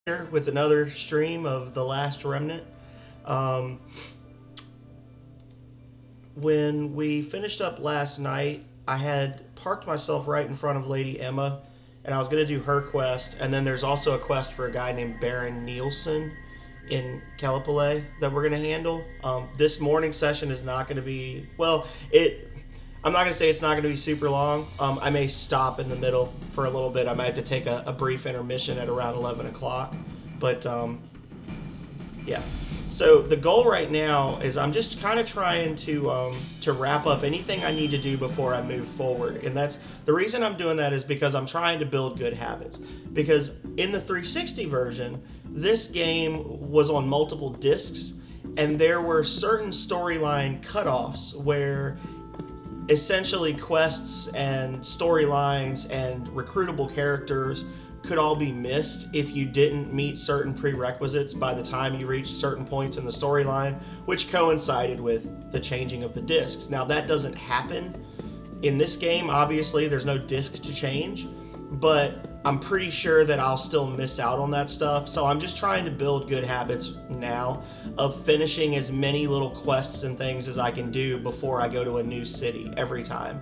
here with another stream of The Last Remnant. Um, when we finished up last night, I had parked myself right in front of Lady Emma, and I was going to do her quest. And then there's also a quest for a guy named Baron Nielsen in Calipolé that we're going to handle. This morning session is not going to be I'm not going to say it's not going to be super long. I may stop in the middle for a little bit. I might have to take a brief intermission at around 11 o'clock. But, yeah. So the goal right now is I'm just kind of trying to wrap up anything I need to do before I move forward. And that's the reason I'm doing that is because I'm trying to build good habits. Because in the 360 version, this game was on multiple discs, and there were certain storyline cutoffs where essentially quests and storylines and recruitable characters could all be missed if you didn't meet certain prerequisites by the time you reached certain points in the storyline, which coincided with the changing of the discs. Now, that doesn't happen in this game. Obviously, there's no disc to change, but I'm pretty sure that I'll still miss out on that stuff. So I'm just trying to build good habits now of finishing as many little quests and things as I can do before I go to a new city every time.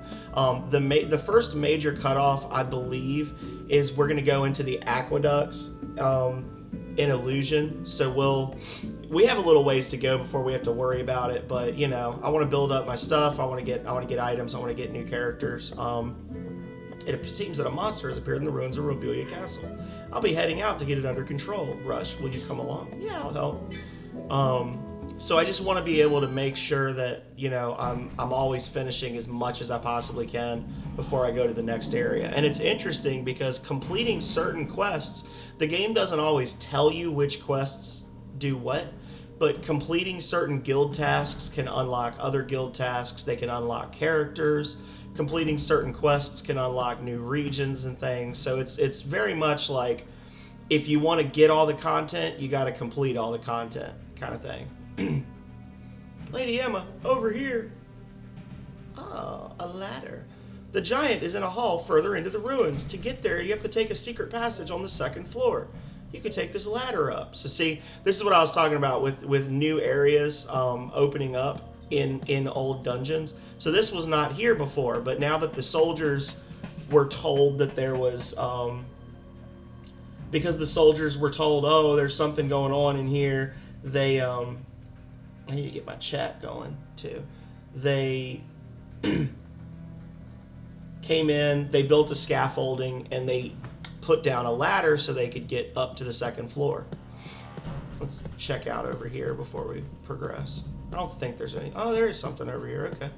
The first major cutoff, I believe, is we're going to go into the aqueducts in Illusion. So we have a little ways to go before we have to worry about it. But I want to build up my stuff. I want to get items. I want to get new characters. It seems that a monster has appeared in the ruins of Robelia Castle. I'll be heading out to get it under control. Rush, will you come along? Yeah, I'll help. So I just want to be able to make sure that I'm always finishing as much as I possibly can before I go to the next area. And it's interesting because completing certain quests, the game doesn't always tell you which quests do what, but completing certain guild tasks can unlock other guild tasks. They can unlock characters. Completing certain quests can unlock new regions and things. So it's very much like if you want to get all the content, you got to complete all the content kind of thing. Lady Emma, over here. Ah, a ladder. The giant is in a hall further into the ruins. To get there, you have to take a secret passage on the second floor. You could take this ladder up. So see, this is what I was talking about with new areas opening up in old dungeons. So this was not here before, but now that the soldiers were told that there was, because the soldiers were told, oh, there's something going on in here, they, I need to get my chat going, too. They came in, they built a scaffolding, and they put down a ladder so they could get up to the second floor. Let's check out over here before we progress. I don't think there's any... Oh, there is something over here. Okay.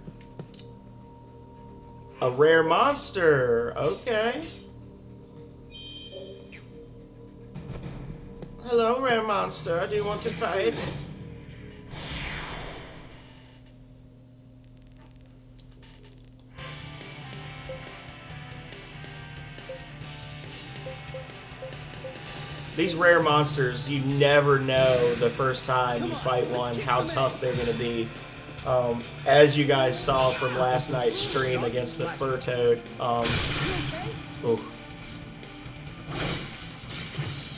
A rare monster. Okay. Hello, rare monster. Do you want to fight? These rare monsters, you never know the first time you fight one how tough they're going to be. As you guys saw from last night's stream against the fur toad.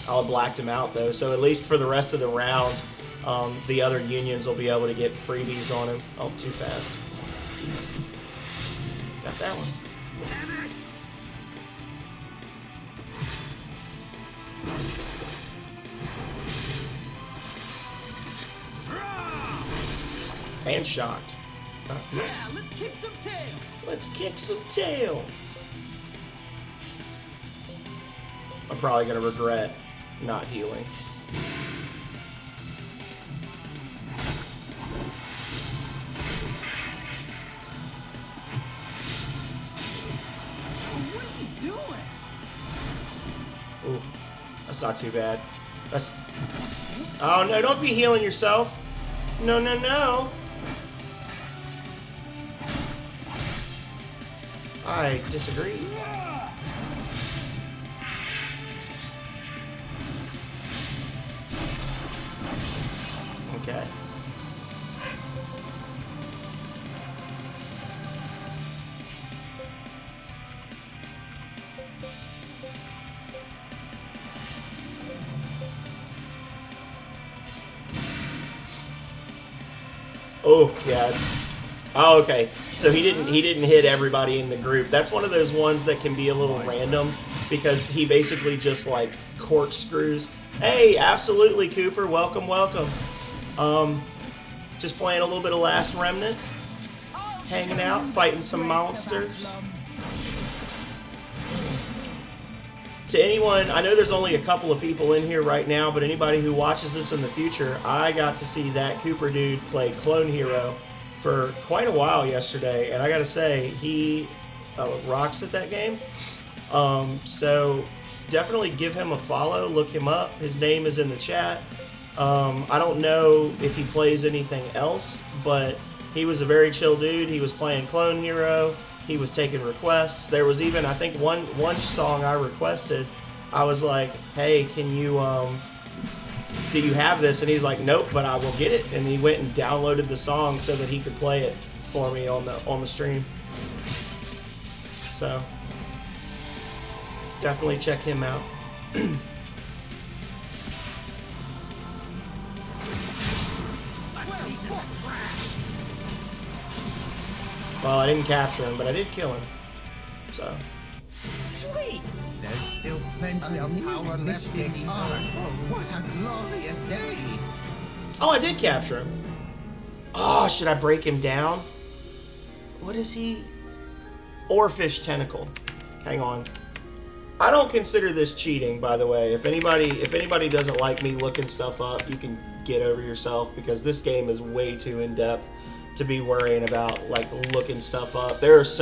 I blacked him out though, so at least for the rest of the round, the other unions will be able to get freebies on him. Oh, too fast. Got that one. And shocked. Nice. Let's kick some tail. Let's kick some tail. I'm probably going to regret not healing. What are you doing? Ooh, that's not too bad. That's... Oh, no, don't be healing yourself. No, no, no. I disagree. Okay. Oh, yeah, it's... Oh, okay. So he didn't hit everybody in the group. That's one of those ones that can be a little random because he basically just like corkscrews. Hey, absolutely, Cooper. Welcome, welcome. Just playing a little bit of Last Remnant. Hanging out, fighting some monsters. To anyone, I know there's only a couple of people in here right now, but anybody who watches this in the future, I got to see that Cooper dude play Clone Hero for quite a while yesterday, and I gotta say, he rocks at that game. So definitely give him a follow, look him up. His name is in the chat. I don't know if he plays anything else, but he was a very chill dude. He was playing Clone Hero. He was taking requests. There was even, I think, one song I requested. I was like, hey, can you, do you have this? And he's like, nope, but I will get it. And he went and downloaded the song so that he could play it for me on the stream. So definitely check him out. Well, I didn't capture him, but I did kill him. So. Sweet! There's still plenty of power left in these arms. What a glorious day! Oh, I did capture him. Oh, should I break him down? What is he? Oarfish tentacle. Hang on. I don't consider this cheating, by the way. If anybody doesn't like me looking stuff up, you can get over yourself because this game is way too in depth to be worrying about like looking stuff up. There's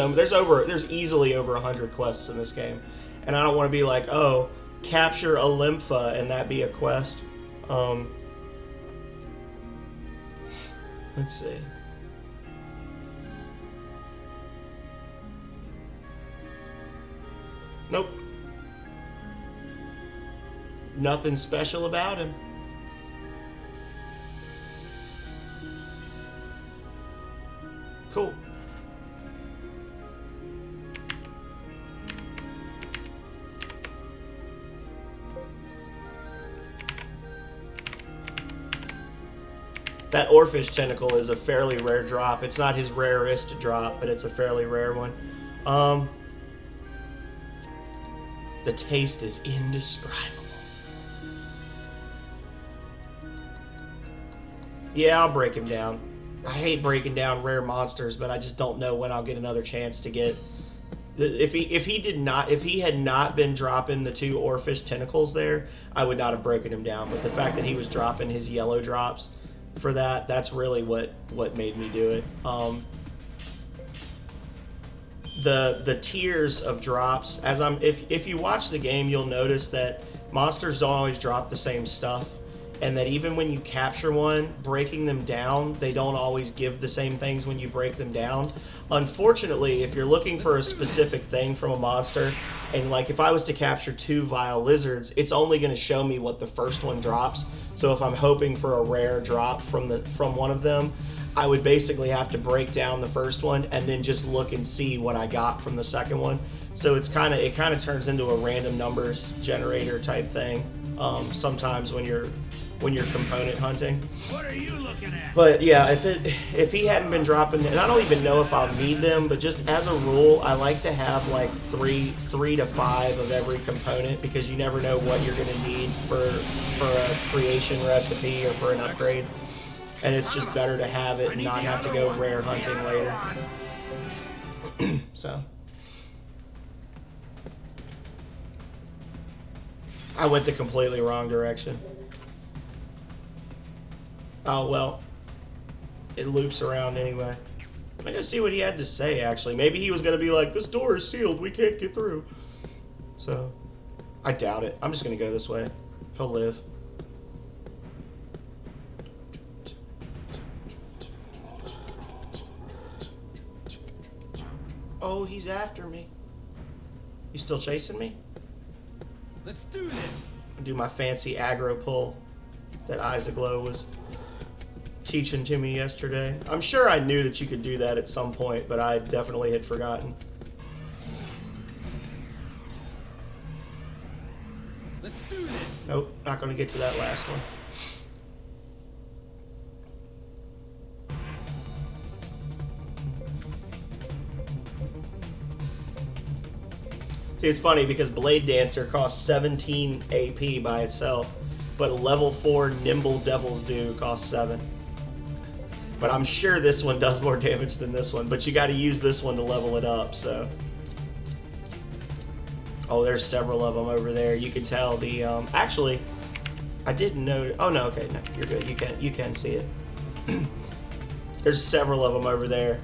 easily over 100 quests in this game, and I don't want to be like, oh, capture a Lympha and that be a quest. Let's see. Nope. Nothing special about him. Cool. That Oarfish tentacle is a fairly rare drop. It's not his rarest drop, but it's a fairly rare one. The taste is indescribable. Yeah, I'll break him down. I hate breaking down rare monsters, but I just don't know when I'll get another chance to get. If he had not been dropping the 2 Oarfish tentacles there, I would not have broken him down. But the fact that he was dropping his yellow drops for that's really what made me do it. The tiers of drops, if you watch the game, you'll notice that monsters don't always drop the same stuff. And that even when you capture one, breaking them down, they don't always give the same things when you break them down. Unfortunately, if you're looking for a specific thing from a monster, and like if I was to capture 2 vile lizards, it's only going to show me what the first one drops. So if I'm hoping for a rare drop from one of them, I would basically have to break down the first one and then just look and see what I got from the second one. So it kind of turns into a random numbers generator type thing. Sometimes when you're component hunting. What are you looking at? But yeah, if he hadn't been dropping, and I don't even know if I'll need them, but just as a rule, I like to have like three to 5 of every component because you never know what you're gonna need for a creation recipe or for an upgrade. And it's just better to have it and not have to go rare hunting later. So I went the completely wrong direction. Oh, well, it loops around anyway. I'm gonna see what he had to say, actually. Maybe he was gonna be like, this door is sealed, we can't get through. So, I doubt it. I'm just gonna go this way. He'll live. Oh, he's after me. You still chasing me? Let's do this. I'll do my fancy aggro pull that Isaglow was teaching to me yesterday. I'm sure I knew that you could do that at some point, but I definitely had forgotten. Let's do this. Nope, not going to get to that last one. See, it's funny because Blade Dancer costs 17 AP by itself, but a level 4 Nimble Devil's Due costs 7. But I'm sure this one does more damage than this one, but you got to use this one to level it up, so. Oh, there's several of them over there. You can tell the, actually, I didn't know, oh no, okay, no, you're good, you can see it. There's several of them over there.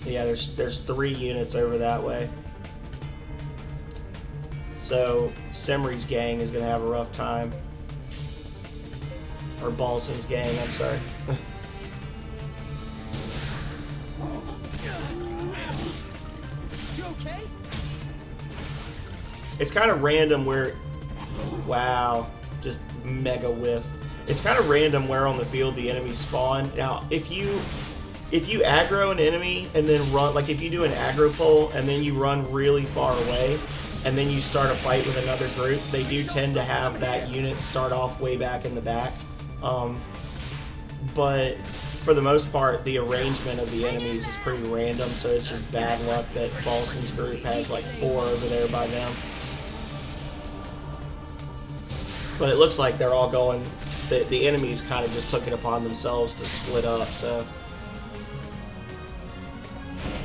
Yeah, there's 3 units over that way. So Simri's gang is gonna have a rough time. Or Balson's gang, I'm sorry. You okay? It's kind of random where, wow, just mega whiff. It's kind of random where on the field the enemies spawn. Now, if you aggro an enemy and then run, like if you do an aggro pull and then you run really far away and then you start a fight with another group, they do tend to have that unit start off way back in the back. But for the most part, the arrangement of the enemies is pretty random, so it's just bad luck that Balson's group has like 4 over there by them. But it looks like they're all going, the enemies kind of just took it upon themselves to split up, so.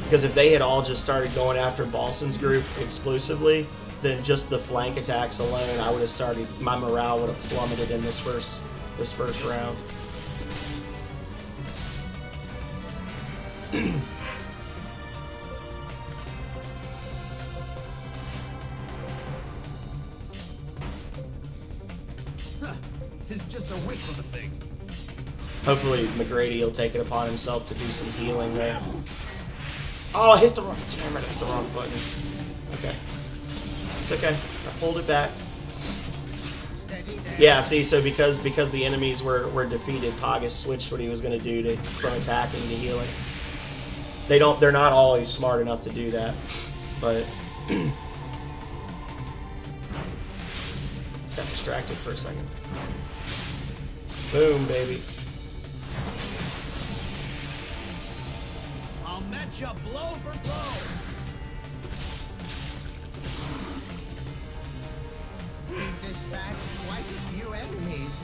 Because if they had all just started going after Balson's group exclusively, then just the flank attacks alone, I would have started, my morale would have plummeted in this first round. Tis just a wish of a thing. Hopefully McGrady will take it upon himself to do some healing there. Oh, I hit the wrong, damn it, I hit the wrong button. Okay. It's okay, I pulled it back. Yeah, see, so because the enemies were defeated, Pogus switched what he was going to do from attacking to healing. They're not always smart enough to do that, but got distracted for a second. Boom, baby. I'll match you blow for blow. We've dispatched quite a few enemies,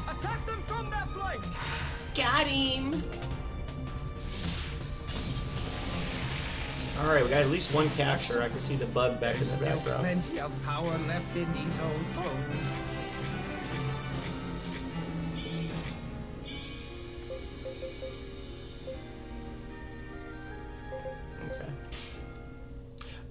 Attack them from that flank! Got him! Alright, we got at least one capture. I can see the bug back in the There's still background. plenty of power left in these old bones. Okay.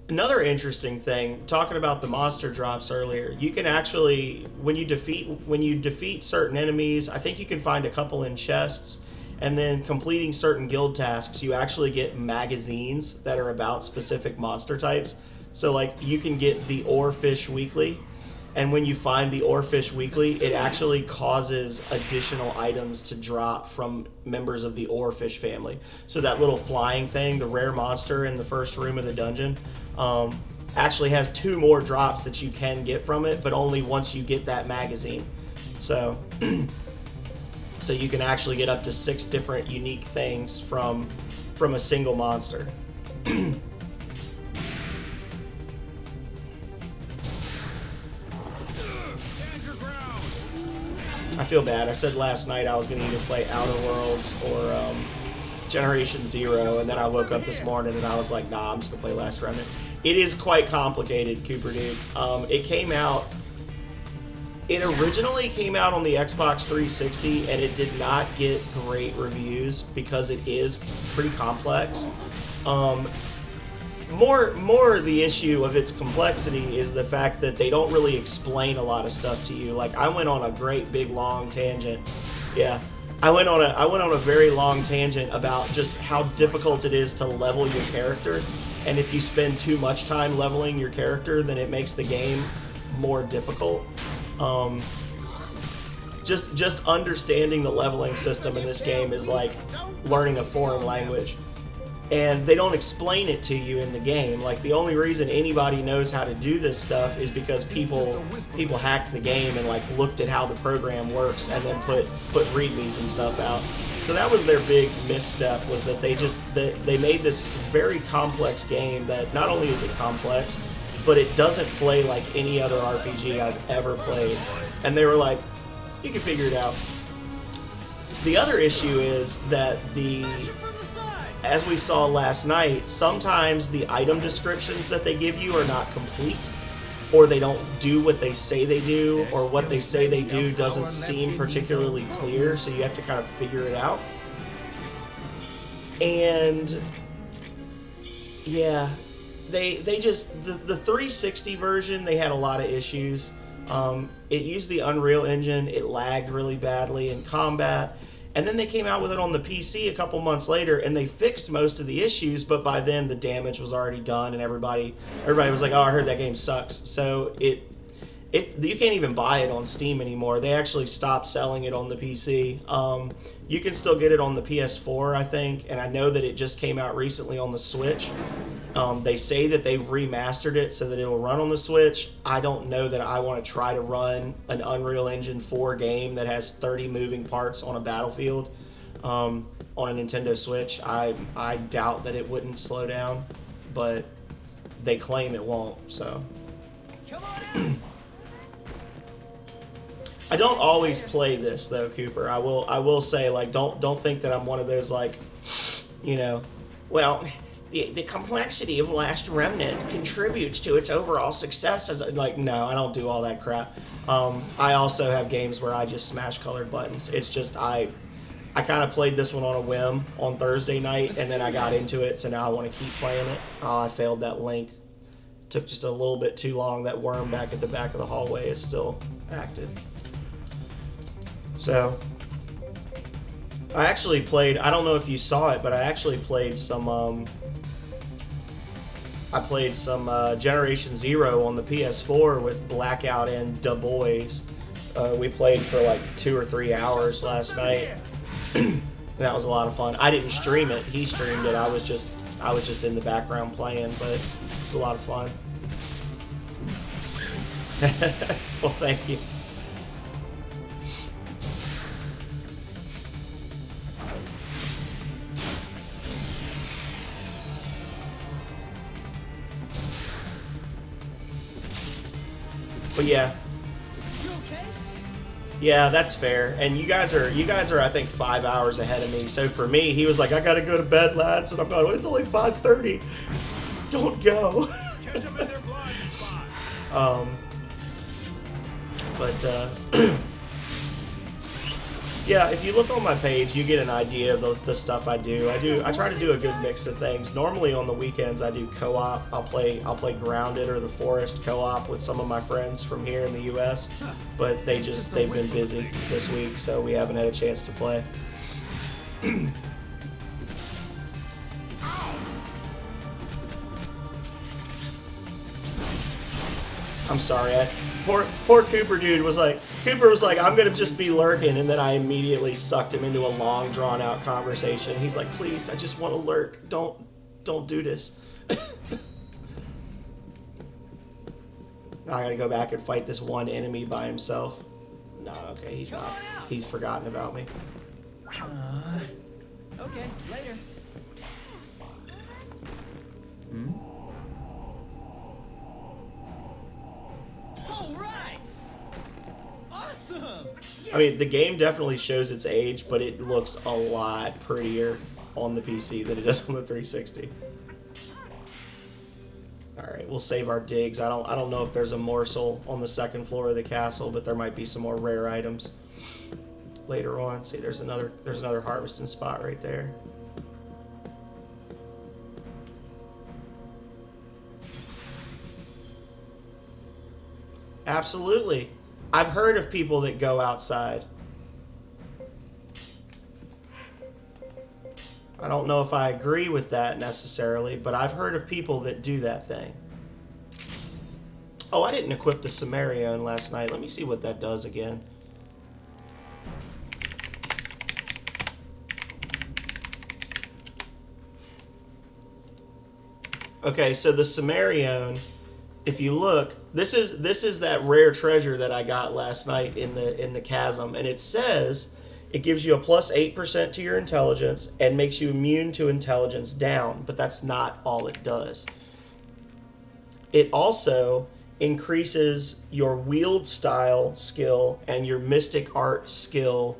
Another interesting thing, talking about the monster drops earlier, you can actually, when you defeat certain enemies, I think you can find a couple in chests, and then completing certain guild tasks, you actually get magazines that are about specific monster types. So like you can get the Oarfish Weekly, and when you find the Oarfish Weekly, it actually causes additional items to drop from members of the Oarfish family. So that little flying thing, the rare monster in the first room of the dungeon, actually has 2 more drops that you can get from it, but only once you get that magazine. So, so you can actually get up to 6 different unique things from a single monster. I feel bad. I said last night I was going to either play Outer Worlds or Generation Zero, and then I woke up this morning and I was like, nah, I'm just going to play Last Remnant. It is quite complicated, Cooper Dude. It originally came out on the Xbox 360, and it did not get great reviews because it is pretty complex. More the issue of its complexity is the fact that they don't really explain a lot of stuff to you. Like, I went on a great big long tangent. Yeah, I went on a very long tangent about just how difficult it is to level your character, and if you spend too much time leveling your character, then it makes the game more difficult. just understanding the leveling system in this game is like learning a foreign language. And they don't explain it to you in the game. Like, the only reason anybody knows how to do this stuff is because people hacked the game and like looked at how the program works and then put readmes and stuff out. So that was their big misstep, was that they made this very complex game that not only is it complex, but it doesn't play like any other RPG I've ever played. And they were like, you can figure it out. The other issue is that as we saw last night, sometimes the item descriptions that they give you are not complete, or they don't do what they say they do, or what they say they do doesn't seem particularly clear, so you have to kind of figure it out. And yeah, they just, the 360 version, they had a lot of issues. It used the Unreal Engine, it lagged really badly in combat. And then they came out with it on the PC a couple months later, and they fixed most of the issues, but by then the damage was already done, and everybody was like, oh, I heard that game sucks. So you can't even buy it on Steam anymore. They actually stopped selling it on the PC. You can still get it on the PS4, I think, and I know that it just came out recently on the Switch. They say that they've remastered it so that it will run on the Switch. I don't know that I want to try to run an Unreal Engine 4 game that has 30 moving parts on a battlefield on a Nintendo Switch. I doubt that it wouldn't slow down, but they claim it won't, so. Come on in. I don't always play this though, Cooper. I will say, like, don't think that I'm one of those, like, you know, well, the complexity of Last Remnant contributes to its overall success. Like, no, I don't do all that crap. I also have games where I just smash colored buttons. It's just I kind of played this one on a whim on Thursday night, and then I got into it, so now I want to keep playing it. Oh, I failed that link. Took just a little bit too long. That worm back at the back of the hallway is still active. So, I actually played, I don't know if you saw it, but I actually played some, Generation Zero on the PS4 with Blackout and Du Bois. We played for like 2 or 3 hours last night. That was a lot of fun. I didn't stream it, he streamed it. I was just in the background playing, but it was a lot of fun. Well, thank you. But yeah. You okay? Yeah, that's fair. And you guys are I think 5 hours ahead of me. So for me, he was like, I gotta go to bed, lads, and I'm going, well, it's only 5:30. Don't go. Catch them in their blind spot. Yeah, if you look on my page, you get an idea of the stuff I do. I try to do a good mix of things. Normally on the weekends I do co-op. I'll play Grounded or The Forest co-op with some of my friends from here in the US. But they've been busy this week, so we haven't had a chance to play. I'm sorry. Poor Cooper dude was like, I'm gonna just be lurking, and then I immediately sucked him into a long, drawn out conversation. He's like, please, I just want to lurk. Don't do this. Now I gotta go back and fight this one enemy by himself. No, okay, he's not. He's forgotten about me. Okay, later. All right. Awesome. I mean, the game definitely shows its age, but it looks a lot prettier on the PC than it does on the 360. Alright, we'll save our digs. I don't know if there's a morsel on the second floor of the castle, but there might be some more rare items later on. See, there's another harvesting spot right there. Absolutely. I've heard of people that go outside. I don't know if I agree with that necessarily, but I've heard of people that do that thing. Oh, I didn't equip the Sumerian last night. Let me see what that does again. Okay, so the Cimmerian, if you look, this is that rare treasure that I got last night in the chasm, and it says it gives you a plus 8% to your intelligence and makes you immune to intelligence down, but that's not all it does. It also increases your wield style skill and your mystic art skill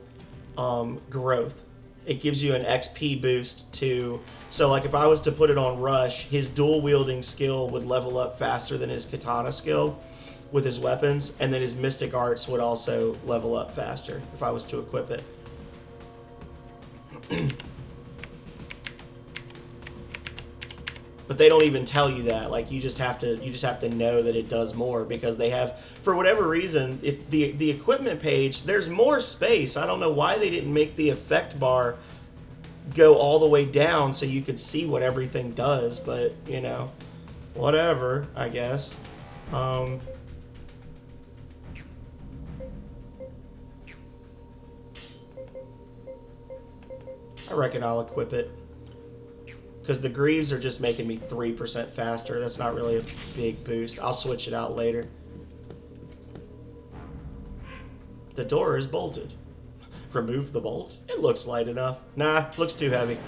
growth. It gives you an XP boost to... So, like, if I was to put it on Rush, his dual-wielding skill would level up faster than his katana skill with his weapons, and then his mystic arts would also level up faster if I was to equip it. But they don't even tell you that. Like, you just have to know that it does more, because they have, for whatever reason, if the equipment page, there's more space. I don't know why they didn't make the effect bar go all the way down so you could see what everything does, but, you know, whatever, I guess. I reckon I'll equip it. Because the Greaves are just making me 3% faster. That's not really a big boost. I'll switch it out later. The door is bolted. Remove the bolt? It looks light enough. Nah, looks too heavy.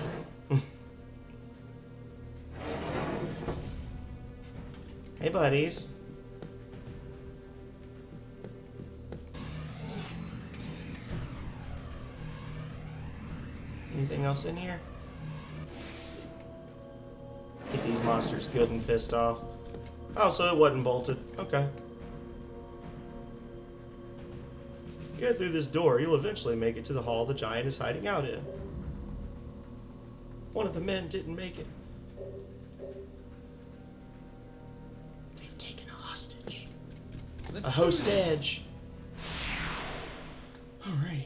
Hey, buddies. Anything else in here? Get these monsters good and pissed off. Oh, so it wasn't bolted. Okay. You go through this door, you'll eventually make it to the hall the giant is hiding out in. One of the men didn't make it. They've taken a hostage. A hostage. Alrighty.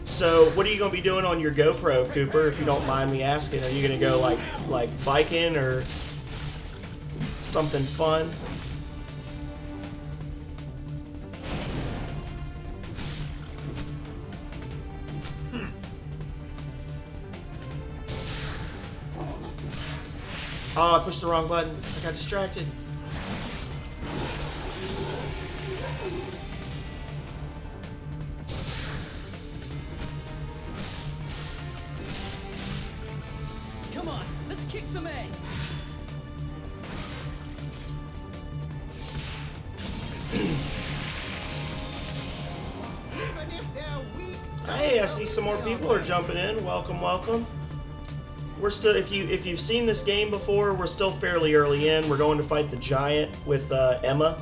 So, what are you going to be doing on your GoPro, Cooper, if you don't mind me asking? Are you going to go, like biking or something fun? Oh, I pushed the wrong button. I got distracted. Come on, let's kick some ass. Hey, I see some more people are jumping in. Welcome, welcome. We're still, if you've seen this game before, we're still fairly early in. We're going to fight the giant with Emma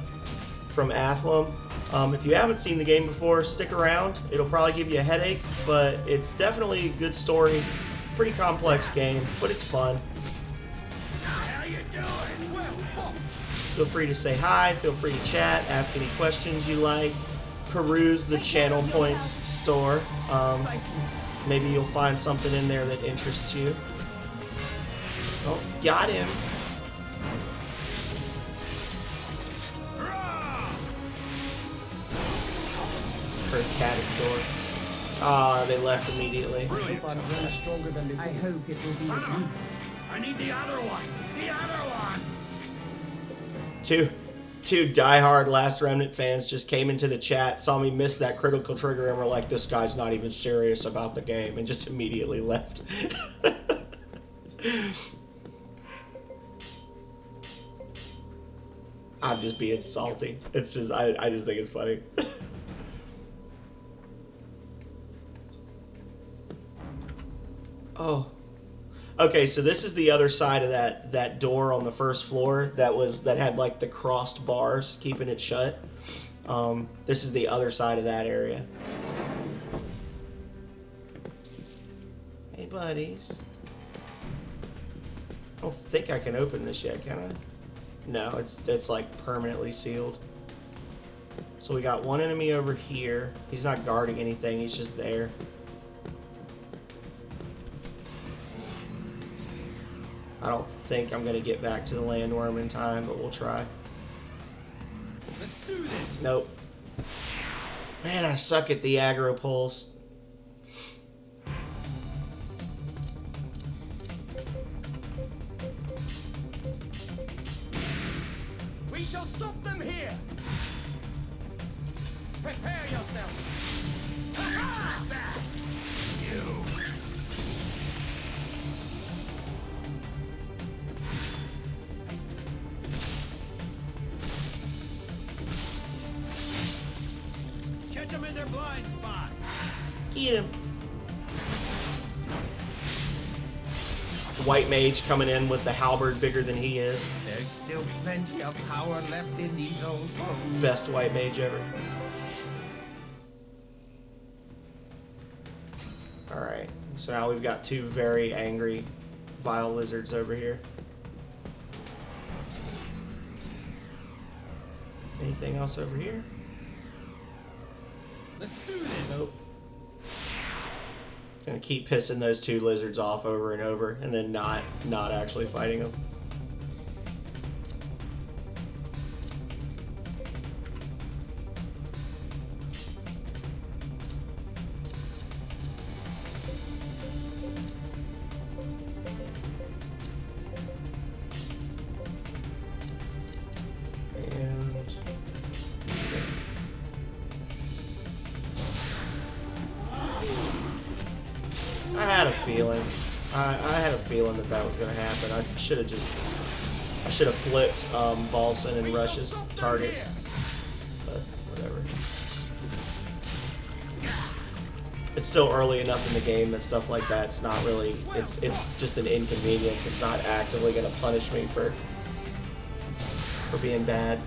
from Athlum. If you haven't seen the game before, stick around. It'll probably give you a headache, but it's definitely a good story. Pretty complex game, but it's fun. How you doing? Well, Feel free to say hi, feel free to chat, ask any questions you like, peruse the Channel Points store. Maybe you'll find something in there that interests you. Oh, got him. Her catted door. Ah, they left immediately. I hope it will be at least. I need the other one. The other one. Two diehard Last Remnant fans just came into the chat, saw me miss that critical trigger, and were like, "This guy's not even serious about the game," and just immediately left. I'm just being salty. It's just, I just think it's funny. Oh. Okay, so this is the other side of that door on the first floor that had like the crossed bars keeping it shut. This is the other side of that area. Hey, buddies. I don't think I can open this yet, can I? No, it's like permanently sealed. So we got one enemy over here. He's not guarding anything, he's just there. I don't think I'm gonna get back to the landworm in time, but we'll try. Let's do this. Nope. Man, I suck at the aggro pulls. We shall stop them here. Prepare yourself. Ha-ha! That. You. Catch them in their blind spot. Get him. White mage coming in with the halberd bigger than he is. There's still plenty of power left in these old bones. Best white mage ever. Alright, so now we've got two very angry vile lizards over here. Anything else over here? Let's do this. Nope. Gonna keep pissing those two lizards off over and over, and then not actually fighting them. I had a feeling. I had a feeling that was going to happen. I should have flipped Balsan and Rush's targets, but whatever. It's still early enough in the game that stuff like that's not really. It's just an inconvenience. It's not actively going to punish me for being bad.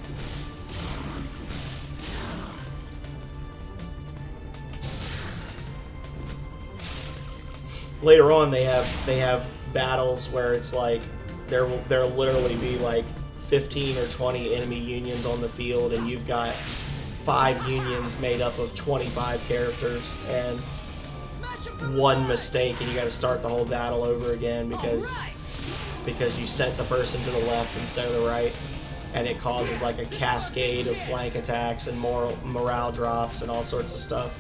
Later on, they have battles where it's like there'll literally be like 15 or 20 enemy unions on the field, and you've got 5 unions made up of 25 characters, and one mistake and you got to start the whole battle over again because you sent the person to the left instead of the right, and it causes like a cascade of flank attacks and morale drops and all sorts of stuff.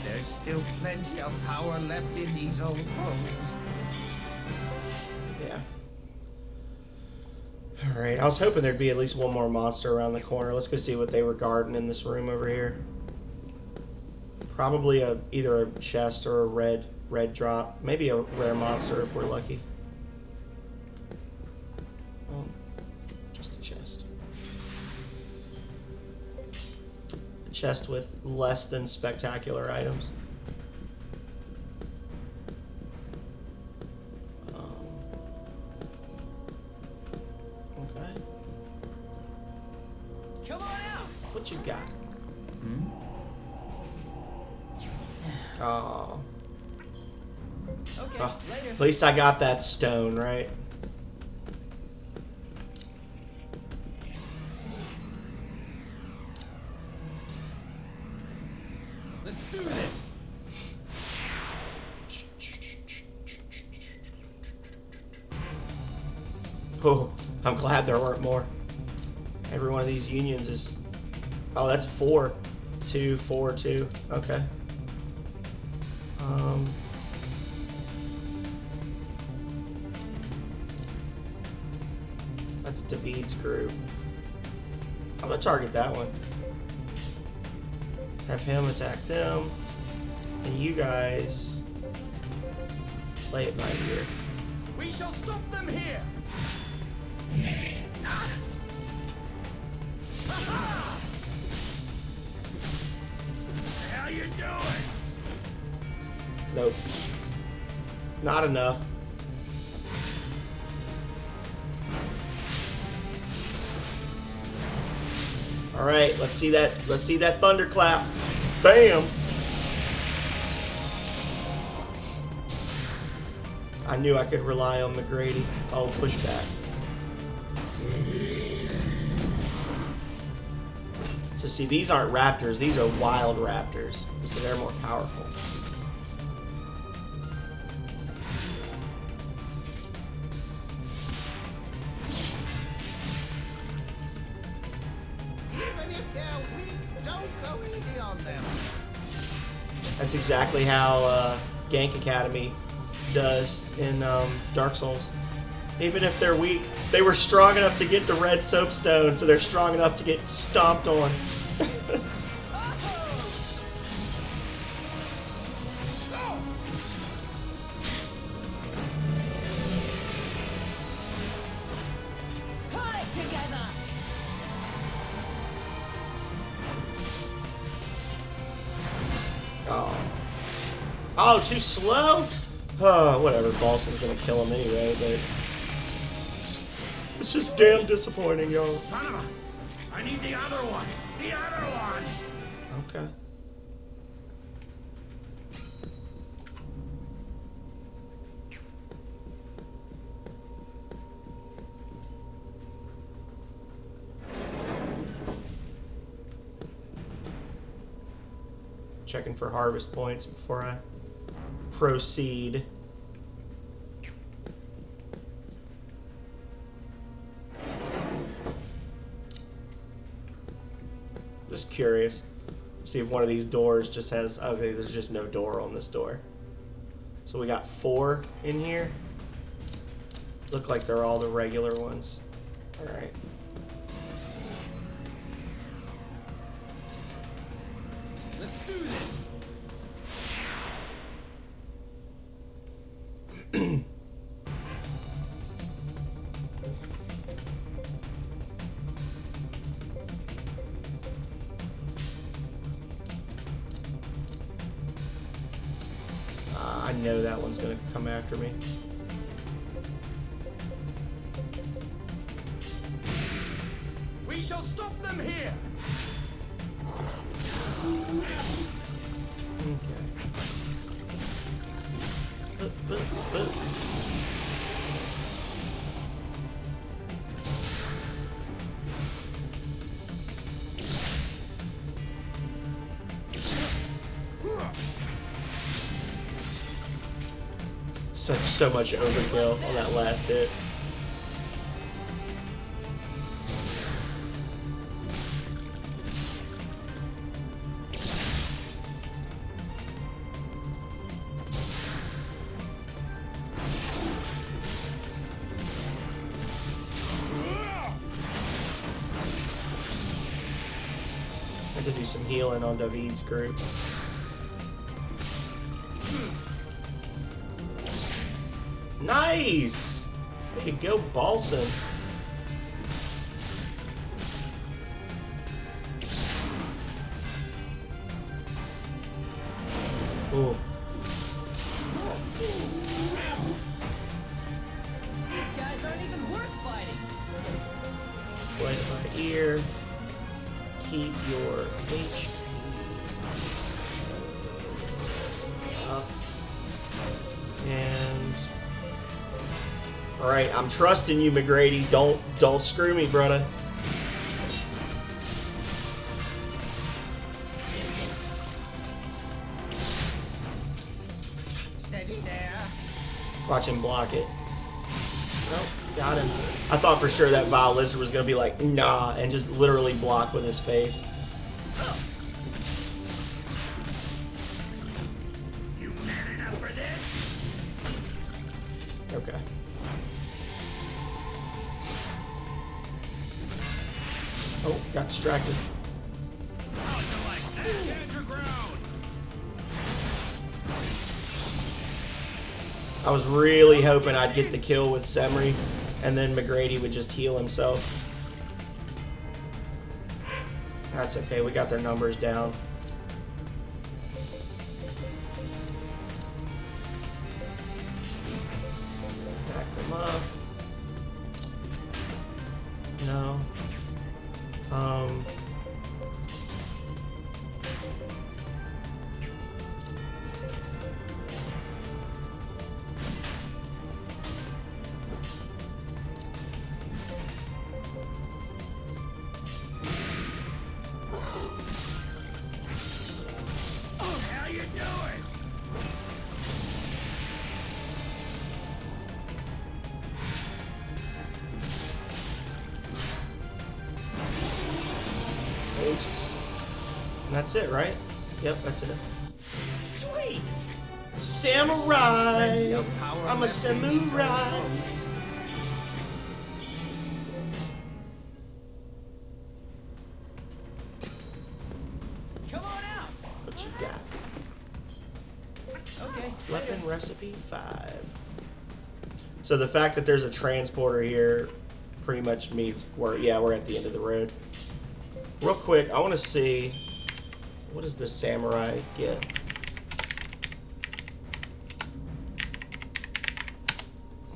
There's still plenty of power left in these old bones. Yeah. Alright, I was hoping there'd be at least one more monster around the corner. Let's go see what they were guarding in this room over here. Probably either a chest or a red drop. Maybe a rare monster if we're lucky. Oh, just a chest. A chest with less than spectacular items. Okay. Come on out. What you got? Oh. Okay, Oh, later. at least I got that stone, right? Let's do this. Oh, I'm glad there weren't more. Every one of these unions is... Oh, that's 4. 2, 4, 2. Okay. That's David's group. I'm gonna target that one. Have him attack them. And you guys... play it by ear. We shall stop them here. Ha-ha! How you doing? Nope. Not enough. All right, let's see that thunderclap. Bam. I knew I could rely on McGrady. Oh, push back. So see, these aren't raptors, these are wild raptors. So they're more powerful. Even if they're weak, don't go easy on them. That's exactly how Gank Academy does in Dark Souls. Even if they're weak, they were strong enough to get the red soapstone, so they're strong enough to get stomped on. Oh, too slow? Oh, whatever. Balson's gonna kill him anyway, but it's just damn disappointing, y'all. Son of a... I need the other one. The other one. Okay. Checking for harvest points before I proceed. Just curious. See if one of these doors just has... Okay, there's just no door on this door. So we got 4 in here. Look like they're all the regular ones. Alright. Let's do this. I know that one's gonna come after me. We shall stop them here. Okay. So much overkill on that last hit. I had to do some healing on David's group. Nice! Way to go, Balson. Ooh. These guys aren't even worth fighting. Right in my ear. Keep your HP up. And alright, I'm trusting you, McGrady. Don't screw me, brother. Steady there. Watch him block it. Nope, got him. I thought for sure that Vile Lizard was gonna be like, nah, and just literally block with his face. You man enough for this? Okay. Oh, got distracted. How'd you like that? Stand your ground. I was really hoping I'd get the kill with Semri, and then McGrady would just heal himself. That's okay, we got their numbers down. Back them up. No. close. And that's it, right? Yep, that's it. Sweet! Samurai! I'm a samurai! Come on out! What you got? Okay. Weapon recipe 5. So the fact that there's a transporter here pretty much means we're at the end of the road. Real quick, I want to see, what does the samurai get?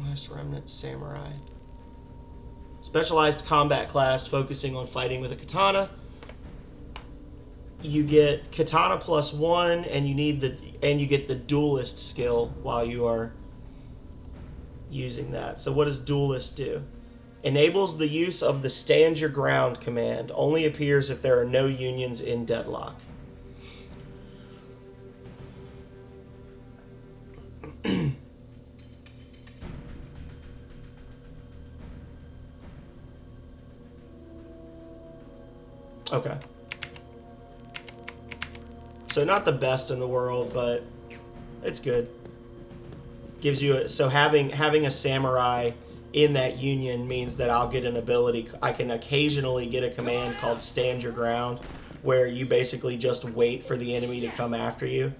Last Remnant Samurai. Specialized combat class focusing on fighting with a katana. You get katana +1, and you get the duelist skill while you are using that. So what does duelist do? Enables the use of the stand your ground command. Only appears if there are no unions in deadlock. Okay. So not the best in the world, but it's good. Gives you having a samurai in that union means that I'll get an ability. I can occasionally get a command called Stand Your Ground, where you basically just wait for the enemy to come after you,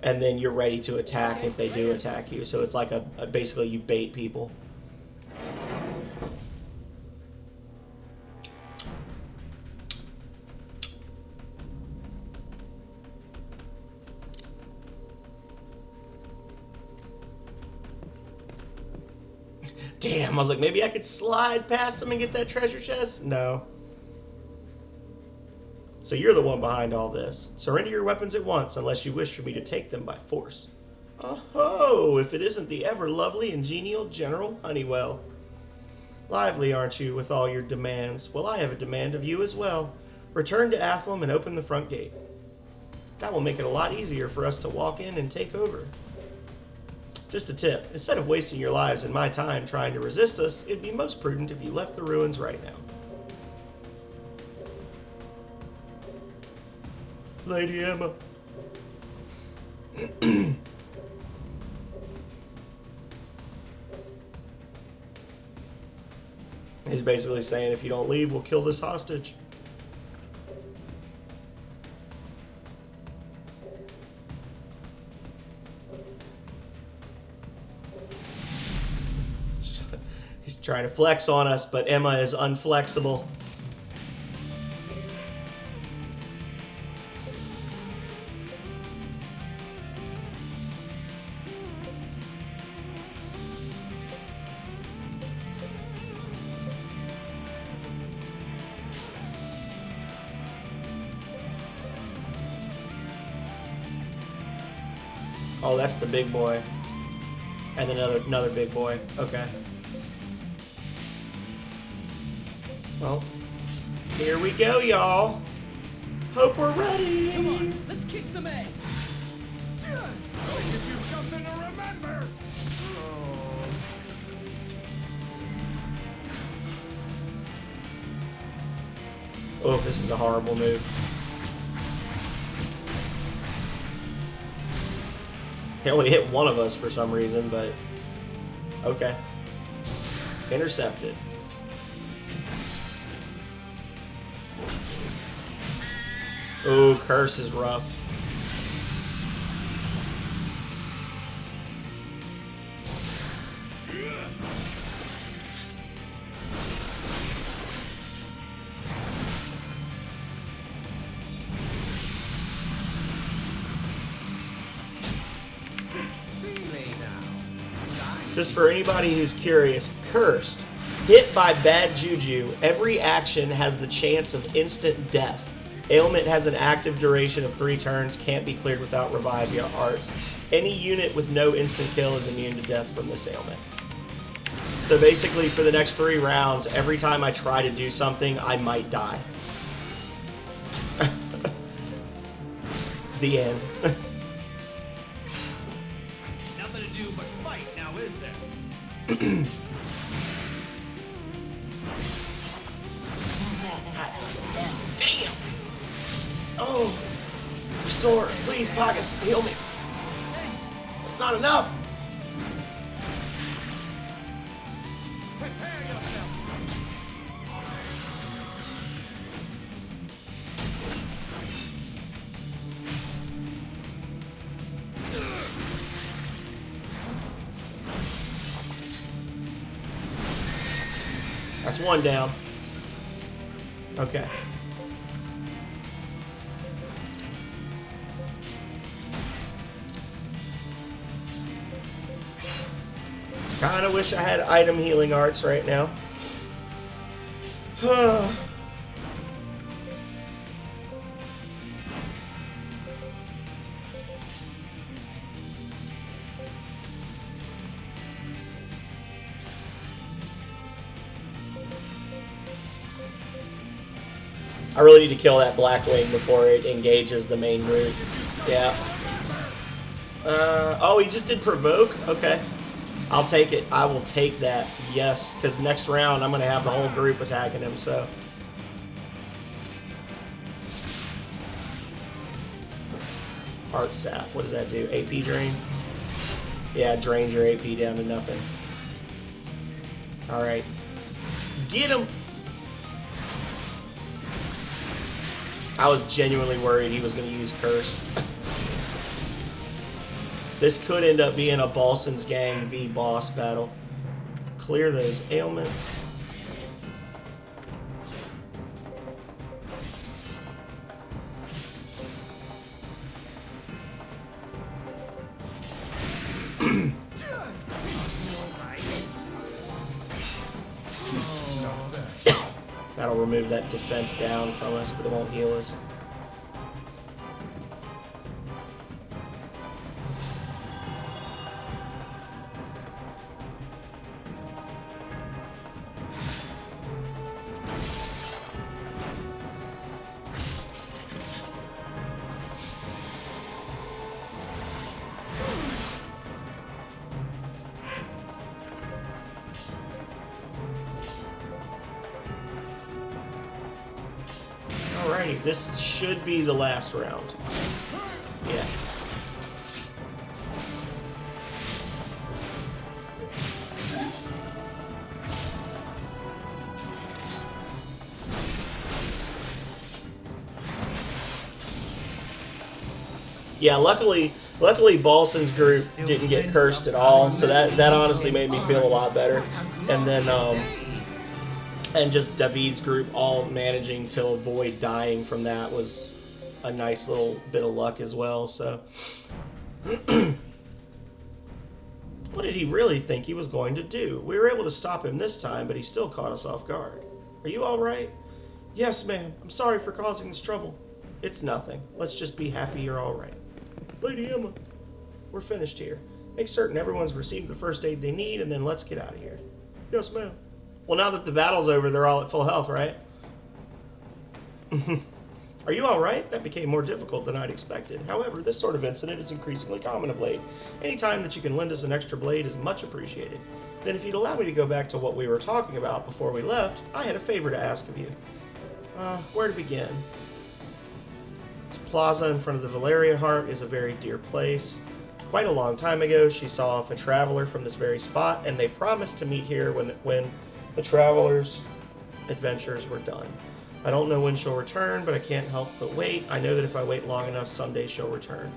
and then you're ready to attack if they do attack you. So it's like basically you bait people. Damn, I was like, maybe I could slide past them and get that treasure chest? No. So you're the one behind all this. Surrender your weapons at once, unless you wish for me to take them by force. Oh, if it isn't the ever-lovely and genial General Honeywell. Lively, aren't you, with all your demands? Well, I have a demand of you as well. Return to Athlum and open the front gate. That will make it a lot easier for us to walk in and take over. Just a tip, instead of wasting your lives and my time trying to resist us, it'd be most prudent if you left the ruins right now. Lady Emma. He's basically saying, if you don't leave, we'll kill this hostage. He's trying to flex on us, but Emma is unflexible. Oh, that's the big boy. And another big boy. Okay. Well, here we go, y'all. Hope we're ready. Come on, let's kick some ass. I'll give you something to remember. Oh, this is a horrible move. He only hit one of us for some reason, but okay. Intercepted. Oh, curse is rough. Just for anybody who's curious, cursed. Hit by bad juju, every action has the chance of instant death. Ailment has an active duration of 3 turns, can't be cleared without revive via arts. Any unit with no instant kill is immune to death from this ailment. So basically, for the next 3 rounds, every time I try to do something, I might die. The end. Nothing to do but fight now, is there? Damn! Oh! Restore! Please, Pogus, heal me! That's not enough! Prepare yourself. That's one down. Okay. Kinda wish I had item healing arts right now. I really need to kill that Blackwing before it engages the main route. Yeah. Oh, he just did provoke? Okay. I'll take it. I will take that. Yes, because next round I'm going to have the whole group attacking him, so. Art Sap. What does that do? AP drain? Yeah, it drains your AP down to nothing. Alright. Get him! I was genuinely worried he was going to use Curse. This could end up being a Balson's Gang v boss battle. Clear those ailments. That'll remove that defense down from us, but it won't heal us. Alrighty, this should be the last round. Yeah. Yeah, luckily Balson's group didn't get cursed at all, so that honestly made me feel a lot better. And then and just David's group all managing to avoid dying from that was a nice little bit of luck as well, so. What did he really think he was going to do? We were able to stop him this time, but he still caught us off guard. Are you alright? Yes, ma'am. I'm sorry for causing this trouble. It's nothing. Let's just be happy you're alright. Lady Emma, we're finished here. Make certain everyone's received the first aid they need, and then let's get out of here. Yes, ma'am. Well, now that the battle's over, they're all at full health, right? Are you alright? That became more difficult than I'd expected. However, this sort of incident is increasingly common of late. Any time that you can lend us an extra blade is much appreciated. Then if you'd allow me to go back to what we were talking about before we left, I had a favor to ask of you. Where to begin? This plaza in front of the Valeria Heart is a very dear place. Quite a long time ago, she saw off a traveler from this very spot, and they promised to meet here when the traveler's adventures were done. I don't know when she'll return, but I can't help but wait. I know that if I wait long enough, someday she'll return.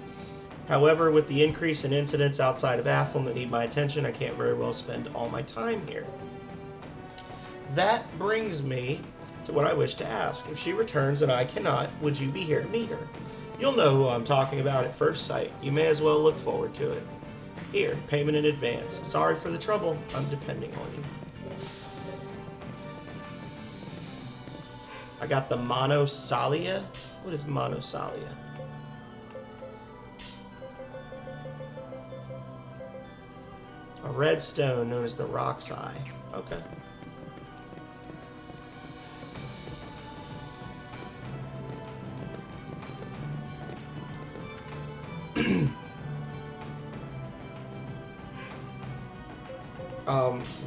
However, with the increase in incidents outside of Athlon that need my attention, I can't very well spend all my time here. That brings me to what I wish to ask. If she returns and I cannot, would you be here to meet her? You'll know who I'm talking about at first sight. You may as well look forward to it. Here, payment in advance. Sorry for the trouble. I'm depending on you. I got the Monosalia. What is Monosalia? A red stone known as the Rock's Eye. Okay.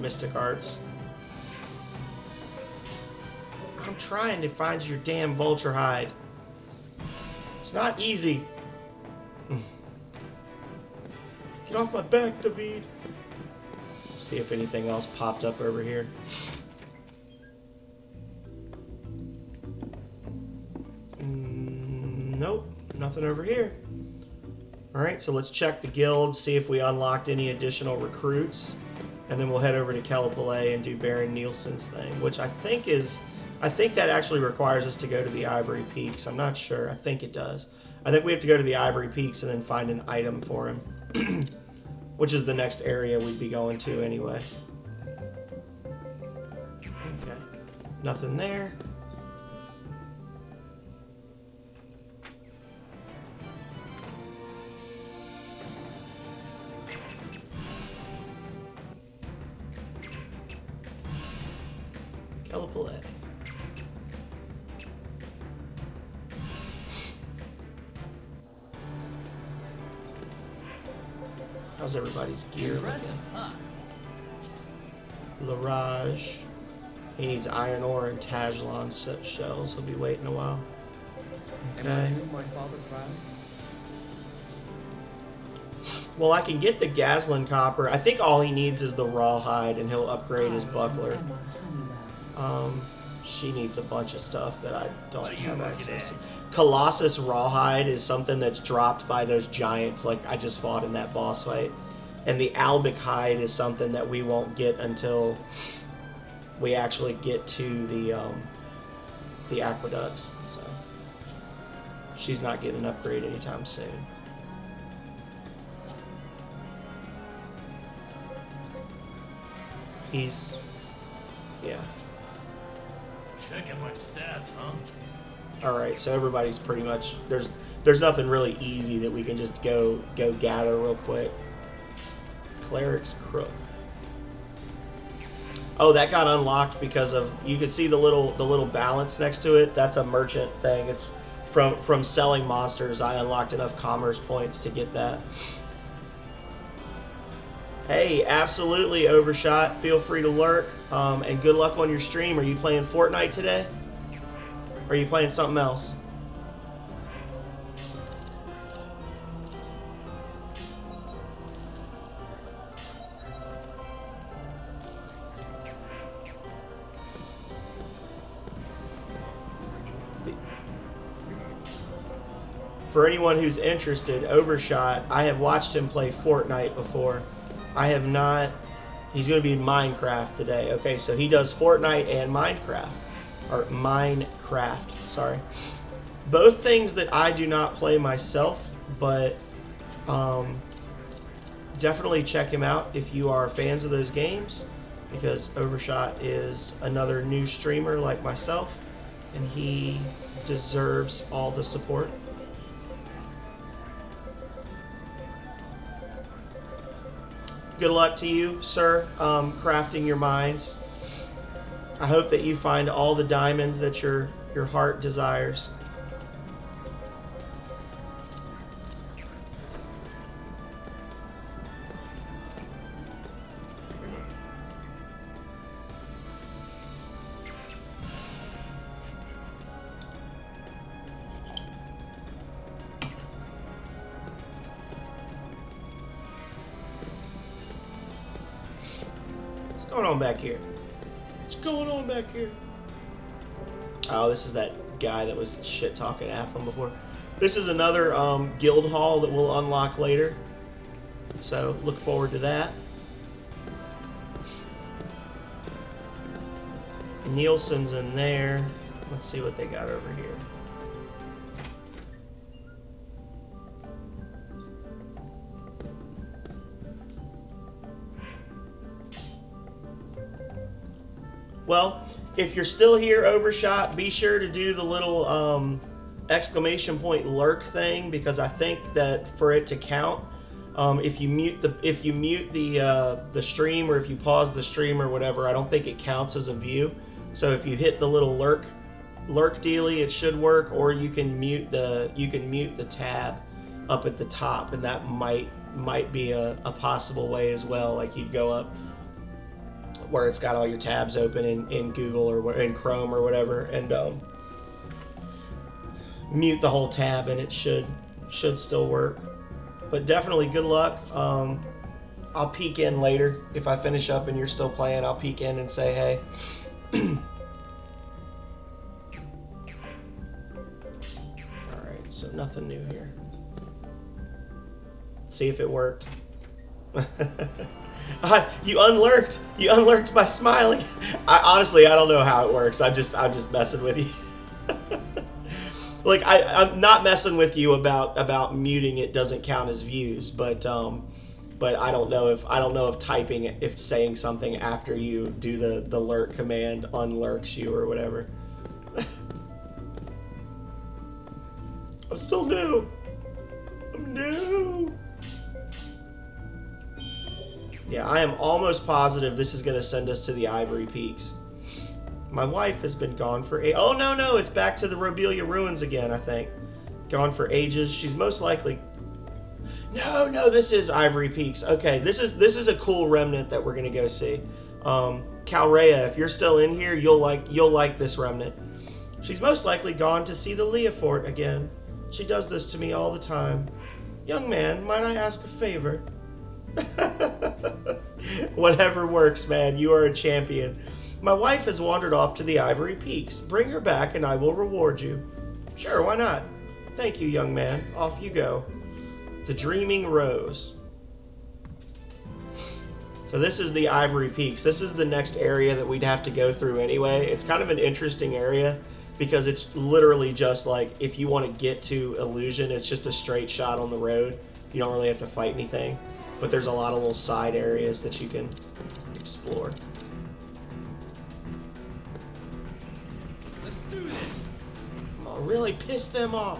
Mystic Arts. I'm trying to find your damn vulture hide. It's not easy. Get off my back, David. See if anything else popped up over here. Nope, nothing over here. Alright, so let's check the guild, see if we unlocked any additional recruits. And then we'll head over to Kellepele and do Baron Nielsen's thing, which I think that actually requires us to go to the Ivory Peaks. I'm not sure. I think it does. I think we have to go to the Ivory Peaks and then find an item for him. Which is the next area we'd be going to anyway. Okay. Nothing there. Kellepele. How's everybody's gear looking? Larage. He needs iron ore and Tajlon shells. He'll be waiting a while. Okay. Well, I can get the Gazlan copper. I think all he needs is the rawhide, and he'll upgrade his buckler. She needs a bunch of stuff that I don't have access to. Colossus rawhide is something that's dropped by those giants like I just fought in that boss fight. And the Albic hide is something that we won't get until we actually get to the aqueducts. So she's not getting an upgrade anytime soon. He's... yeah. Checking my stats, huh? Alright, so everybody's pretty much... There's nothing really easy that we can just go gather real quick. Cleric's Crook. Oh, that got unlocked because of... You can see the little balance next to it. That's a merchant thing. It's from selling monsters. I unlocked enough commerce points to get that. Hey, absolutely, Overshot. Feel free to lurk. And good luck on your stream. Are you playing Fortnite today? Or are you playing something else? For anyone who's interested, Overshot, I have watched him play Fortnite before. I have not... He's going to be in Minecraft today. Okay, so he does Fortnite and Minecraft. Or Minecraft, sorry. Both things that I do not play myself, but definitely check him out if you are fans of those games, because Overshot is another new streamer like myself, and he deserves all the support. Good luck to you, sir, crafting your mines. I hope that you find all the diamond that your heart desires. What's going on back here? What's going on back here? Oh, this is that guy that was shit-talking Athlon before. This is another guild hall that we'll unlock later. So, look forward to that. Nielsen's in there. Let's see what they got over here. Well, if you're still here, Overshot, be sure to do the little exclamation point lurk thing, because I think that for it to count, if you mute the stream, or if you pause the stream or whatever, I don't think it counts as a view. So if you hit the little lurk dealie, it should work, or you can mute the tab up at the top, and that might be a possible way as well. Like you'd go up where it's got all your tabs open in Google or in Chrome or whatever, and mute the whole tab and it should still work. But definitely good luck. I'll peek in later. If I finish up and you're still playing, I'll peek in and say hey. Alright, so nothing new here. See if it worked. You unlurked. You unlurked by smiling. Honestly, I don't know how it works. I'm just messing with you. Like I'm not messing with you about muting it doesn't count as views, but I don't know if typing, if saying something after you do the lurk command unlurks you or whatever. I'm still new. I'm new. Yeah, I am almost positive this is going to send us to the Ivory Peaks. My wife has been gone for oh no, it's back to the Robelia Ruins again, I think. Gone for ages. She's most likely... No, this is Ivory Peaks. Okay, this is a cool remnant that we're going to go see. Calrea, if you're still in here, you'll like this remnant. She's most likely gone to see the Leah Fort again. She does this to me all the time. Young man, might I ask a favor? Whatever works, man. You are a champion. My wife has wandered off to the Ivory Peaks. Bring her back and I will reward you. Sure, why not? Thank you, young man. Off you go. The Dreaming Rose. So this is the Ivory Peaks. This is the next area that we'd have to go through anyway. It's kind of an interesting area because it's literally just like, if you want to get to Illusion, it's just a straight shot on the road. You don't really have to fight anything. But there's a lot of little side areas that you can explore. Let's do this. Oh, really piss them off.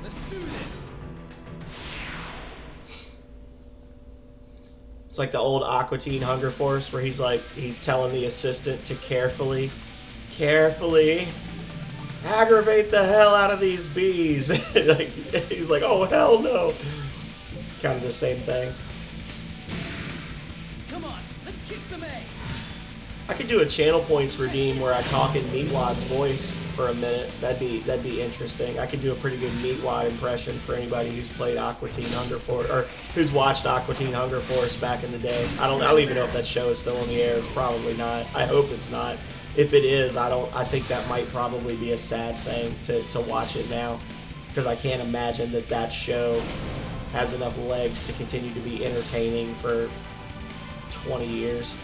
Let's do this. It's like the old Aqua Teen Hunger Force where he's telling the assistant to carefully aggravate the hell out of these bees. Like, he's like, oh hell no. Kind of the same thing. Come on, let's kick some ass. I could do a channel points redeem where I talk in Meatwad's voice for a minute. That'd be interesting. I could do a pretty good Meatwad impression for anybody who's played Aqua Teen Hunger Force or who's watched Aqua Teen Hunger Force back in the day. I don't even know if that show is still on the air. It's probably not. I hope it's not. If it is, I think that might probably be a sad thing to watch it now, because I can't imagine that show has enough legs to continue to be entertaining for 20 years.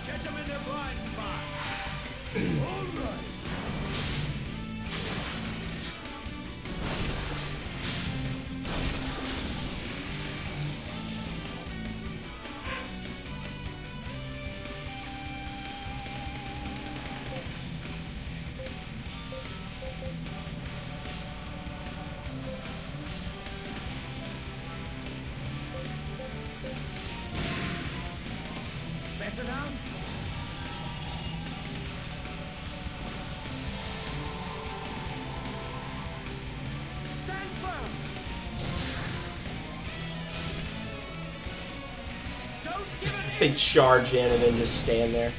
Catch them in their blind spot. All right. Better now? Stand firm. Don't give an They inch. charge in and then just stand there.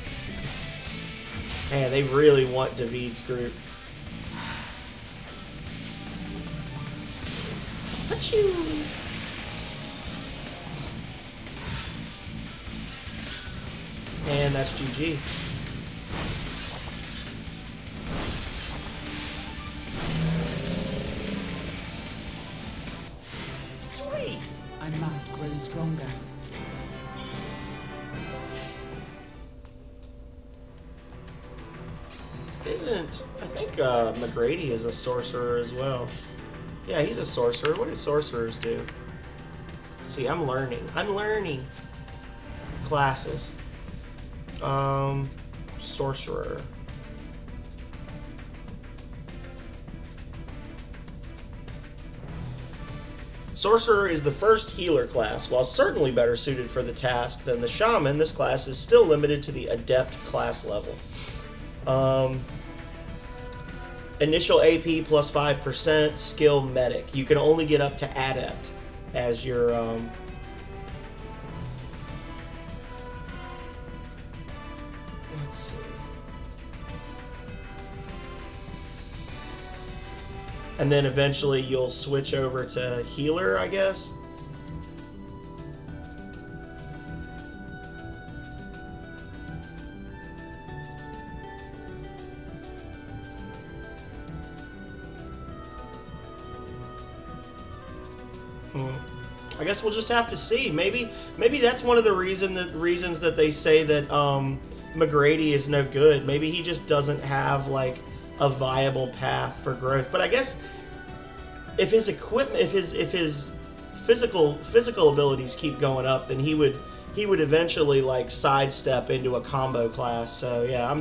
Man, they really want David's group. Achoo! And that's GG. Sweet! I must grow stronger. I think McGrady is a sorcerer as well. Yeah, he's a sorcerer. What do sorcerers do? See, I'm learning. Classes. Sorcerer. Sorcerer is the first healer class. While certainly better suited for the task than the Shaman, this class is still limited to the Adept class level. Initial AP plus 5%, skill medic. You can only get up to adept as your let's see. And then eventually you'll switch over to healer, I guess. I guess we'll just have to see. Maybe that's one of the reasons that they say that McGrady is no good. Maybe he just doesn't have like a viable path for growth. But I guess if his equipment, if his physical abilities keep going up, then he would eventually like sidestep into a combo class. So yeah,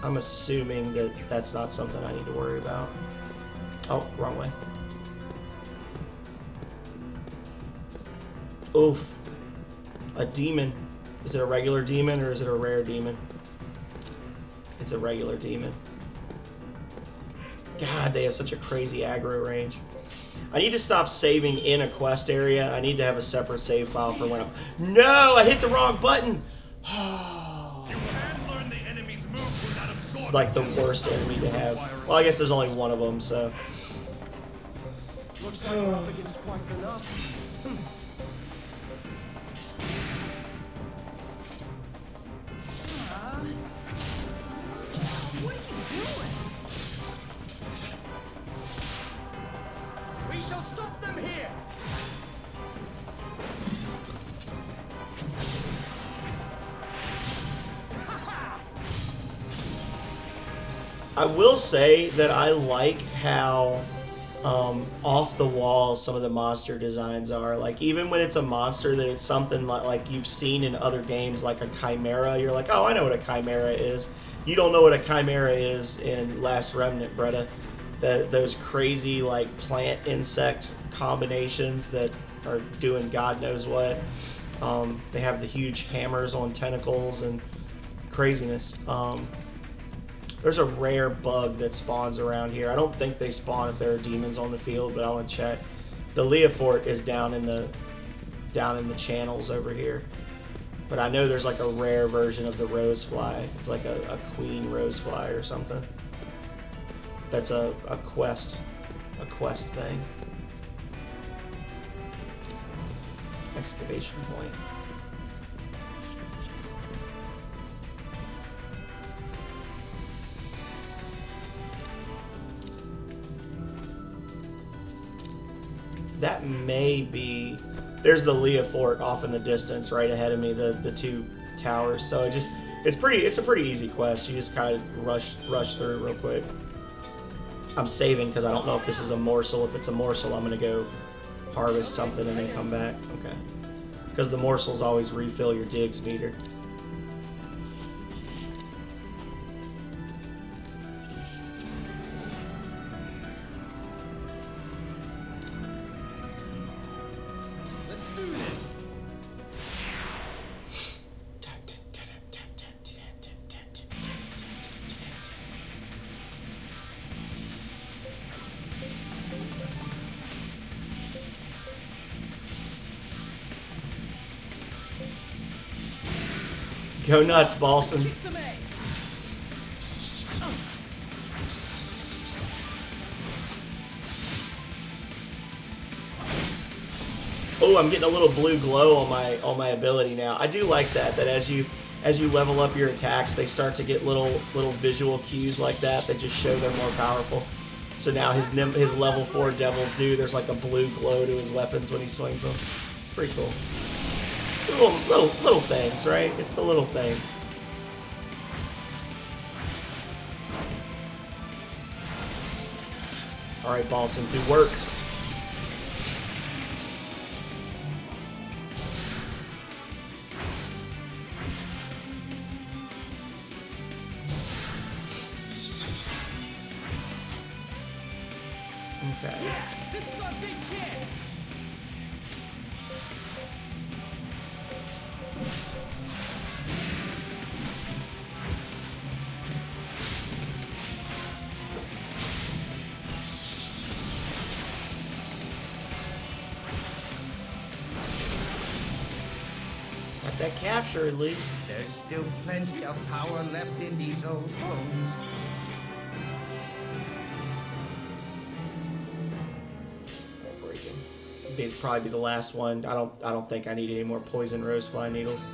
I'm assuming that that's not something I need to worry about. Oh, wrong way. Oof. A demon. Is it a regular demon or is it a rare demon? It's a regular demon. God, they have such a crazy aggro range. I need to stop saving in a quest area. I need to have a separate save file for when I'm... No! I hit the wrong button! This is like the worst enemy to have. Well, I guess there's only one of them, so... Looks like we're up against quite the nasties. What are you doing? We shall stop them here. I will say that I like how off the wall some of the monster designs are. Like, even when it's a monster that it's something like you've seen in other games, like a chimera, you're like, oh, I know what a chimera is. You don't know what a chimera is in Last Remnant, Bretta. Those crazy like plant insect combinations that are doing God knows what. They have the huge hammers on tentacles and craziness. There's a rare bug that spawns around here. I don't think they spawn if there are demons on the field, but I want to check. The Leofort is down in the channels over here. But I know there's like a rare version of the rosefly. It's like a queen rosefly or something. That's a quest thing. Excavation point. That may be... There's the Leofort off in the distance right ahead of me, the two towers. So it's a pretty easy quest. You just kind of rush through real quick. I'm saving because I don't know if this is a morsel. If it's a morsel, I'm going to go harvest something and then come back. Okay. Because the morsels always refill your digs meter. Go nuts, Balsam. Oh, I'm getting a little blue glow on my ability now. I do like that as you level up your attacks, they start to get little visual cues like that just show they're more powerful. So now his level 4 Devil's Due, there's like a blue glow to his weapons when he swings them. Pretty cool. Little things, right? It's the little things. All right, Balsam, do work. Okay. This is our big chance. that capture at least. There's still plenty of power left in these old bones. Breaking. Probably be the last one. I don't think I need any more poison rosefly needles.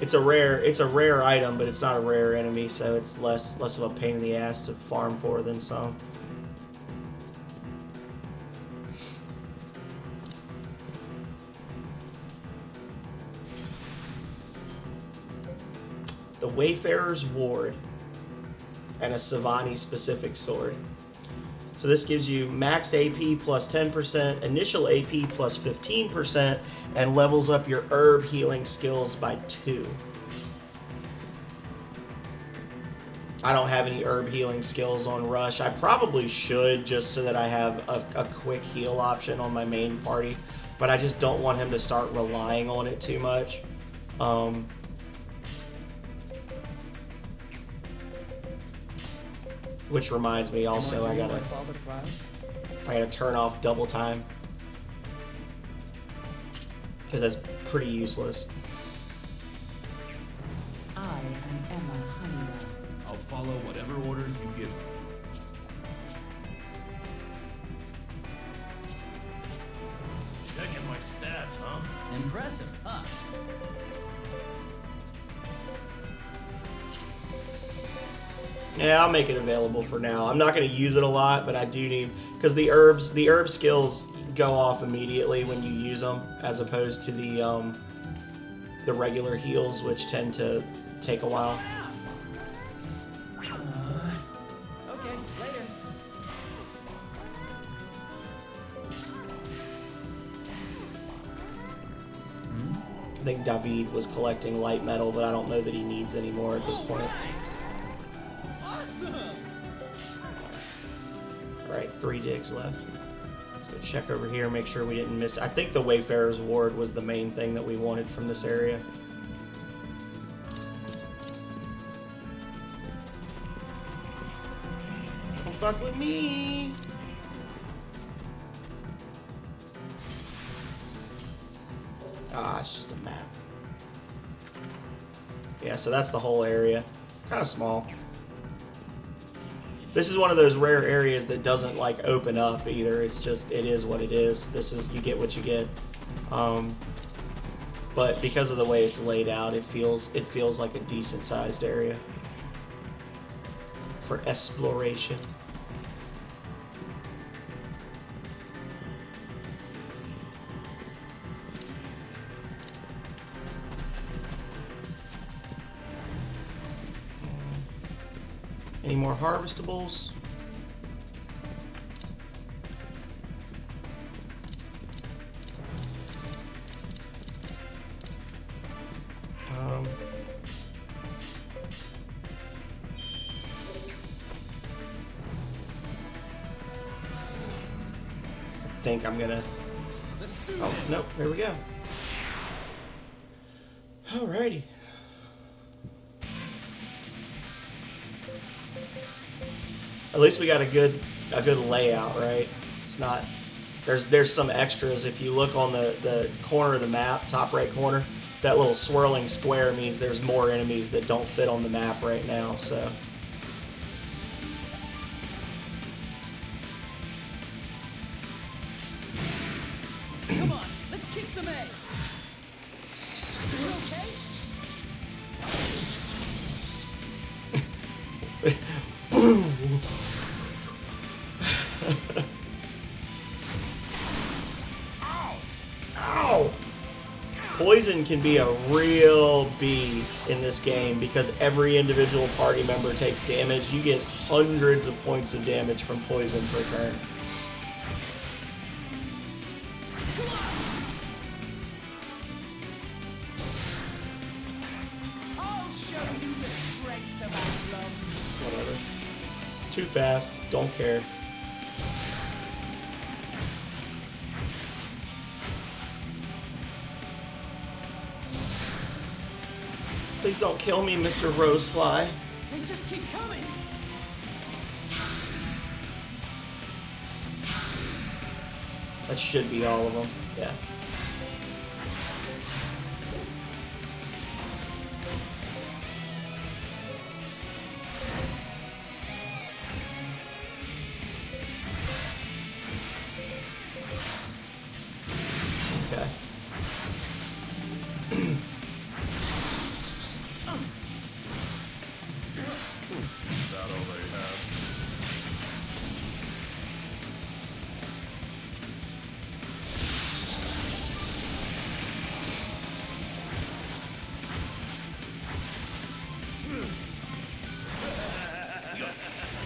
It's a rare item, but it's not a rare enemy, so it's less of a pain in the ass to farm for than some. The Wayfarer's Ward and a Savani specific sword. So this gives you max AP plus 10%, initial AP plus 15%, and levels up your herb healing skills by 2. I don't have any herb healing skills on Rush. I probably should, just so that I have a quick heal option on my main party, but I just don't want him to start relying on it too much. Which reminds me also, I gotta turn off double time, because that's pretty useless. I am Emma Honeywell. I'll follow whatever orders you give me. Checking my stats, huh? Impressive, huh? Yeah, I'll make it available for now. I'm not going to use it a lot, but I do need, because the herb skills go off immediately when you use them, as opposed to the regular heals, which tend to take a while. Okay, later. I think David was collecting light metal, but I don't know that he needs any more at this point. Awesome. Alright, 3 digs left. So check over here, make sure we didn't miss. I think the Wayfarer's Ward was the main thing that we wanted from this area. Don't fuck with me! Ah, it's just a map. Yeah, so that's the whole area. Kind of small. This is one of those rare areas that doesn't like open up either. It's just, it is what it is. This is, you get what you get. But because of the way it's laid out, it feels like a decent sized area for exploration. Any more harvestables? I think I'm gonna... Oh, nope, there we go. Alrighty. At least we got a good layout, right? It's not, there's some extras. If you look on the corner of the map, top right corner, that little swirling square means there's more enemies that don't fit on the map right now, so. Come on, let's kick some ass. You okay? Boom! Ow! Poison can be a real beast in this game because every individual party member takes damage. You get hundreds of points of damage from poison per turn. I'll show you the strength of our love. Whatever. Too fast. Don't care. Please don't kill me, Mr. Rosefly. They just keep coming. That should be all of them. Yeah.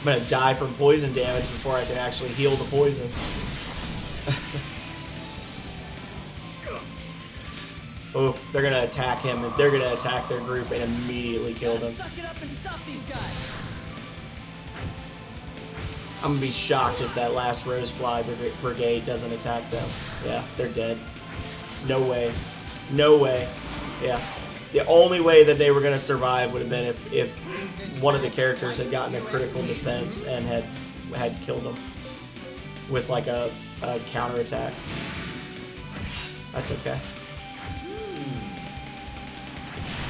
I'm gonna die from poison damage before I can actually heal the poison. Oof, they're gonna attack him, and they're gonna attack their group and immediately kill them. Suck it up and stop these guys. I'm gonna be shocked if that last Rosefly Brigade doesn't attack them. Yeah, they're dead. No way. No way. Yeah. The only way that they were gonna survive would have been if one of the characters had gotten a critical defense and had killed them with like a counterattack. That's okay.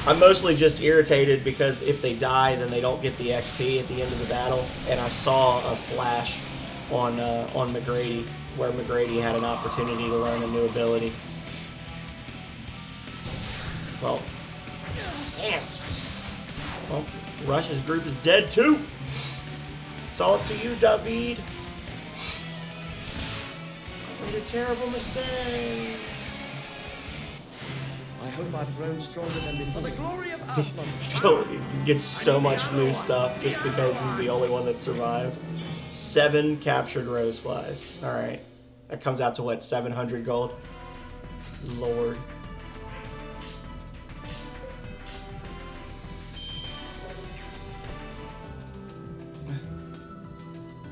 I'm mostly just irritated because if they die, then they don't get the XP at the end of the battle. And I saw a flash on McGrady where McGrady had an opportunity to learn a new ability. Well, damn. Well, Rush's group is dead too. It's all up to you, David. I made a terrible mistake. I hope I've grown stronger than before. For the glory of Aslan. He gets so much new stuff just because he's the only one that survived. 7 captured Roseflies. Alright. That comes out to what, 700 gold? Lord.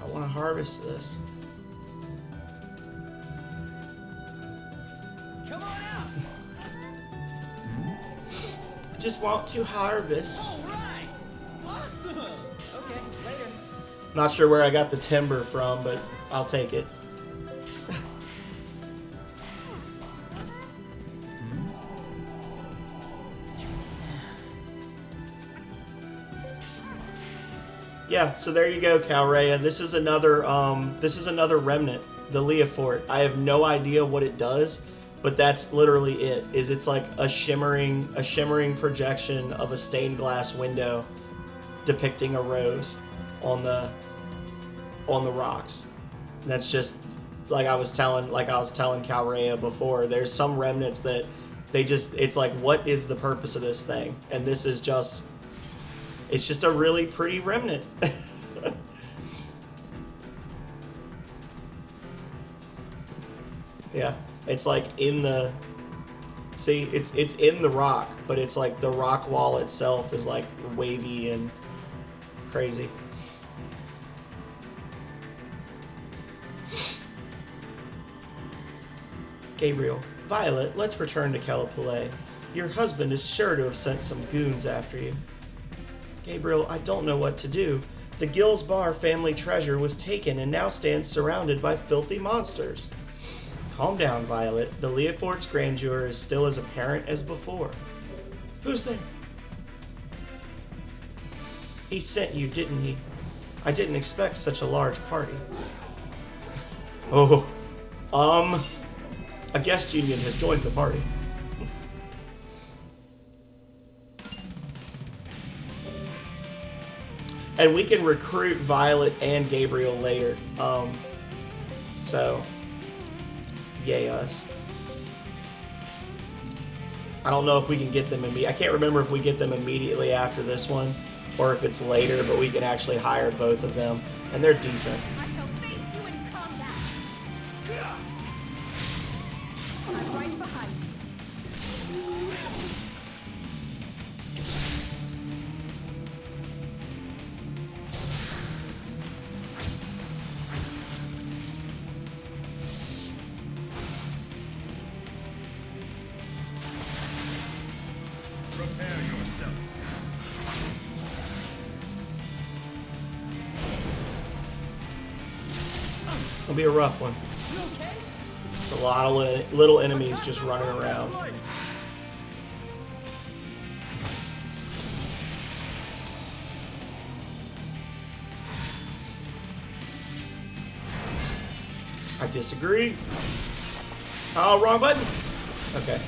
I want to harvest this. Come on out. Just want to harvest. All right. Awesome. Okay, later. Not sure where I got the timber from, but I'll take it. Yeah, so there you go, Calrea. This is another remnant, the Leah Fort. I have no idea what it does, but that's literally it. It's like a shimmering projection of a stained glass window depicting a rose on the rocks. And that's just like I was telling Calrea before. There's some remnants that it's like, what is the purpose of this thing? And this is just, it's just a really pretty remnant. Yeah. It's like in the, see, it's in the rock, but it's like the rock wall itself is like wavy and crazy. Gabriel, Violet, let's return to Kelapule. Your husband is sure to have sent some goons after you. Gabriel, I don't know what to do. The Gills Bar family treasure was taken and now stands surrounded by filthy monsters. Calm down, Violet. The Leah Fort's grandeur is still as apparent as before. Who's there? He sent you, didn't he? I didn't expect such a large party. Oh, a guest union has joined the party. And we can recruit Violet and Gabriel later. So, yay us. I don't know if we can get them I can't remember if we get them immediately after this one, or if it's later, but we can actually hire both of them, and they're decent. I shall face you in combat. I'm right behind you. Prepare yourself. It's gonna be a rough one. There's a lot of little enemies just running around. I disagree. Oh, wrong button. Okay.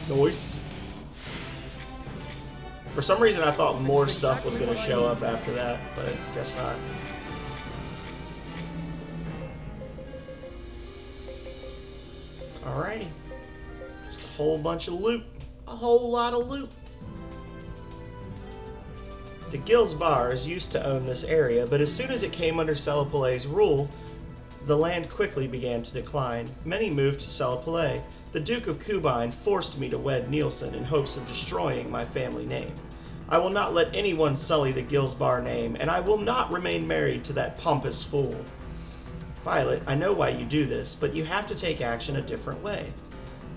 Nice. For some reason, I thought more stuff was going to show up after that, but I guess not. Alrighty. Just a whole bunch of loot. A whole lot of loot. The Gilsbars used to own this area, but as soon as it came under Selipale's rule, the land quickly began to decline. Many moved to Selipale. The Duke of Kubine forced me to wed Nielsen in hopes of destroying my family name. I will not let anyone sully the Gilsbar name, and I will not remain married to that pompous fool. Violet, I know why you do this, but you have to take action a different way.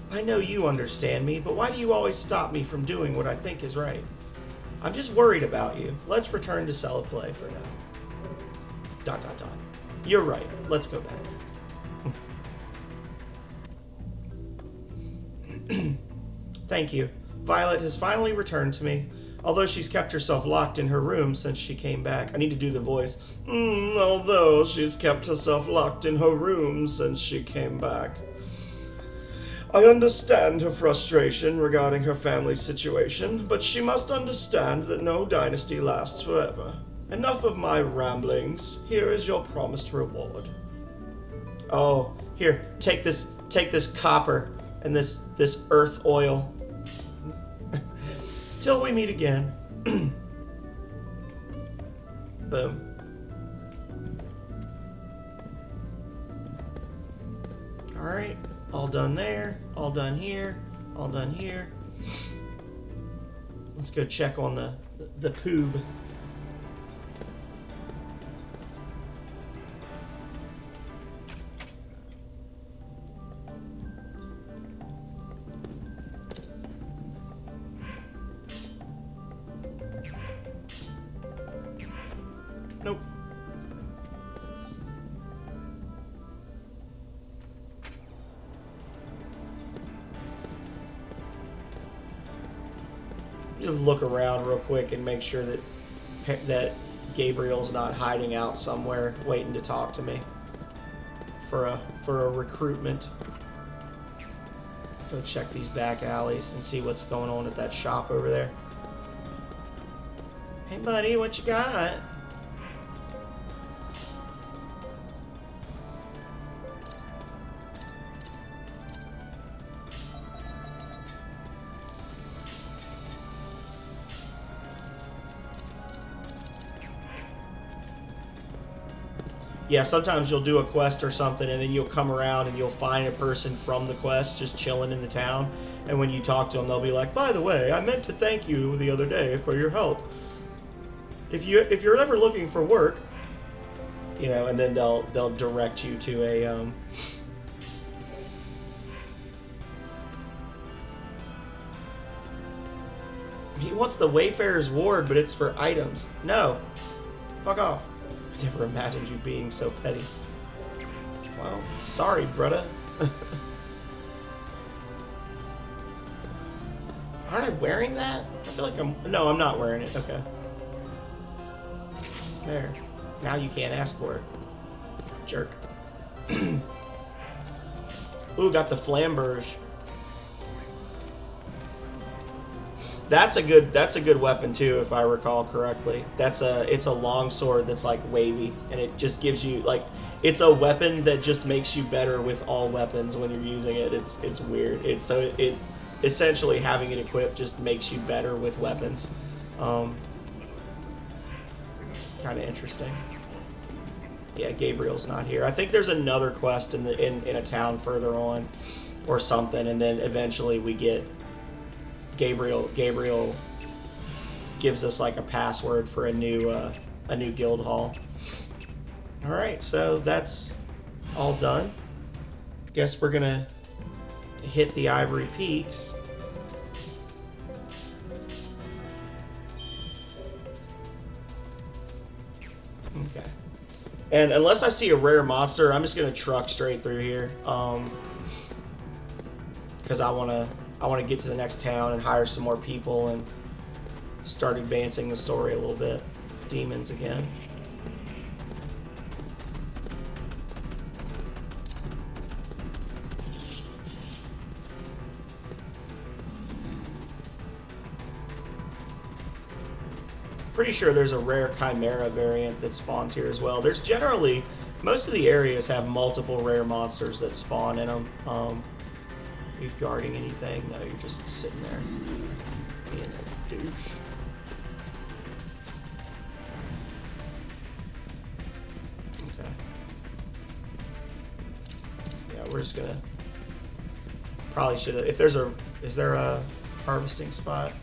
I know you understand me, but why do you always stop me from doing what I think is right? I'm just worried about you. Let's return to Selipale for now. ... You're right. Let's go back. Thank you. Violet has finally returned to me, although she's kept herself locked in her room since she came back. I need to do the voice. Although she's kept herself locked in her room since she came back. I understand her frustration regarding her family's situation, but she must understand that no dynasty lasts forever. Enough of my ramblings. Here is your promised reward. Oh, here, take this copper and this earth oil. Till we meet again. Boom. Alright, all done there, all done here, all done here. Let's go check on the poob. Nope. Just look around real quick and make sure that Gabriel's not hiding out somewhere waiting to talk to me for a recruitment. Go check these back alleys and see what's going on at that shop over there. Hey buddy, what you got? Yeah, sometimes you'll do a quest or something and then you'll come around and you'll find a person from the quest just chilling in the town, and when you talk to them they'll be like, by the way, I meant to thank you the other day for your help. If you're ever looking for work, you know, and then they'll direct you to a he wants the Wayfarer's Ward, but it's for items. No. Fuck off. I never imagined you being so petty. Well, sorry, brother. Aren't I wearing that? I feel like no, I'm not wearing it. Okay. There. Now you can't ask for it. Jerk. Ooh, got the flamberge. That's a good weapon too, if I recall correctly. It's a long sword that's like wavy, and it just gives you like, it's a weapon that just makes you better with all weapons when you're using it. It's weird. It essentially, having it equipped just makes you better with weapons. Kind of interesting. Yeah, Gabriel's not here. I think there's another quest in a town further on, or something, and then eventually we get Gabriel gives us like a password for a new guild hall. All right, so that's all done. Guess we're gonna hit the Ivory Peaks. Okay. And unless I see a rare monster, I'm just gonna truck straight through here. Because I wanna get to the next town and hire some more people and start advancing the story a little bit. Demons again. pretty sure there's a rare Chimera variant that spawns here as well. There's generally, most of the areas have multiple rare monsters that spawn in them. Are you guarding anything? No, you're just sitting there being a douche. Okay. Yeah, we're just gonna... Probably should have... If there's a... Is there a harvesting spot?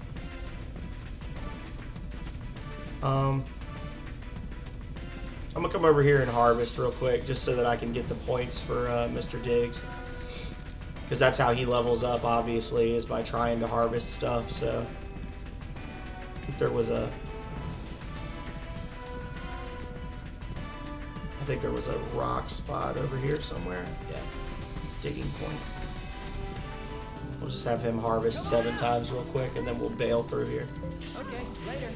I'm gonna come over here and harvest real quick just so that I can get the points for Mr. Diggs, because that's how he levels up, obviously, is by trying to harvest stuff. So I think there was a rock spot over here somewhere. Yeah, digging point. We'll just have him harvest 7 times real quick, and then we'll bail through here. Okay, later.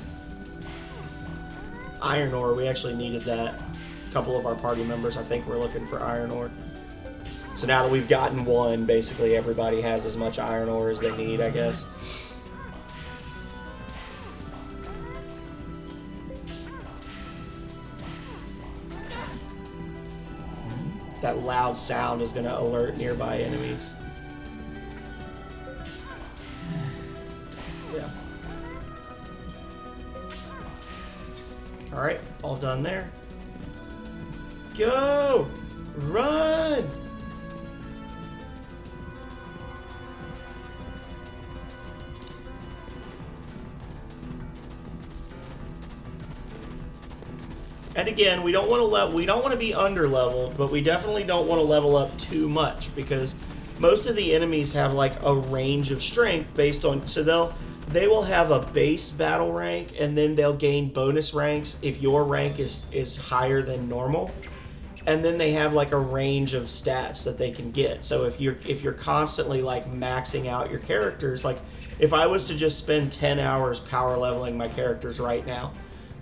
Iron ore, we actually needed that. A couple of our party members, I think, were looking for iron ore. So now that we've gotten one, basically everybody has as much iron ore as they need, I guess. That loud sound is going to alert nearby enemies. Yeah. Alright, all done there. Go! Run! And again, we don't want to be under leveled, but we definitely don't want to level up too much, because most of the enemies have like a range of strength based on, so they will have a base battle rank, and then they'll gain bonus ranks if your rank is higher than normal. And then they have like a range of stats that they can get. So if you're constantly like maxing out your characters, like if I was to just spend 10 hours power leveling my characters right now,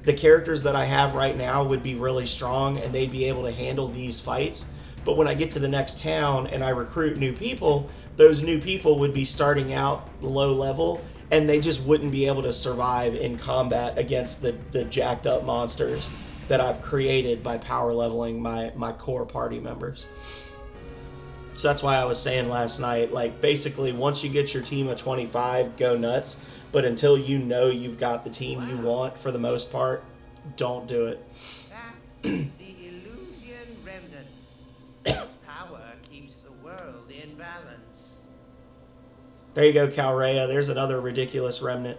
the characters that I have right now would be really strong and they'd be able to handle these fights. But when I get to the next town and I recruit new people, those new people would be starting out low level, and they just wouldn't be able to survive in combat against the jacked up monsters that I've created by power leveling my core party members. So that's why I was saying last night, like, basically once you get your team of 25, go nuts. But until you know you've got the team you want, for the most part, don't do it. That is the illusion remnant. Its power keeps the world in balance. There you go, Calrea. There's another ridiculous remnant.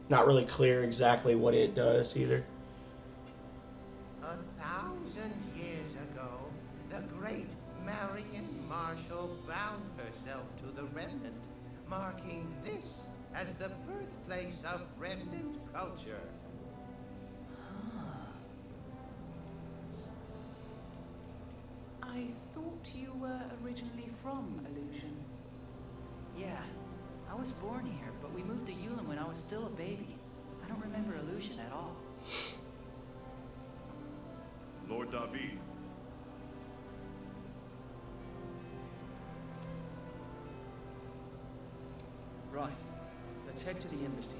Not really clear exactly what it does either. 1,000 years ago, the great Marian Marshall bound herself to the remnant, marking this as the birthplace of remnant culture. I thought you were originally from Illusion. Yeah, I was born here, but we moved to Yulin when I was still a baby. I don't remember Illusion at all. Lord David. Right. Let's head to the embassy.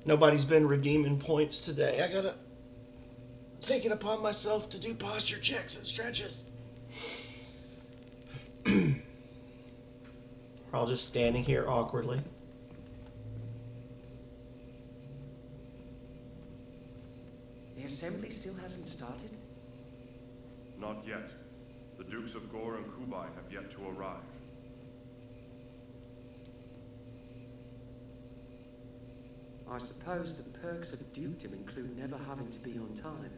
Nobody's been redeeming points today. I gotta take it upon myself to do posture checks and stretches. We're all just standing here awkwardly. The assembly still hasn't started? Not yet. The Dukes of Gore and Kubai have yet to arrive. I suppose the perks of dukedom include never having to be on time.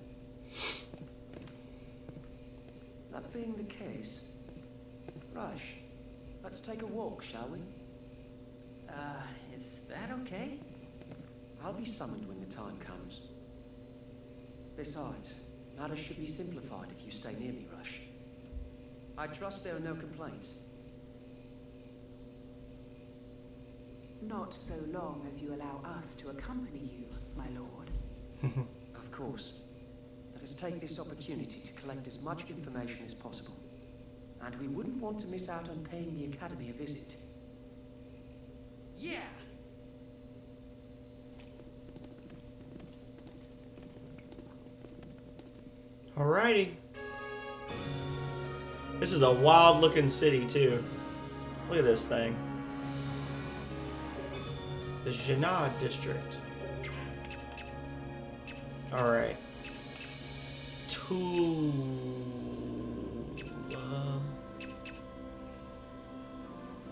That being the case, Rush, Let's take a walk, shall we? Is that okay? I'll be summoned when the time comes. Besides, matters should be simplified if you stay near me, Rush. I trust there are no complaints. Not so long as you allow us to accompany you, my lord. Of course. Let us take this opportunity to collect as much information as possible. And we wouldn't want to miss out on paying the Academy a visit. Yeah! Alrighty. This is a wild looking city too. Look at this thing. The Gennad District. Alright.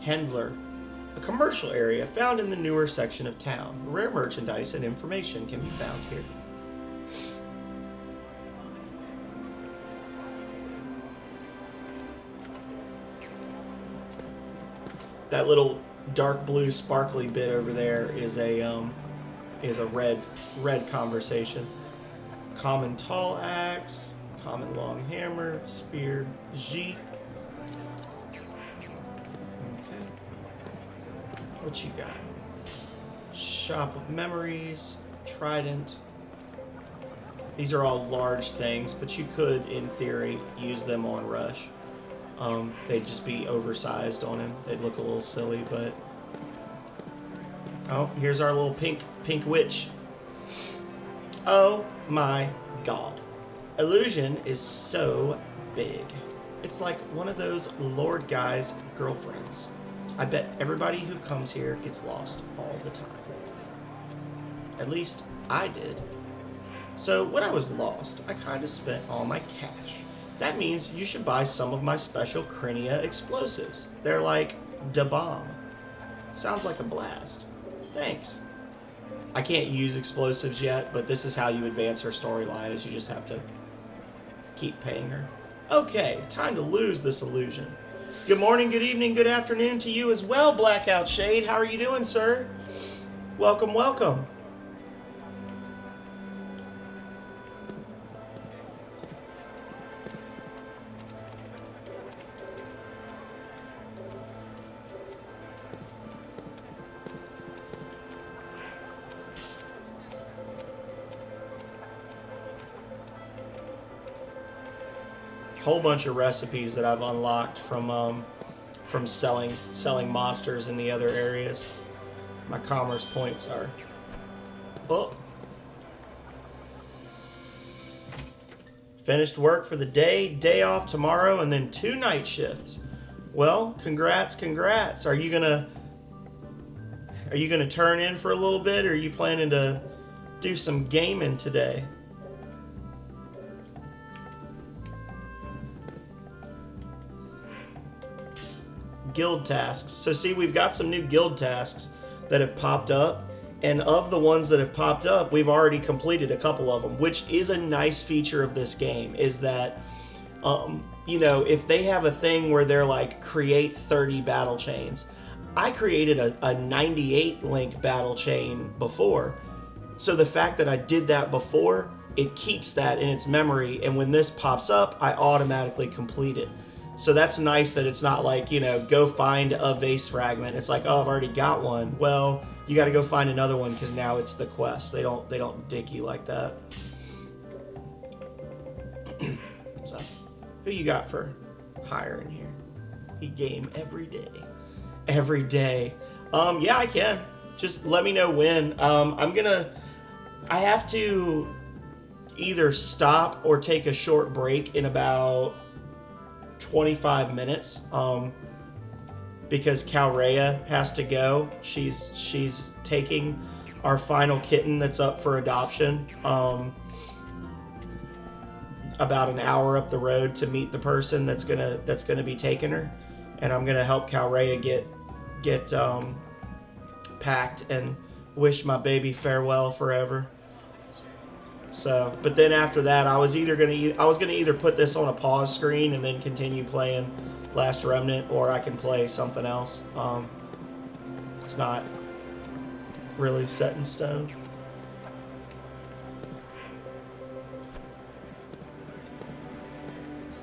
Handler. A commercial area found in the newer section of town. Rare merchandise and information can be found here. That little dark blue sparkly bit over there is a red conversation. Common tall axe, common long hammer, spear, G. Okay. What you got? Shop of memories, trident. These are all large things, but you could, in theory, use them on Rush. They'd just be oversized on him. They'd look a little silly, but... Oh, here's our little pink witch. Oh my god. Illusion is so big. It's like one of those Lord guys' girlfriends. I bet everybody who comes here gets lost all the time. At least I did. So when I was lost, I kind of spent all my cash. That means you should buy some of my special Crinia explosives. They're like da bomb. Sounds like a blast. Thanks. I can't use explosives yet, but this is how you advance her storyline, is you just have to keep paying her. Okay, time to lose this illusion. Good morning, good evening, good afternoon to you as well, Blackout Shade. How are you doing, sir? Welcome, welcome. Whole bunch of recipes that I've unlocked from selling monsters in the other areas. My commerce points are up. Finished work for the day off tomorrow, and then 2 night shifts. Well, congrats. Are you gonna turn in for a little bit, or are you planning to do some gaming today? Guild tasks. So see, we've got some new guild tasks that have popped up, and of the ones that have popped up, we've already completed a couple of them, which is a nice feature of this game, is that you know, if they have a thing where they're like, create 30 battle chains, I created a 98 link battle chain before, so the fact that I did that before, it keeps that in its memory, and when this pops up, I automatically complete it. So that's nice that it's not like, you know, go find a vase fragment. It's like, oh, I've already got one. Well, you got to go find another one because now it's the quest. They don't dick you like that. So, who you got for hire in here? We game every day. Every day. Yeah, I can. Just let me know when. I have to either stop or take a short break in about 25 minutes because Calrea has to go. She's taking our final kitten that's up for adoption about an hour up the road to meet the person that's gonna be taking her, and I'm gonna help Calrea get packed and wish my baby farewell forever. So, but then after that, I was gonna either put this on a pause screen and then continue playing Last Remnant, or I can play something else. It's not really set in stone.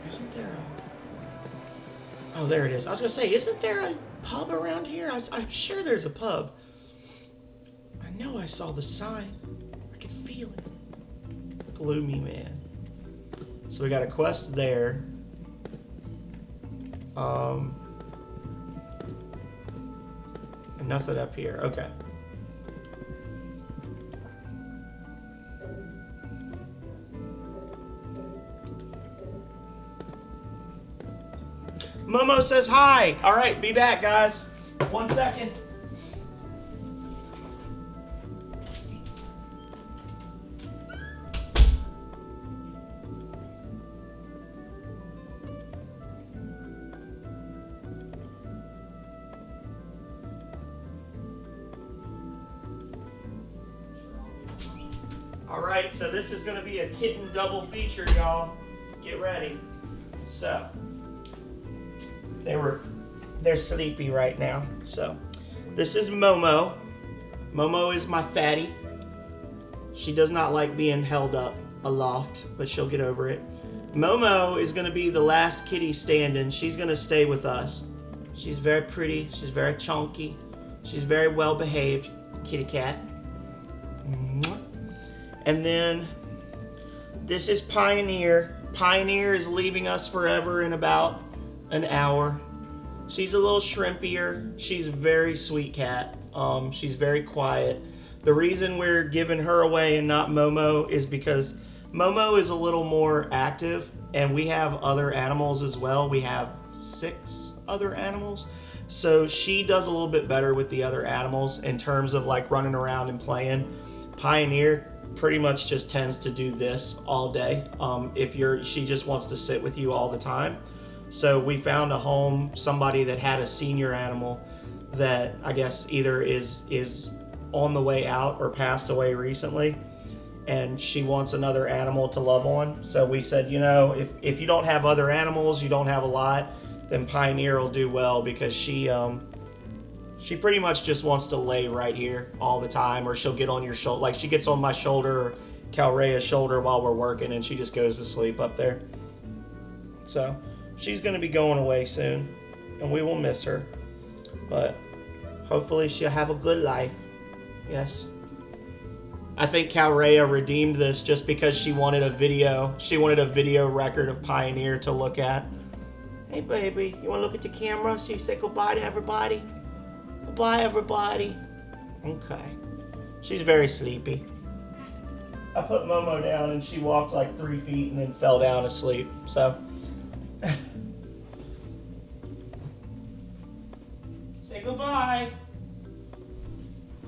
Isn't there a... Oh, there it is. I was going to say, isn't there a pub around here? I'm sure there's a pub. I know I saw the sign. I can feel it. Gloomy Man. So we got a quest there. And nothing up here. Okay. Momo says hi. All right, be back, guys. 1 second. All right, so this is going to be a kitten double feature, y'all. Get ready. So, they're sleepy right now. So, this is Momo. Momo is my fatty. She does not like being held up aloft, but she'll get over it. Momo is going to be the last kitty standing. She's going to stay with us. She's very pretty. She's very chunky. She's very well behaved. Kitty cat. And then this is Pioneer. Pioneer is leaving us forever in about an hour. She's a little shrimpier. She's a very sweet cat. She's very quiet. The reason we're giving her away and not Momo is because Momo is a little more active, and we have other animals as well. We have 6 other animals. So she does a little bit better with the other animals in terms of like running around and playing. Pioneer pretty much just tends to do this all day. She just wants to sit with you all the time. So we found a home, somebody that had a senior animal that I guess either is on the way out or passed away recently, and she wants another animal to love on. So we said, you know, if you don't have other animals, you don't have a lot, then Pioneer will do well, because she pretty much just wants to lay right here all the time, or she'll get on your shoulder. Like, she gets on my shoulder or Calrea's shoulder while we're working, and she just goes to sleep up there. So she's going to be going away soon, and we will miss her. But hopefully she'll have a good life. Yes. I think Calrea redeemed this just because she wanted a video. She wanted a video record of Pioneer to look at. Hey, baby, you want to look at the camera so you say goodbye to everybody? Goodbye, everybody. Okay. She's very sleepy. I put Momo down and she walked like 3 feet and then fell down asleep. So. Say goodbye.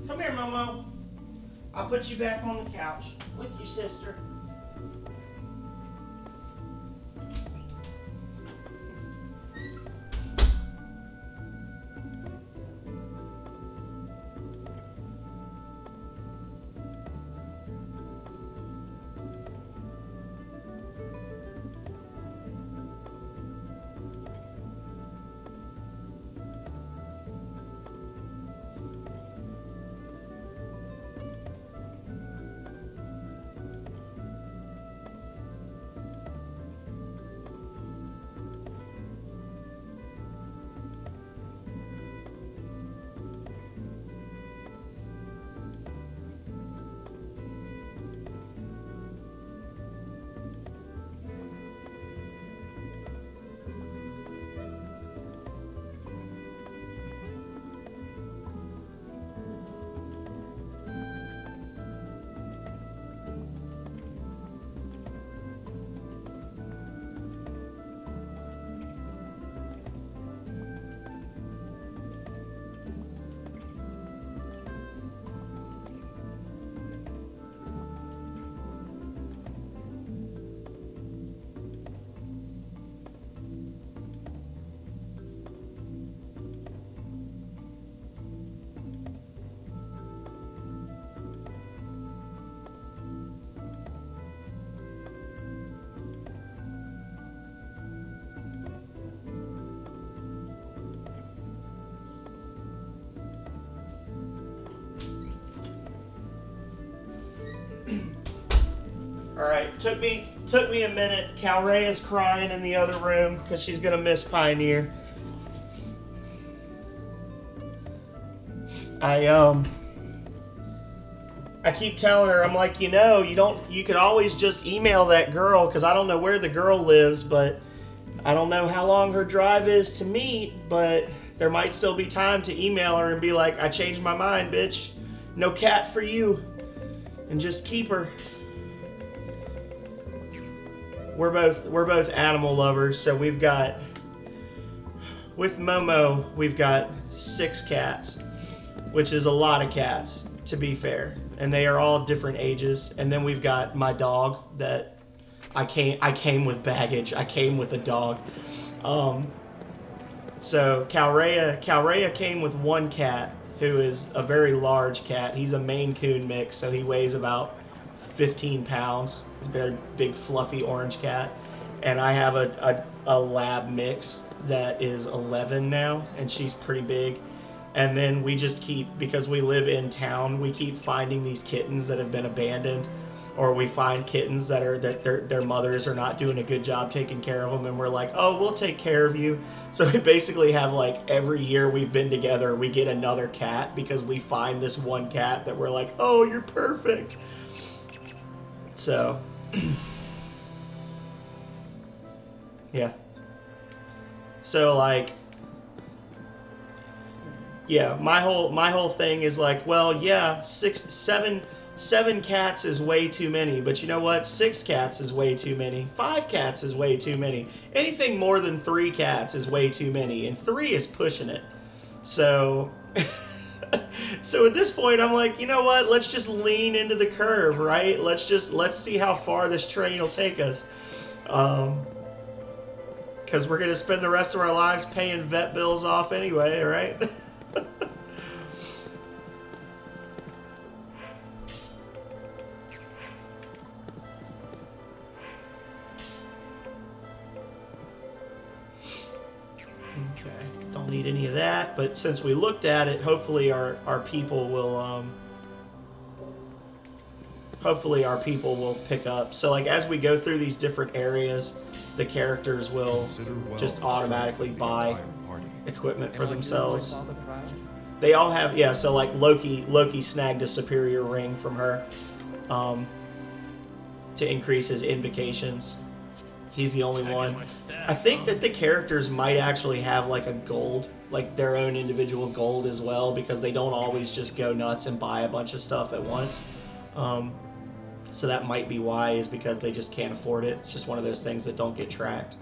Come here, Momo. I'll put you back on the couch with your sister. took me a minute. Calray is crying in the other room because she's gonna miss Pioneer. I keep telling her, I'm like, you could always just email that girl, because I don't know where the girl lives, but I don't know how long her drive is to meet, but there might still be time to email her and be like, I changed my mind, bitch. No cat for you. And just keep her. We're both animal lovers, so with Momo, we've got 6 cats, which is a lot of cats, to be fair. And they are all different ages. And then we've got my dog that I came with baggage. I came with a dog. So Calrea came with 1 cat, who is a very large cat. He's a Maine Coon mix, so he weighs about 15 pounds. He's a very big, fluffy orange cat. And I have a lab mix that is 11 now, and she's pretty big. And then we just because we live in town, we keep finding these kittens that have been abandoned, or we find kittens that their mothers are not doing a good job taking care of them, and we're like, oh, we'll take care of you. So we basically have, like, every year we've been together, we get another cat because we find this one cat that we're like, oh, you're perfect. So, yeah. So, like, yeah, my whole thing is like, well, yeah, 7 cats is way too many, but you know what? 6 cats is way too many. 5 cats is way too many. Anything more than 3 cats is way too many, and 3 is pushing it. So, so at this point, I'm like, you know what? Let's just lean into the curve, right? Let's see how far this train will take us. Because we're gonna spend the rest of our lives paying vet bills off anyway, right? Okay, don't need any of that, but since we looked at it, hopefully our people will pick up. So, like, as we go through these different areas, the characters will just automatically buy equipment for themselves. They all have, yeah, so like Loki snagged a superior ring from her to increase his invocations. He's the only one. I think that the characters might actually have like a gold, like their own individual gold as well, because they don't always just go nuts and buy a bunch of stuff at once. So that might be why, is because they just can't afford it. It's just one of those things that don't get tracked.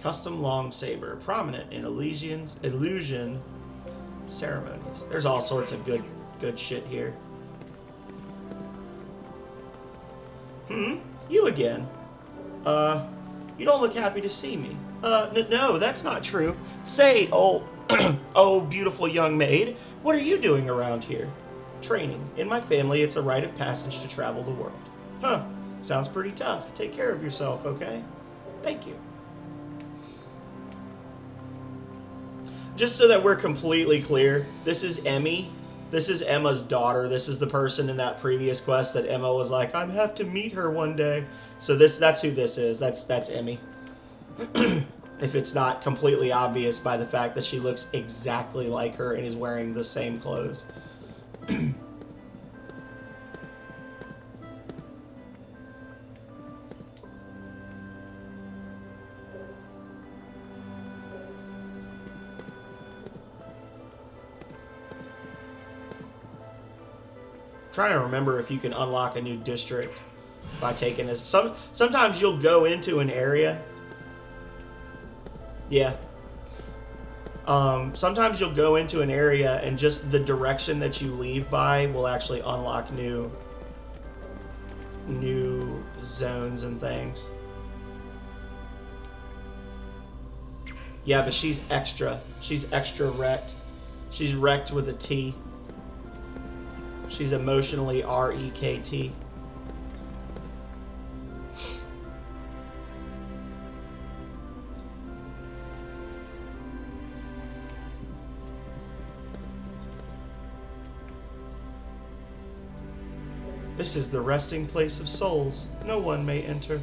Custom long saber, prominent in illusion ceremonies. There's all sorts of good shit here. You again? You don't look happy to see me. No, that's not true. Say, oh, beautiful young maid, what are you doing around here? Training. In my family, it's a rite of passage to travel the world. Huh. Sounds pretty tough. Take care of yourself, okay? Thank you. Just so that we're completely clear, this is Emmy. This is Emma's daughter. This is the person in that previous quest that Emma was like, I have to meet her one day. So that's who this is. That's Emmy. If it's not completely obvious by the fact that she looks exactly like her and is wearing the same clothes. Trying to remember if you can unlock a new district by taking this. Sometimes you'll go into an area. Yeah. Sometimes you'll go into an area and just the direction that you leave by will actually unlock new zones and things. Yeah, but she's extra. She's extra wrecked. She's wrecked with a T. She's emotionally R-E-K-T. This is the resting place of souls. No one may enter.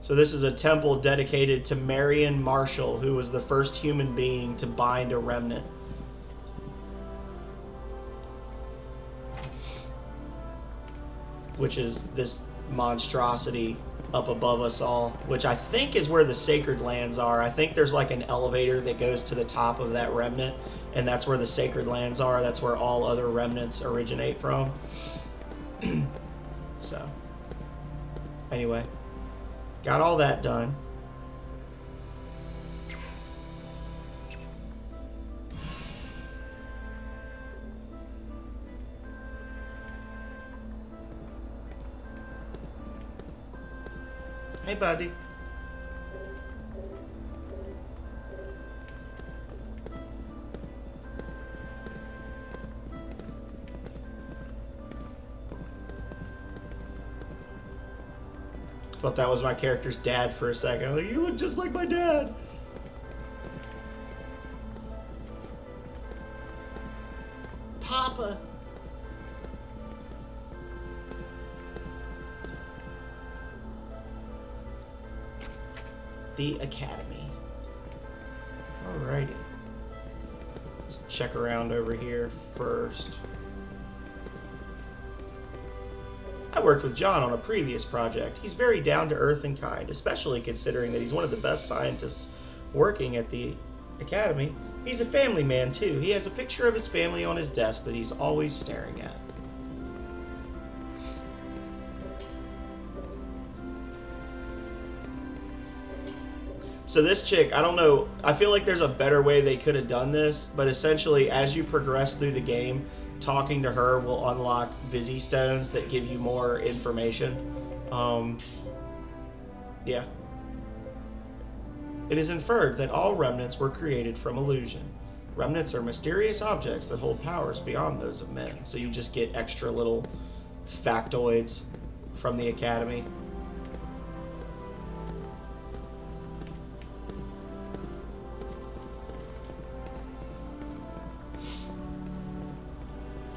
So this is a temple dedicated to Marion Marshall, who was the first human being to bind a remnant. Which is this monstrosity up above us all, which I think is where the sacred lands are. I think there's like an elevator that goes to the top of that remnant, and that's where the sacred lands are. That's where all other remnants originate from. So, anyway, got all that done. Hey, buddy. Thought that was my character's dad for a second. I was like, you look just like my dad. Papa. The Academy. Alrighty. Let's check around over here first. I worked with John on a previous project. He's very down to earth and kind, especially considering that he's one of the best scientists working at the Academy. He's a family man too. He has a picture of his family on his desk that he's always staring at. So this chick, I don't know, I feel like there's a better way they could have done this, but essentially as you progress through the game, talking to her will unlock Vizzy Stones that give you more information. Yeah. It is inferred that all remnants were created from illusion. Remnants are mysterious objects that hold powers beyond those of men. So you just get extra little factoids from the Academy.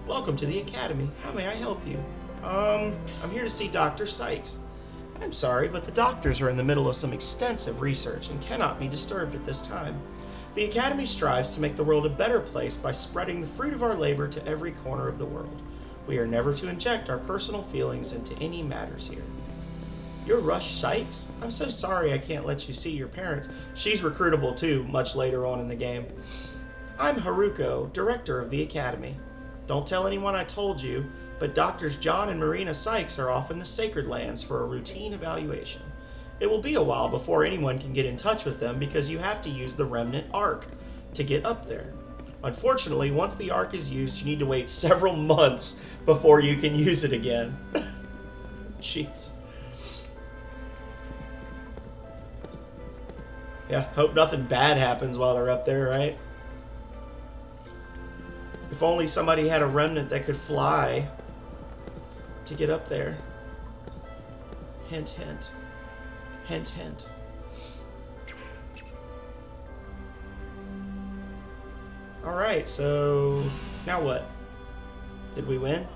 Welcome to the Academy. How may I help you? I'm here to see Dr. Sykes. I'm sorry, but the doctors are in the middle of some extensive research and cannot be disturbed at this time. The Academy strives to make the world a better place by spreading the fruit of our labor to every corner of the world. We are never to inject our personal feelings into any matters here. You're Rush Sykes? I'm so sorry I can't let you see your parents. She's recruitable too, much later on in the game. I'm Haruko, director of the Academy. Don't tell anyone I told you, but Doctors John and Marina Sykes are off in the Sacred Lands for a routine evaluation. It will be a while before anyone can get in touch with them because you have to use the Remnant Ark to get up there. Unfortunately, once the Ark is used, you need to wait several months before you can use it again. Jeez. Yeah, hope nothing bad happens while they're up there, right? If only somebody had a remnant that could fly to get up there. Hint, hint. Hint, hint. Alright, so now what? Did we win?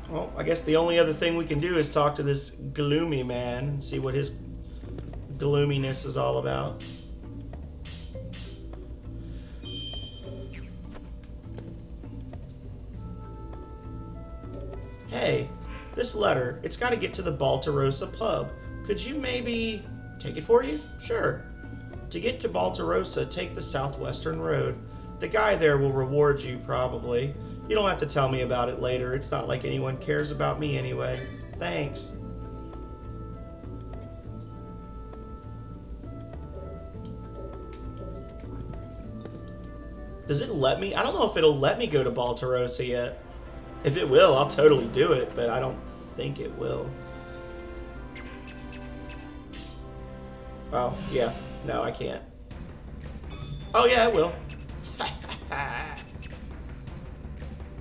Well, I guess the only other thing we can do is talk to this gloomy man and see what his gloominess is all about. Hey, this letter, it's got to get to the Baltarosa pub. Could you maybe take it for you? Sure. To get to Baltarosa, take the southwestern road. The guy there will reward you, probably. You don't have to tell me about it later. It's not like anyone cares about me anyway. Thanks. Does it let me? I don't know if it'll let me go to Baltarosa yet. If it will, I'll totally do it, but I don't think it will. Oh, yeah. No, I can't. Oh yeah, it will.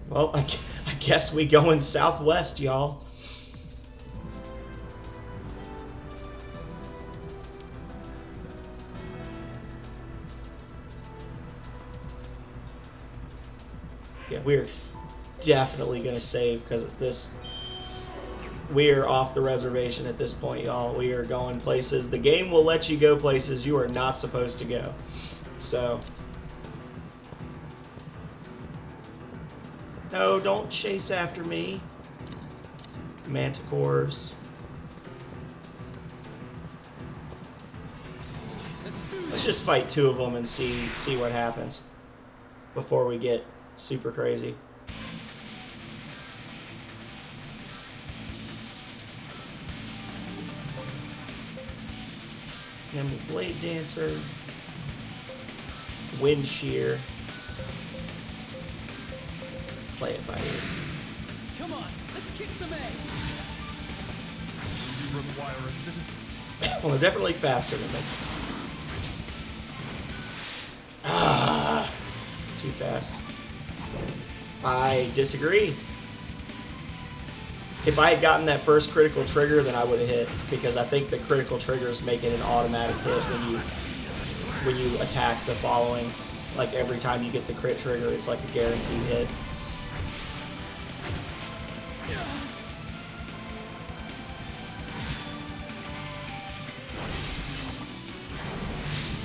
Well, I guess we going southwest, y'all. Yeah, we're definitely gonna save because of this. We are off the reservation at this point, y'all. We are going places. The game will let you go places you are not supposed to go. So, no, don't chase after me. Manticores. Let's just fight two of them and see what happens before we get super crazy. Emerald Blade Dancer. Wind Shear. Play it by ear. Come on, let's kick some ass. You require assistance. Well, they're definitely faster than me. Ah, too fast. I disagree. If I had gotten that first critical trigger, then I would have hit, because I think the critical triggers make it an automatic hit when you attack the following. Like every time you get the crit trigger, it's like a guaranteed hit.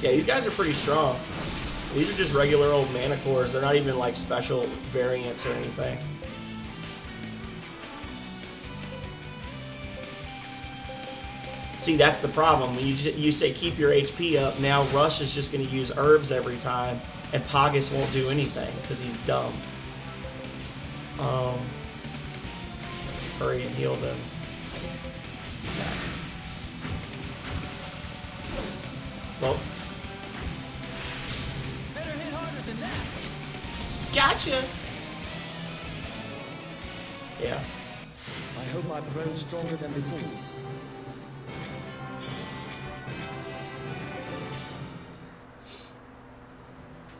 Yeah, these guys are pretty strong. These are just regular old mana cores. They're not even like special variants or anything. See, that's the problem. When you say keep your HP up, now Rush is just going to use herbs every time, and Pogus won't do anything because he's dumb. Hurry and heal them. Well, Better hit harder than that. gotcha. Yeah. I hope I've grown stronger than before.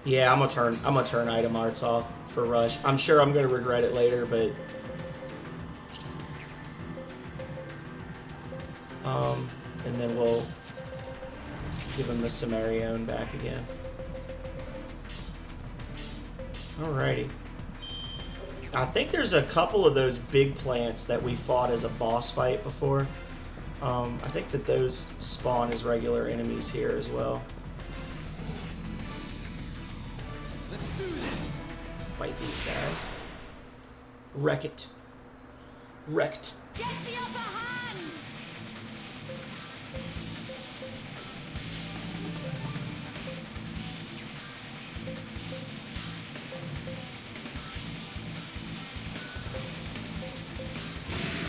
Yeah, I'm gonna turn item arts off for Rush. I'm sure I'm gonna regret it later, but and then we'll give him the Cimmerion back again. Alrighty. I think there's a couple of those big plants that we fought as a boss fight before. I think that those spawn as regular enemies here as well. Fight these guys. Wreck it. Wrecked. Get the upper hand!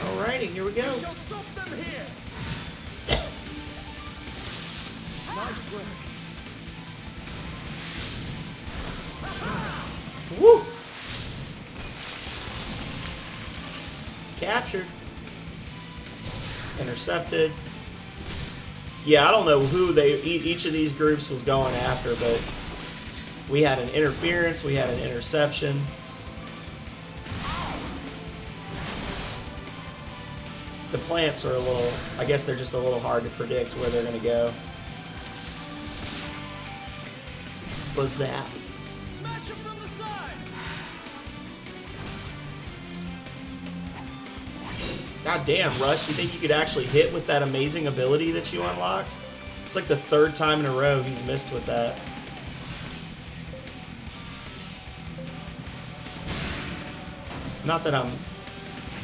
Alrighty, here we go. We shall stop them here. Nice work. Woo! Captured. Intercepted. Yeah, I don't know who each of these groups was going after, but we had an interference, we had an interception. The plants are a little, I guess they're just a little hard to predict where they're going to go. Bazap. Smash him from the side. God damn, Rush, you think you could actually hit with that amazing ability that you unlocked? It's like the third time in a row he's missed with that. Not that I'm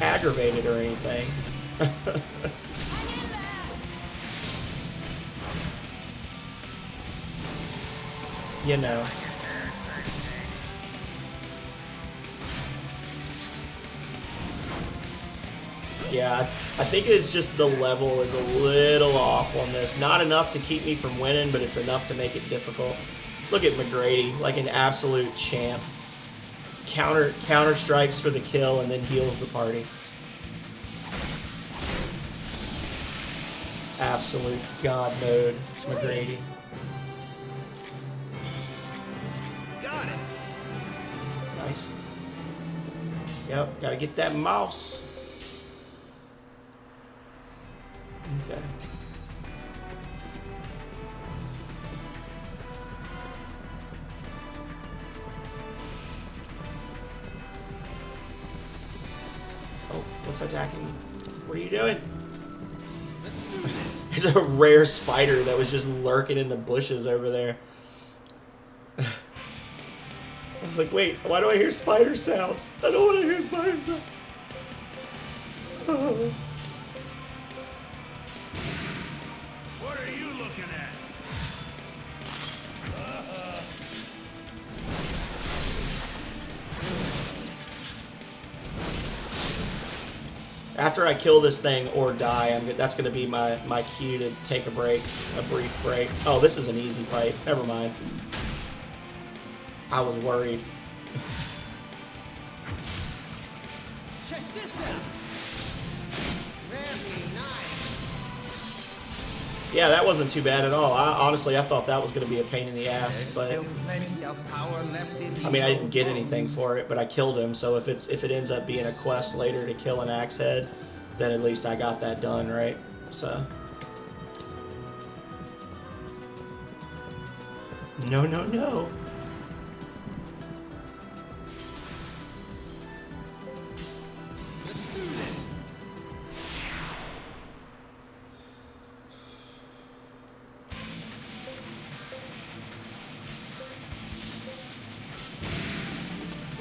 aggravated or anything. You know. Yeah, I think it's just the level is a little off on this. Not enough to keep me from winning, but it's enough to make it difficult. Look at McGrady, like an absolute champ. Counter strikes for the kill and then heals the party. Absolute god mode, McGrady. Nice. Yep, gotta get that mouse. Okay. Oh, what's attacking me? What are you doing? There's a rare spider that was just lurking in the bushes over there. I was like, wait, why do I hear spider sounds? I don't want to hear spider sounds. Oh. What are you looking at? After I kill this thing or die, that's going to be my cue to take a break, a brief break. Oh, this is an easy fight. Never mind. I was worried. Check this out. Very nice. Yeah, that wasn't too bad at all. Honestly, I thought that was going to be a pain in the ass, but Still plenty of power left in I mean, I didn't get anything for it, but I killed him. So if it ends up being a quest later to kill an axe head, then at least I got that done, right? So no, no, no.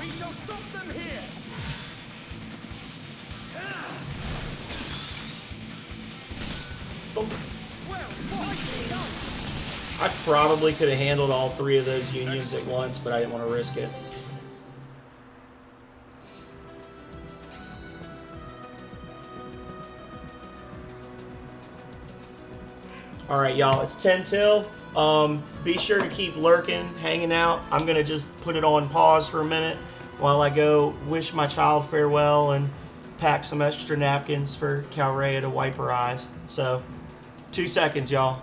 We shall stop them here. Oh. Well, nicely done. I probably could have handled all three of those unions at once, but I didn't want to risk it. Alright, y'all, it's 10 till. Be sure to keep lurking, hanging out. I'm going to just put it on pause for a minute while I go wish my child farewell and pack some extra napkins for Calrea to wipe her eyes. So, 2 seconds, y'all.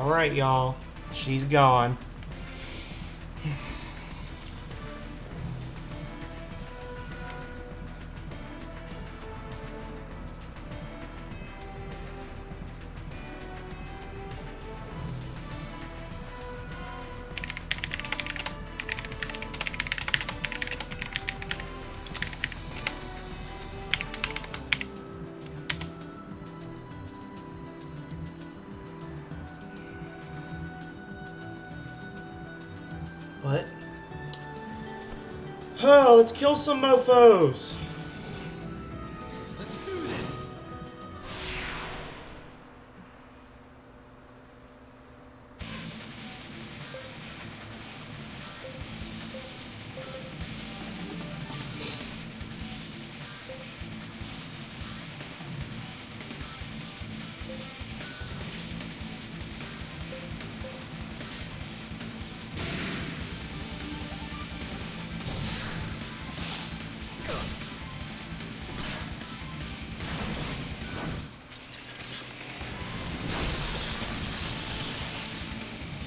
Alright, y'all. She's gone. What? Oh, let's kill some mofos. Let's do this.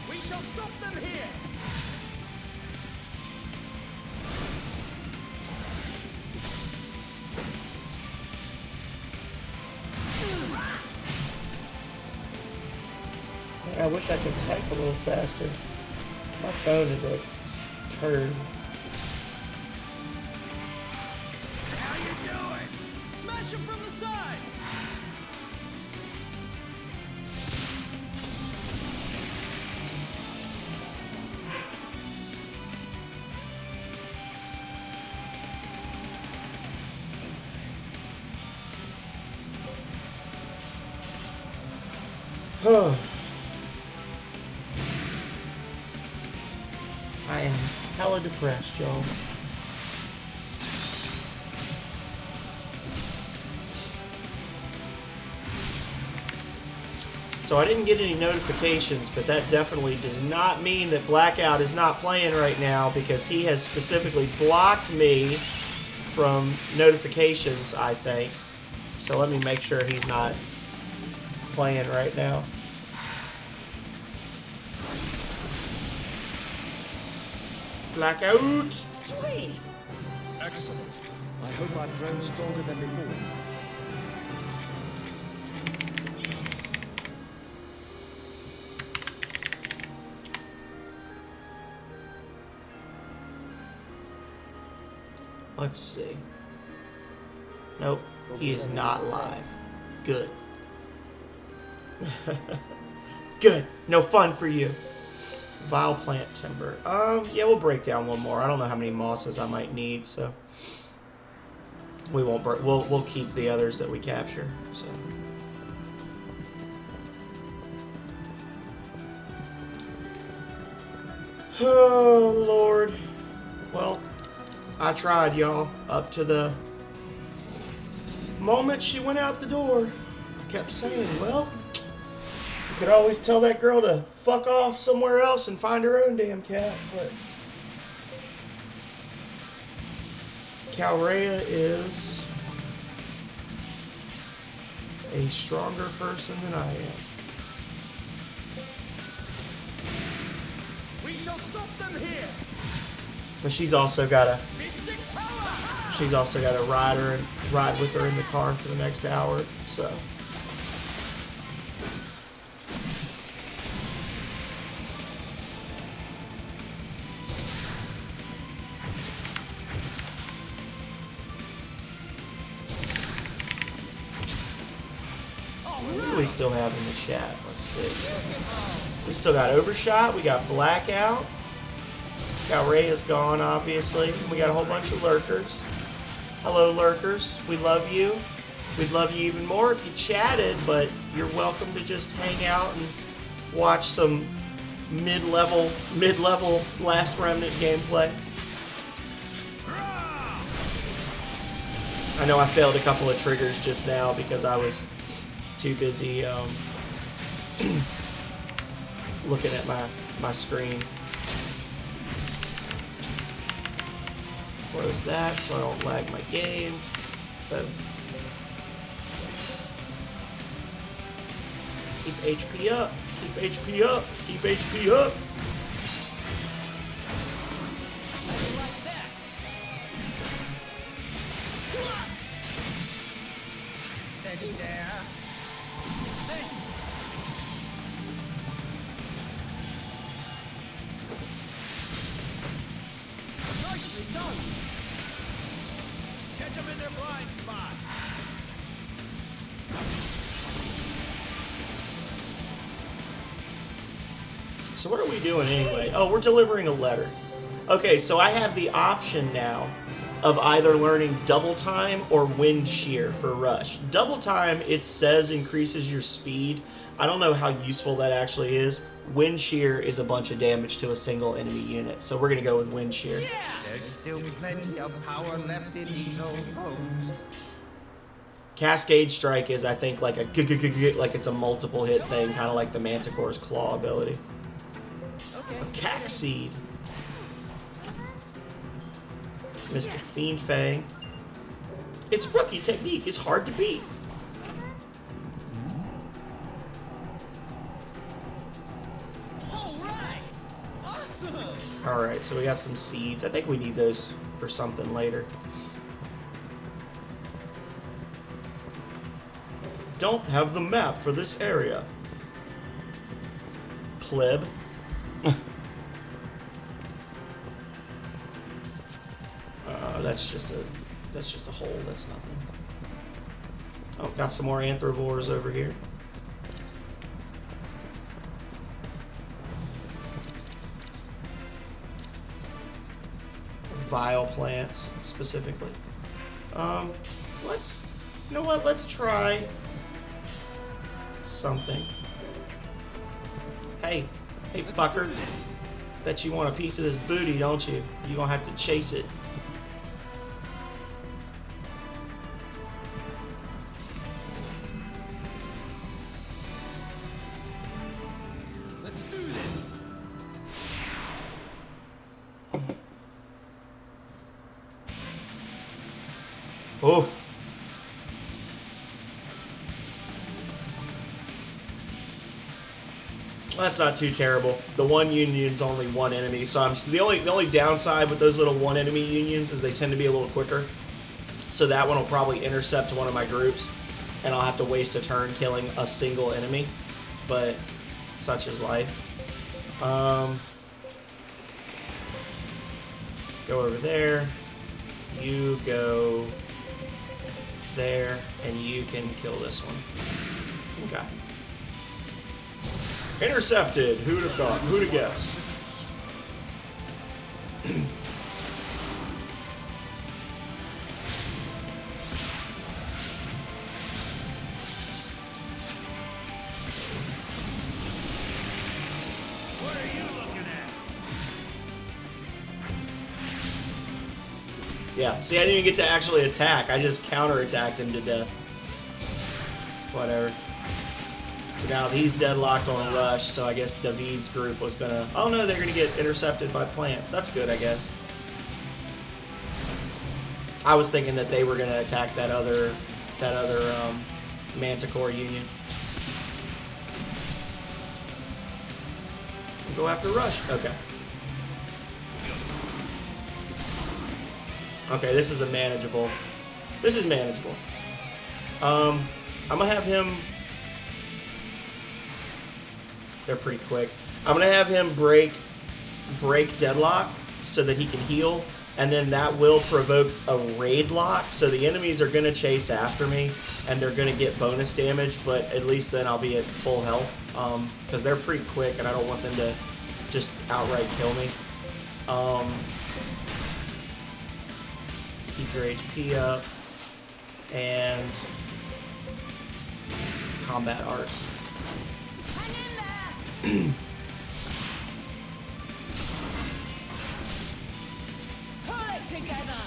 We shall stop them here. I wish I could type a little faster. My phone is a turd. How you doing? Smash him from the side. I am hella depressed, y'all. So I didn't get any notifications, but that definitely does not mean that Blackout is not playing right now, because he has specifically blocked me from notifications, I think. So let me make sure he's not playing right now. Blackout! Sweet. Excellent. I hope our drone's stronger than before. Let's see. Nope, he is not live. Good. Good. No fun for you. Vile plant timber. Yeah, we'll break down one more. I don't know how many mosses I might need, so we won't break. We'll keep the others that we capture. So. Oh Lord. Well, I tried, y'all. Up to the moment she went out the door, I kept saying, well, you could always tell that girl to fuck off somewhere else and find her own damn cat, but Calrea is a stronger person than I am. We shall stop them here. But she's also got a Mystic power. rider and ride with her in the car for the next hour, so. What do we still have in the chat? Let's see. We still got Overshot. We got Blackout. Calrea's gone, obviously. We got a whole bunch of lurkers. Hello, lurkers. We love you. We'd love you even more if you chatted, but you're welcome to just hang out and watch some mid-level Last Remnant gameplay. I know I failed a couple of triggers just now because I was too busy looking at my screen. Close that so I don't lag my game. So keep HP up. Keep HP up. Keep HP up. Like that. Steady there. Nicely done. Catch them in their blind spot. So what are we doing anyway? Oh, we're delivering a letter. Okay, so I have the option now of either learning double time or wind shear for rush. Double time, it says increases your speed. I don't know how useful that actually is. Wind shear is a bunch of damage to a single enemy unit, so we're gonna go with wind shear. There's still plenty of power left in these old bones. Cascade Strike is, I think, like a like it's a multiple hit thing, kind of like the Manticore's Claw ability. Okay. Cack Seed. Mystic Fiend Fang. Its rookie technique is hard to beat. Alright! Awesome! Alright, so we got some seeds. I think we need those for something later. Don't have the map for this area. Pleb. That's just a hole. That's nothing. Oh, got some more anthrovores over here. Vile plants, specifically. Let's, you know what? Let's try something. Hey, fucker. Bet you want a piece of this booty, don't you? You gonna have to chase it. Let's do this. Oh. That's not too terrible. The one union's only one enemy, so the only downside with those little one enemy unions is they tend to be a little quicker. So that one will probably intercept one of my groups, and I'll have to waste a turn killing a single enemy. But such is life. Go over there. You go there, and you can kill this one. Okay. Intercepted. Who'd have thought? Who'd have guessed? What are you looking at? Yeah, see, I didn't even get to actually attack. I just counterattacked him to death. Whatever. So now he's deadlocked on a rush, so I guess David's group was gonna... Oh no, they're gonna get intercepted by plants. That's good, I guess. I was thinking that they were gonna attack that other Manticore Union. Go after rush. Okay. Okay, this is a manageable. This is manageable. I'm gonna have him. They're pretty quick. I'm gonna have him break deadlock so that he can heal, and then that will provoke a raid lock. So the enemies are gonna chase after me, and they're gonna get bonus damage. But at least then I'll be at full health, because they're pretty quick, and I don't want them to just outright kill me. Keep your HP up, and combat arts. Pull it together!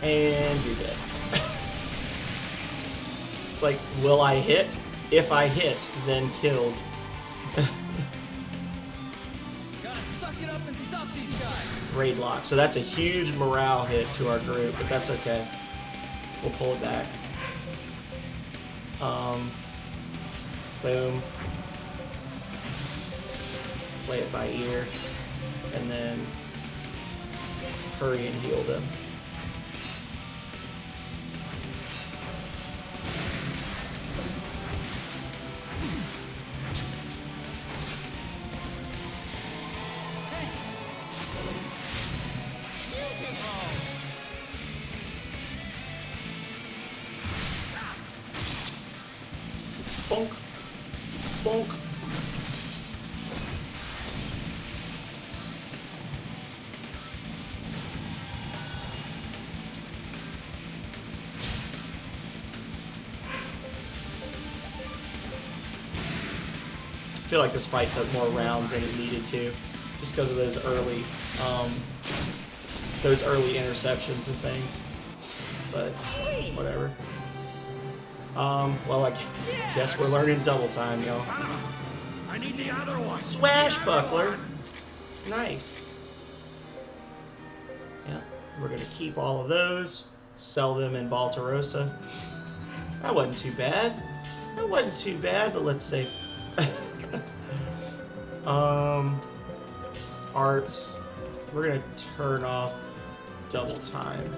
And you're dead. It's like, will I hit? If I hit, then killed. Gotta suck it up and stop these guys! raid lock. So that's a huge morale hit to our group, but that's okay. We'll pull it back. Boom. Play it by ear. And then hurry and heal them. Bonk. Bonk. I feel like this fight took more rounds than it needed to, just because of those early interceptions and things. But whatever. Well, I guess we're learning double time, y'all. I need the other one. Swashbuckler. Nice. Yeah, we're gonna keep all of those, sell them in Baltarosa. That wasn't too bad. That wasn't too bad, but let's say arts. We're gonna turn off double time.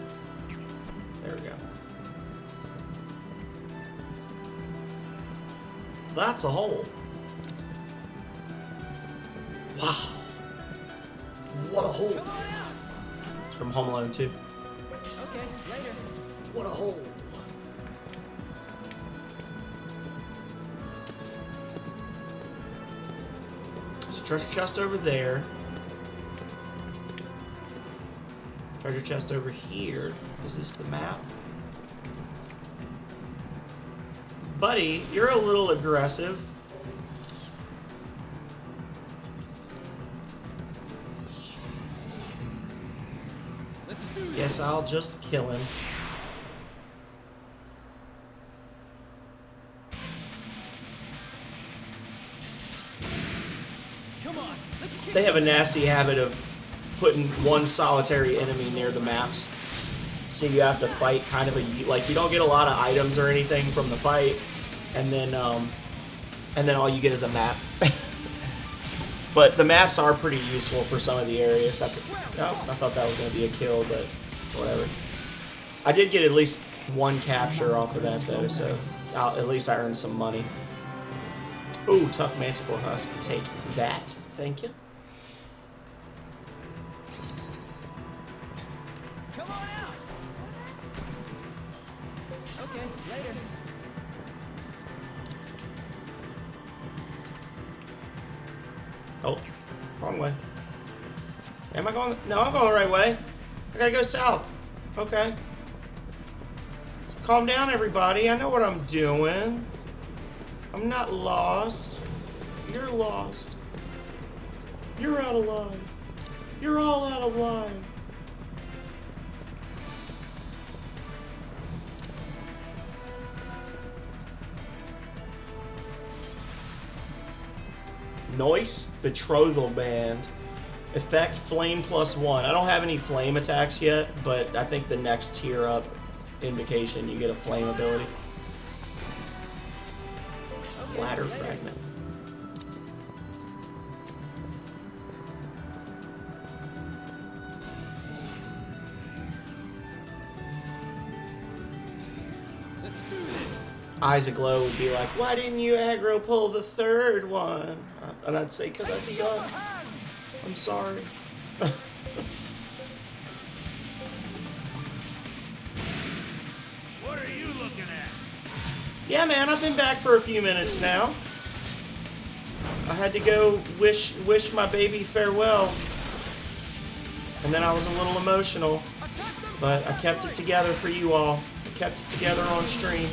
There we go. That's a hole. Wow. What a hole. It's from Home Alone 2. Okay, later. What a hole. There's a treasure chest over there. Treasure chest over here. Is this the map? Buddy, you're a little aggressive. Guess I'll just kill him. Come on, let's kick. They have a nasty habit of putting one solitary enemy near the maps. So you have to fight kind of like you don't get a lot of items or anything from the fight, and then all you get is a map. But the maps are pretty useful for some of the areas. I thought that was going to be a kill, but whatever. I did get at least one capture off of that though, so at least I earned some money. Ooh, tough manticore husk. Take that. Thank you. Come on out. Okay, later. Oh, wrong way. Am I going? No, I'm going the right way. I gotta go south. Okay. Calm down, everybody. I know what I'm doing. I'm not lost. You're lost. You're out of line. You're all out of line. Noise Betrothal Band. Effect Flame +1. I don't have any flame attacks yet, but I think the next tier up invocation you get a flame ability. Ladder Fragment. Let's do this. Eyes Aglow would be like, why didn't you aggro pull the third one? And I'd say, because I suck. I'm sorry. What are you looking at? Yeah, man, I've been back for a few minutes now. I had to go wish my baby farewell. And then I was a little emotional. But I kept it together for you all. I kept it together on stream.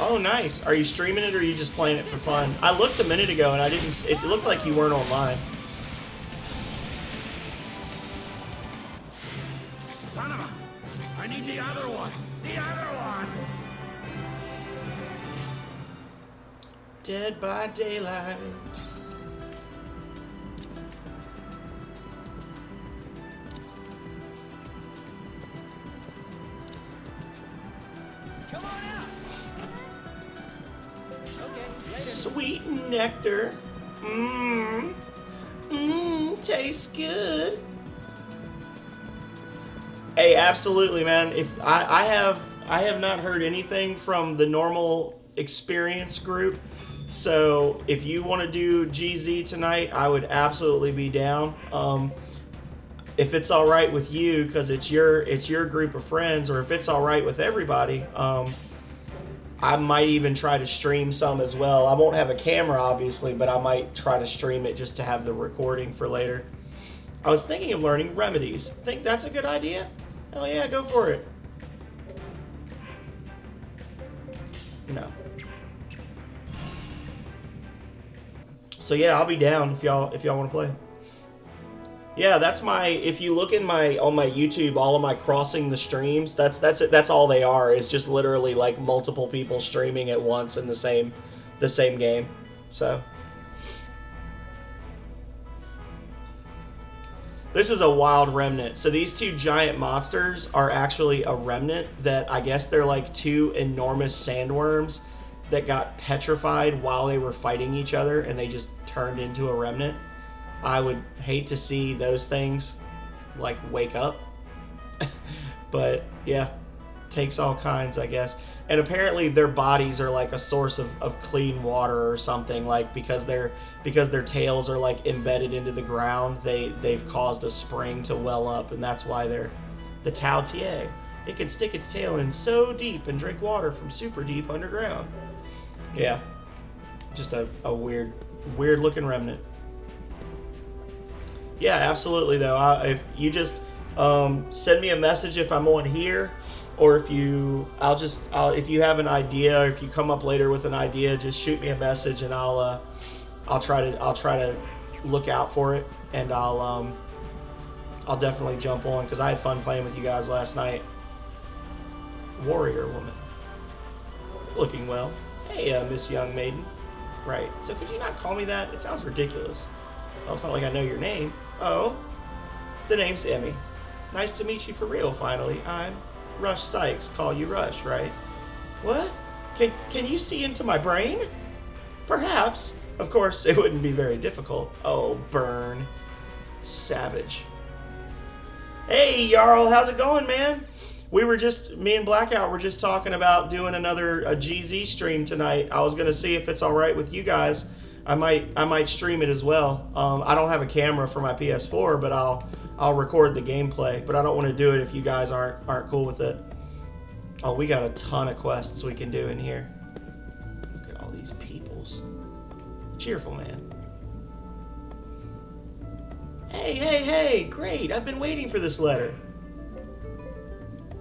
Oh, nice. Are you streaming it or are you just playing it for fun? I looked a minute ago and I didn't. It looked like you weren't online. Son of a... I need the other one. The other one. Dead by Daylight. Come on out. Okay, later. Sweet nectar. Tastes good. Hey, absolutely, man. If I have not heard anything from the normal experience group, so if you want to do GZ tonight, I would absolutely be down. If it's all right with you, because it's your group of friends, or if it's all right with everybody, I might even try to stream some as well. I won't have a camera, obviously, but I might try to stream it just to have the recording for later. I was thinking of learning remedies. Think that's a good idea? Hell yeah, go for it. No. So yeah, I'll be down if y'all want to play. Yeah, that's my. If you look on my YouTube, all of my crossing the streams, that's it. That's all they are. Is just literally like multiple people streaming at once in the same game. So this is a wild remnant. So these two giant monsters are actually a remnant that I guess they're like two enormous sandworms that got petrified while they were fighting each other, and they just turned into a remnant. I would hate to see those things like wake up. But yeah, takes all kinds, I guess. And apparently their bodies are like a source of clean water or something, like because their tails are like embedded into the ground, they've caused a spring to well up, and that's why they're the Tao Tie. It can stick its tail in so deep and drink water from super deep underground. Yeah. Just a weird looking remnant. Yeah, absolutely though. If you just send me a message if I'm on here, or if you have an idea, or if you come up later with an idea, just shoot me a message and I'll try to look out for it, and I'll definitely jump on, because I had fun playing with you guys last night. Warrior woman, looking well. Hey, Miss Young Maiden. Right. So could you not call me that? It sounds ridiculous. Well, it's not like I know your name. Oh, the name's Emmy. Nice to meet you for real, finally. I'm Rush Sykes. Call you Rush, right? What? Can you see into my brain? Perhaps. Of course, it wouldn't be very difficult. Oh, burn. Savage. Hey, Jarl, how's it going, man? Me and Blackout were just talking about doing a GZ stream tonight. I was gonna see if it's all right with you guys. I might stream it as well. I don't have a camera for my PS4, but I'll record the gameplay. But I don't want to do it if you guys aren't cool with it. Oh, we got a ton of quests we can do in here. Look at all these peoples. Cheerful man. Hey, great. I've been waiting for this letter.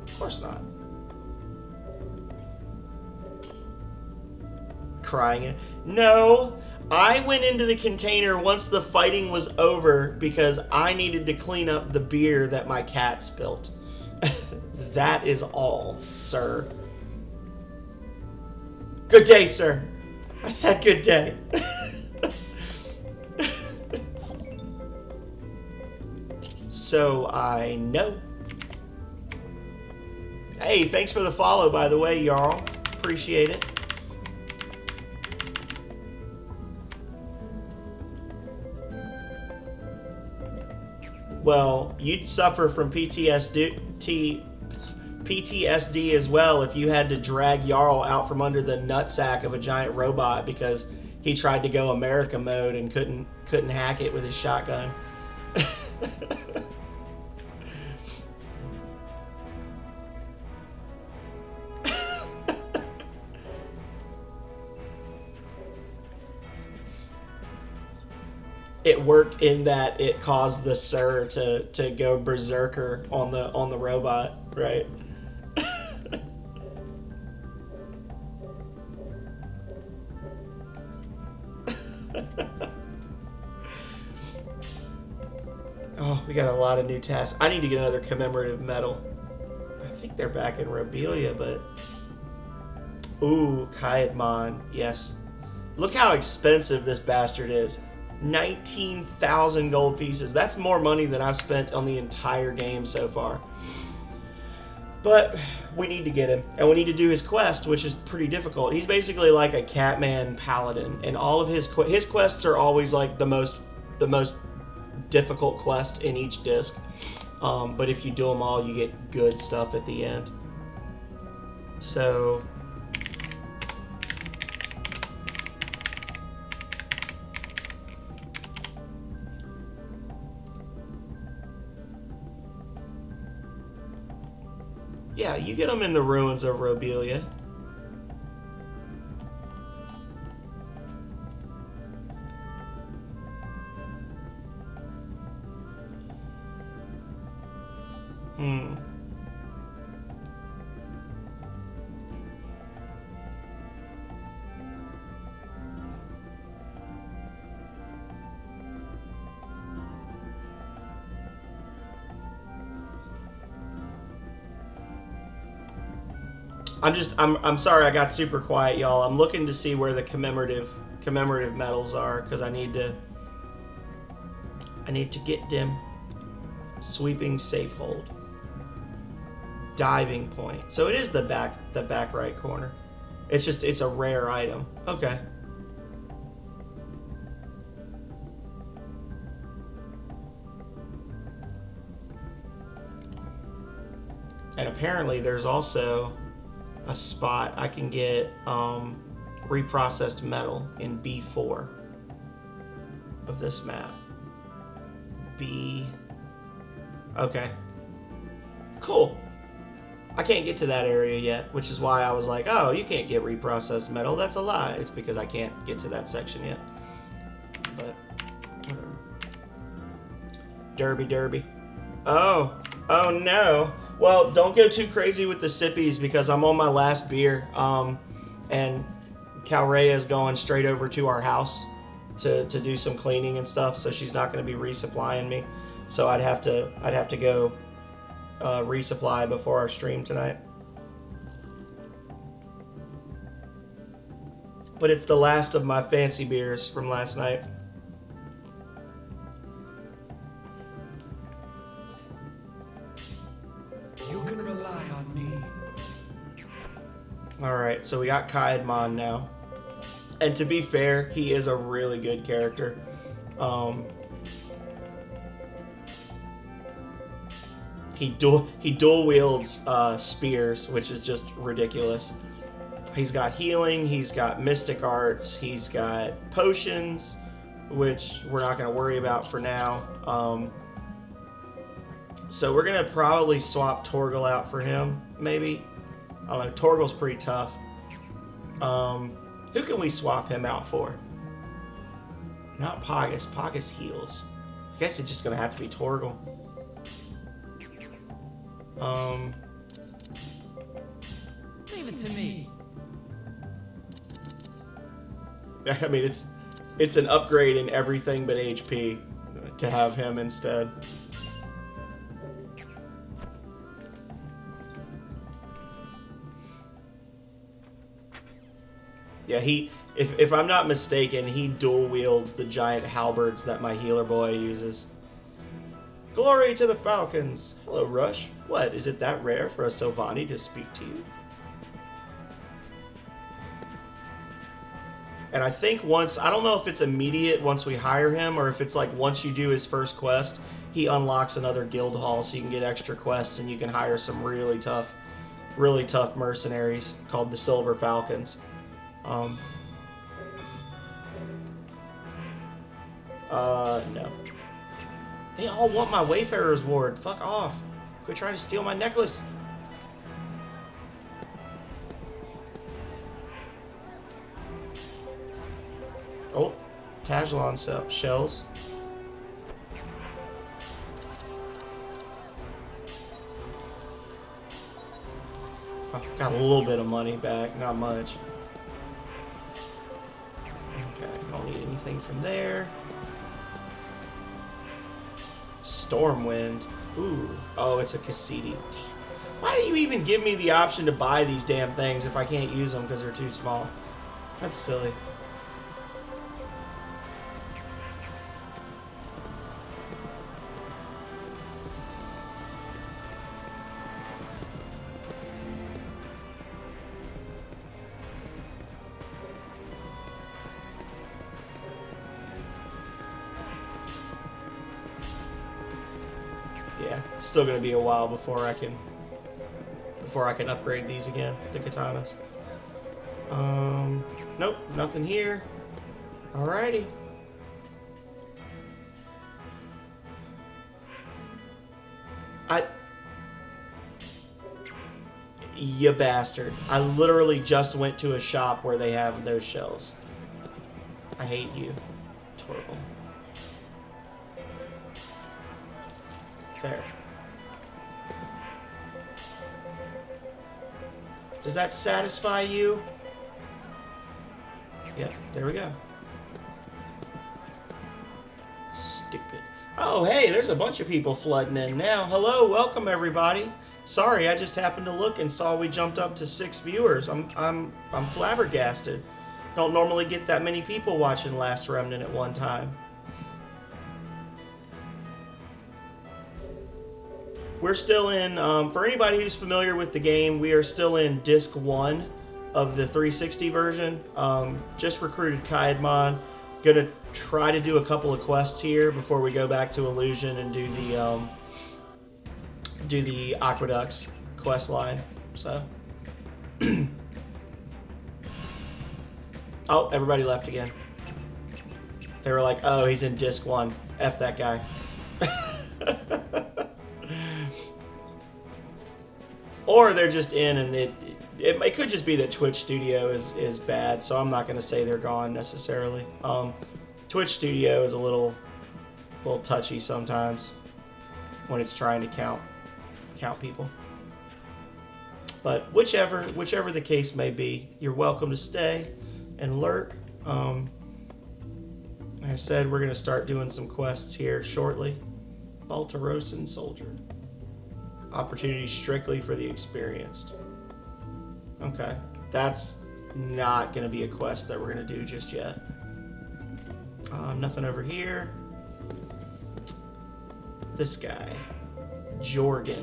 Of course not. Crying it. No, I went into the container once the fighting was over because I needed to clean up the beer that my cat spilt. That is all, sir. Good day, sir. I said good day. So I know. Hey, thanks for the follow, by the way, Jarl. Appreciate it. Well, you'd suffer from PTSD as well if you had to drag Jarl out from under the nutsack of a giant robot because he tried to go America mode and couldn't hack it with his shotgun. It worked in that it caused the Sir to go berserker on the robot, right? Oh, we got a lot of new tasks. I need to get another commemorative medal. I think they're back in Robelia, but ooh, Kaidman, yes. Look how expensive this bastard is. 19,000 gold pieces. That's more money than I've spent on the entire game so far. But we need to get him, and we need to do his quest, which is pretty difficult. He's basically like a Catman paladin, and all of his quests are always like the most difficult quest in each disc. But if you do them all, you get good stuff at the end. So yeah, you get them in the ruins of Robelia. I'm sorry I got super quiet, y'all. I'm looking to see where the commemorative medals are, because I need to get them. Sweeping safe hold. Diving point. So it is the back right corner. It's a rare item. Okay. And apparently there's also a spot I can get reprocessed metal in B4 of this map. Okay. Cool. I can't get to that area yet, which is why I was like, oh, you can't get reprocessed metal. That's a lie. It's because I can't get to that section yet. But, whatever. Derby. Oh no. Well, don't go too crazy with the sippies, because I'm on my last beer, and Calrea is going straight over to our house to do some cleaning and stuff, so she's not going to be resupplying me. So I'd have to go resupply before our stream tonight. But it's the last of my fancy beers from last night. You can rely on me. Alright, so we got Kaidman now. And to be fair, he is a really good character. He dual wields spears, which is just ridiculous. He's got healing, he's got mystic arts, he's got potions, which we're not going to worry about for now. So we're going to probably swap Torgal out for him, maybe. I don't know, Torgal's pretty tough. Who can we swap him out for? Not Pogus. Pogus heals. I guess it's just going to have to be Torgal. Leave it to me. I mean, it's an upgrade in everything but HP to have him instead. Yeah, if I'm not mistaken, he dual wields the giant halberds that my healer boy uses. Glory to the Falcons! Hello, Rush. What, is it that rare for a Sylvani to speak to you? And I think I don't know if it's immediate once we hire him, or if it's like once you do his first quest, he unlocks another guild hall so you can get extra quests and you can hire some really tough mercenaries called the Silver Falcons. No. They all want my Wayfarer's Ward. Fuck off. Quit trying to steal my necklace. Oh, Tajlon shells. Oh, got a little bit of money back, not much. Okay, don't need anything from there. Stormwind. Ooh. Oh, it's a Cassidy. Damn. Why do you even give me the option to buy these damn things if I can't use them because they're too small? That's silly. still going to be a while before I can upgrade these again, the katanas. Nope, nothing here. Alrighty. You bastard. I literally just went to a shop where they have those shells. I hate you. Torval. There. Does that satisfy you? Yep, there we go. Stupid. Oh, hey, there's a bunch of people flooding in now. Hello, welcome everybody. Sorry, I just happened to look and saw we jumped up to 6 viewers. I'm flabbergasted. Don't normally get that many people watching Last Remnant at one time. We're still in, for anybody who's familiar with the game, we are still in Disc 1 of the 360 version. Just recruited Kaidman. Gonna try to do a couple of quests here before we go back to Illusion and do the Aqueducts quest line. So, oh, everybody left again. They were like, "Oh, he's in Disc 1. F that guy." Or they're just in, and it could just be that Twitch Studio is bad. So I'm not going to say they're gone necessarily. Twitch Studio is a little touchy sometimes when it's trying to count people. But whichever the case may be, you're welcome to stay and lurk. Like I said, we're going to start doing some quests here shortly. Baltarosan Soldier. Opportunity strictly for the experienced. Okay. That's not going to be a quest that we're going to do just yet. Nothing over here. This guy. Jorgen.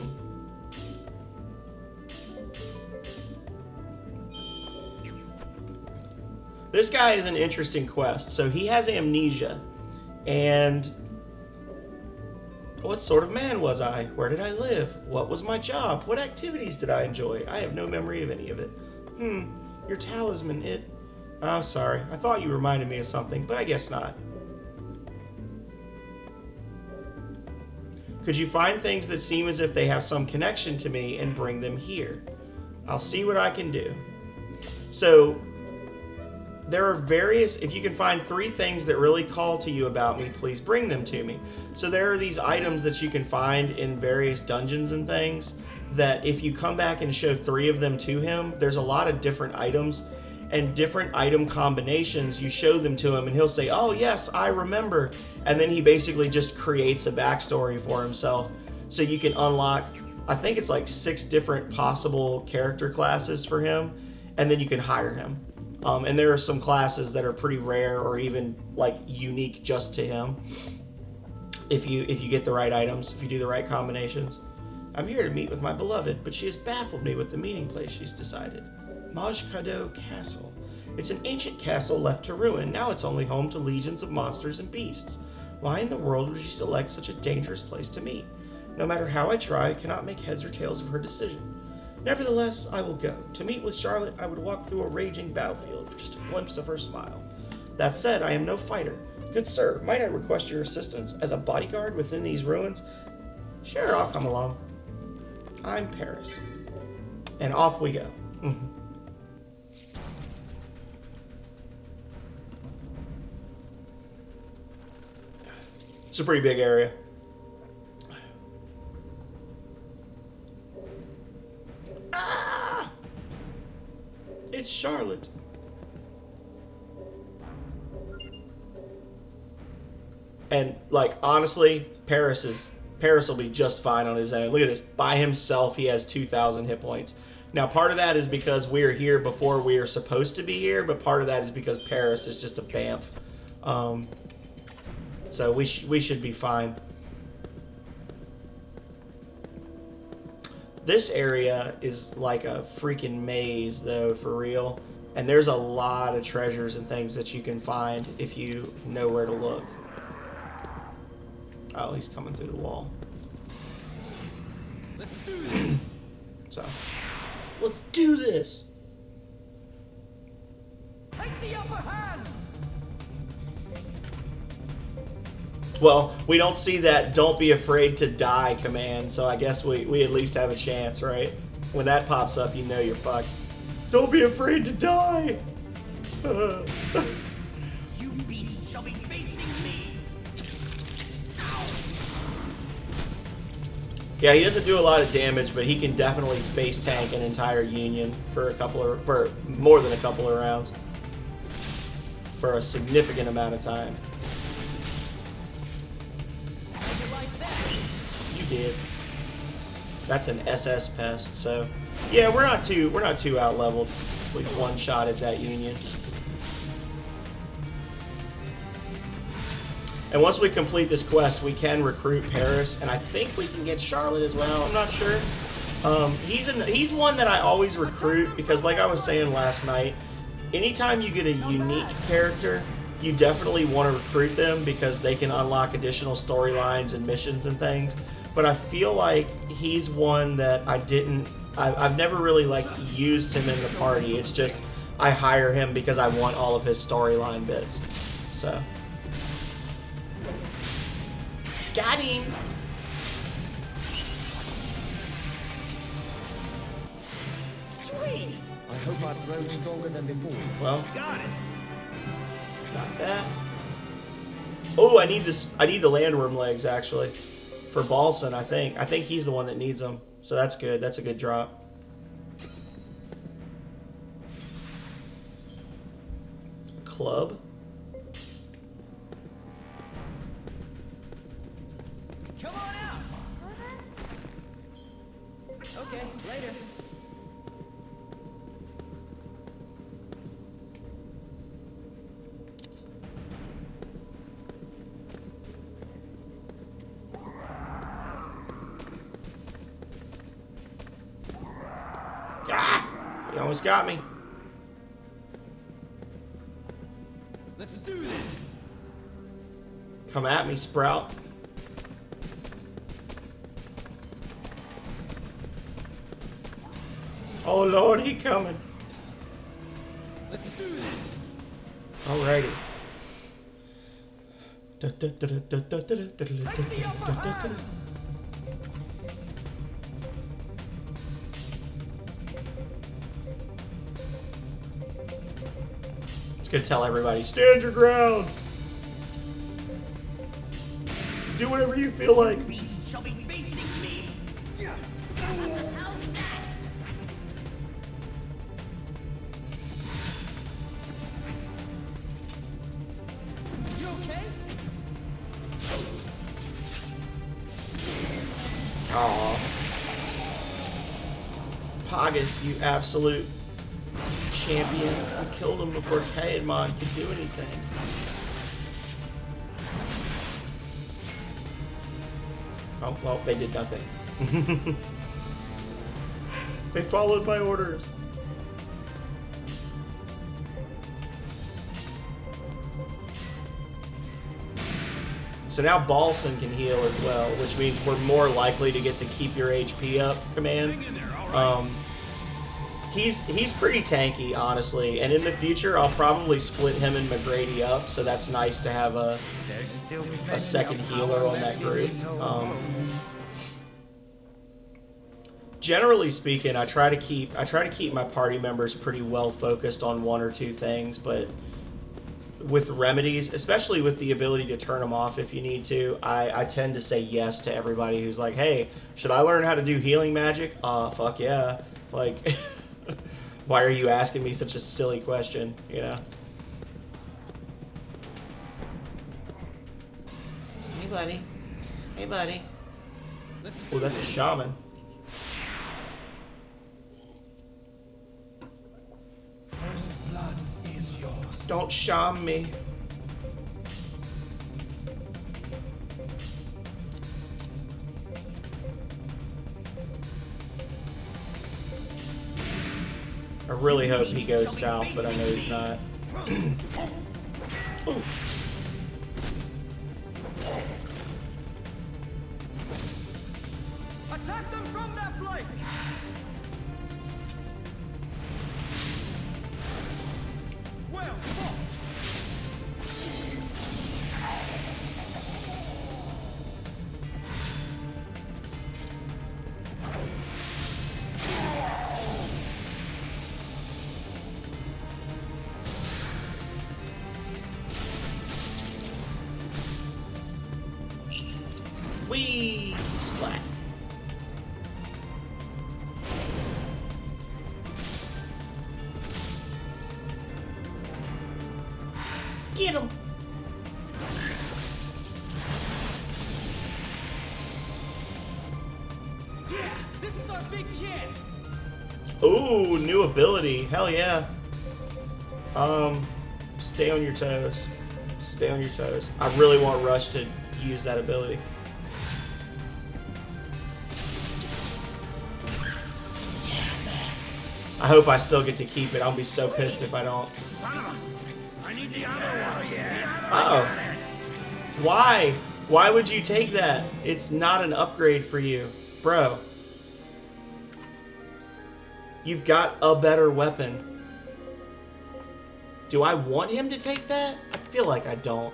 This guy is an interesting quest. So he has amnesia. And what sort of man was I? Where did I live? What was my job? What activities did I enjoy? I have no memory of any of it. Your talisman, it... Oh, sorry. I thought you reminded me of something, but I guess not. Could you find things that seem as if they have some connection to me and bring them here? I'll see what I can do. So, there are various... If you can find 3 things that really call to you about me, please bring them to me. So there are these items that you can find in various dungeons and things that if you come back and show 3 of them to him, there's a lot of different items and different item combinations. You show them to him and he'll say, "Oh yes, I remember." And then he basically just creates a backstory for himself. So you can unlock, I think it's like 6 different possible character classes for him. And then you can hire him. And there are some classes that are pretty rare or even like unique just to him. If you get the right items, if you do the right combinations. I'm here to meet with my beloved, but she has baffled me with the meeting place she's decided. Majkado Castle. It's an ancient castle left to ruin. Now it's only home to legions of monsters and beasts. Why in the world would she select such a dangerous place to meet? No matter how I try, I cannot make heads or tails of her decision. Nevertheless, I will go. To meet with Charlotte, I would walk through a raging battlefield for just a glimpse of her smile. That said, I am no fighter. Good sir, might I request your assistance as a bodyguard within these ruins? Sure, I'll come along. I'm Paris. And off we go. It's a pretty big area. Ah! It's Charlotte. And, like, honestly, Paris will be just fine on his own. Look at this. By himself, he has 2,000 hit points. Now, part of that is because we're here before we are supposed to be here, but part of that is because Paris is just a bamf. So we should be fine. This area is like a freaking maze, though, for real. And there's a lot of treasures and things that you can find if you know where to look. Oh, he's coming through the wall. Let's do this. So, let's do this. Take the upper hand. Well, we don't see that "don't be afraid to die" command, so I guess we at least have a chance, right? When that pops up, you know you're fucked. Don't be afraid to die! You beast shall be facing me. Yeah, he doesn't do a lot of damage, but he can definitely face tank an entire union for more than a couple of rounds. For a significant amount of time. You did. That's an SS pest, so yeah, we're not too out leveled. We've one-shotted that union. And once we complete this quest, we can recruit Paris, and I think we can get Charlotte as well. I'm not sure. He's one that I always recruit because, like I was saying last night, anytime you get a unique character, you definitely want to recruit them because they can unlock additional storylines and missions and things. But I feel like he's one that I've never really like used him in the party. It's just I hire him because I want all of his storyline bits. So got him. Sweet. I hope I've grown stronger than before. Well, Got it. got that. Oh, I need this. I need the landworm legs actually for Balson. I think he's the one that needs them. So that's good. That's a good drop. Club. Come on out. Okay, later. Ah! You almost got me. Let's do this. Come at me, Sprout. Oh Lord, he coming. Let's do this. Alrighty. It's gonna tell everybody, stand your ground. Do whatever you feel like. Beast shall be facing me. You okay? Aw. Pogus, you absolute champion. You killed him before Kaidman could do anything. Oh, well, they did nothing. They followed my orders. So now Balson can heal as well, which means we're more likely to get the keep your HP up command. He's pretty tanky, honestly, and in the future I'll probably split him and McGrady up, so that's nice to have a second healer on that group. Generally speaking, I try to keep my party members pretty well focused on one or two things, but with remedies, especially with the ability to turn them off if you need to, I tend to say yes to everybody who's like, hey, should I learn how to do healing magic? Fuck yeah. Like, why are you asking me such a silly question, you know? Hey, buddy. Hey, buddy. Oh, that's a shaman. First blood is yours. Don't sham me. I really hope he goes south, but I know he's not. Ooh. Attack them from their flank! Well fought! Whee! Splat. Get him! Yeah, this is our big chance! Ooh, new ability. Hell yeah. Stay on your toes. Stay on your toes. I really want Rush to use that ability. I hope I still get to keep it. I'll be so pissed if I don't. I need the other one. Oh. Why? Why would you take that? It's not an upgrade for you. Bro. You've got a better weapon. Do I want him to take that? I feel like I don't.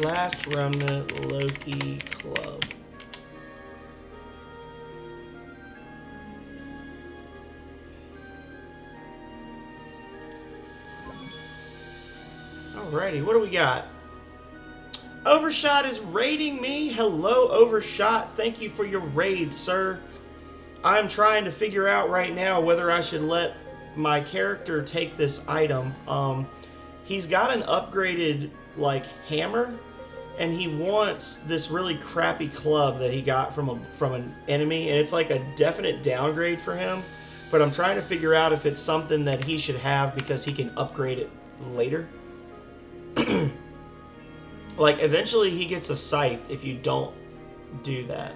Last Remnant Loki Club. Alrighty, what do we got? Overshot is raiding me. Hello, Overshot. Thank you for your raid, sir. I'm trying to figure out right now whether I should let my character take this item. He's got an upgraded, like, hammer, and he wants this really crappy club that he got from an enemy, and it's like a definite downgrade for him. But I'm trying to figure out if it's something that he should have because he can upgrade it later. Like, eventually he gets a scythe if you don't do that.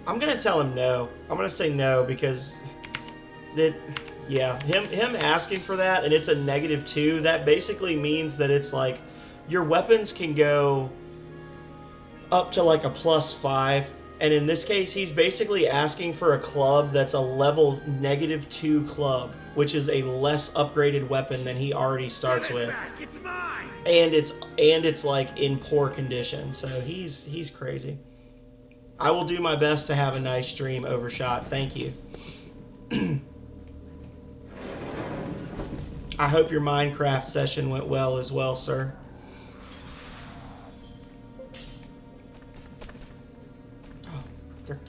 I'm gonna tell him no. I'm gonna say no because him asking for that and it's a -2, that basically means that it's like your weapons can go up to like a +5, and in this case he's basically asking for a club that's a level -2 club, which is a less upgraded weapon than he already starts with. It's mine! And it's like in poor condition, so he's crazy. I will do my best to have a nice stream, Overshot. Thank you. I hope your Minecraft session went well as well, sir. Oh,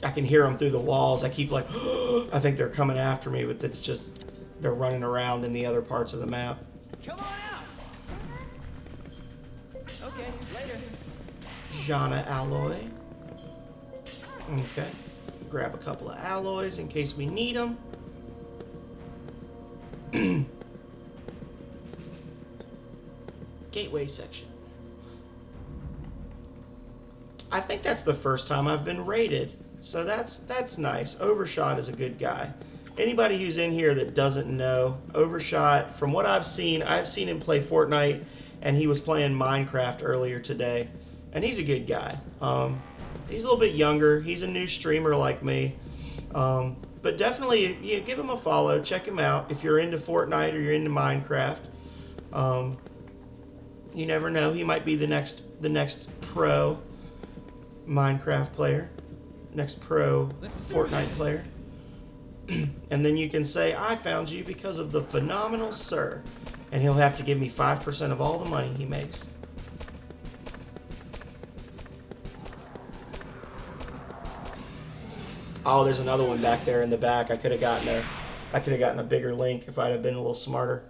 I can hear them through the walls. I keep like, I think they're coming after me, but it's just, they're running around in the other parts of the map. Come on out! Okay, later. Jana alloy. Okay, grab a couple of alloys in case we need them. Gateway section. I think that's the first time I've been raided, so that's nice. Overshot is a good guy. Anybody who's in here that doesn't know, Overshot, from what I've seen him play Fortnite, and he was playing Minecraft earlier today, and he's a good guy. He's a little bit younger. He's a new streamer like me. But definitely, give him a follow. Check him out if you're into Fortnite or you're into Minecraft. You never know. He might be the next pro Minecraft player. Next pro Fortnite player. And then you can say, I found you because of the phenomenal sir. And he'll have to give me 5% of all the money he makes. Oh, there's another one back there in the back. I could have gotten a bigger link if I'd have been a little smarter.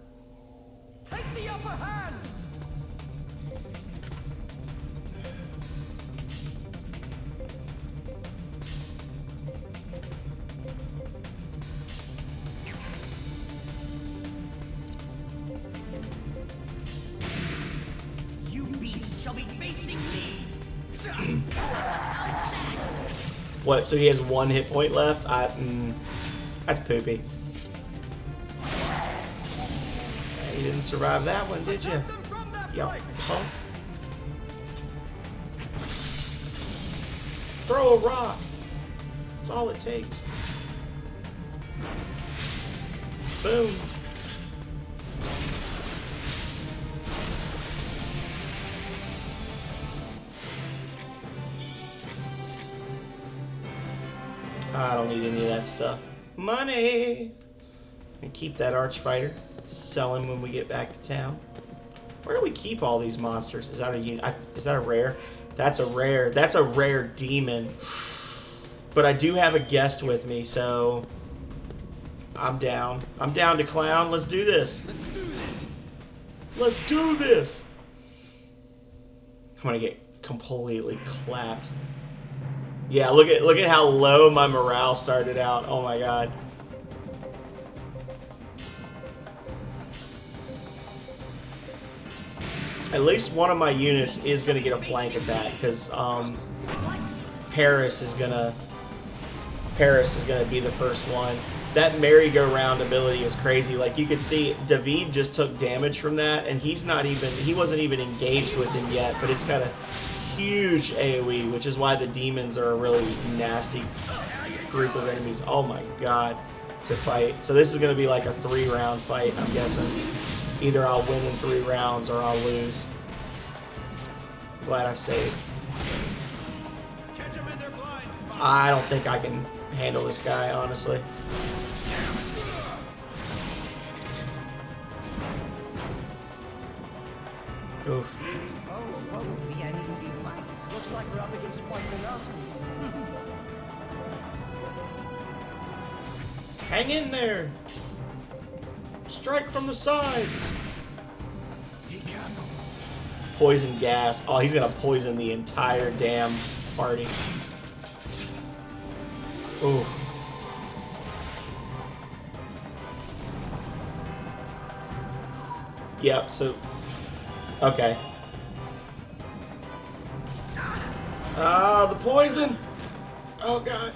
Take the upper hand! shall be facing me. What, so he has 1 hit point left? That's poopy. You didn't survive that one, did you? Yup, punk. Throw a rock. That's all it takes. Boom. I don't need any of that stuff. Money! And keep that archfighter. Sell him when we get back to town. Where do we keep all these monsters? Is that a rare? That's a rare. That's a rare demon. But I do have a guest with me, so I'm down. I'm down to clown. Let's do this. Let's do this. I'm gonna get completely clapped. Yeah, look at how low my morale started out. Oh my god. At least one of my units is gonna get a flank attack because Paris is gonna be the first one. That merry-go-round ability is crazy. Like you could see, David just took damage from that, and he wasn't even engaged with him yet. But it's got a huge AOE, which is why the demons are a really nasty group of enemies. Oh my god, to fight. So this is gonna be like a 3-round fight, I'm guessing. Either I'll win in 3 rounds or I'll lose. Glad I saved. I don't think I can handle this guy, honestly. Oof. Looks like we're up against quite the nasties. Hang in there! Strike from the sides! Poison gas. Oh, he's gonna poison the entire damn party. Ooh. Yep, so... Okay. Ah, the poison! Oh god.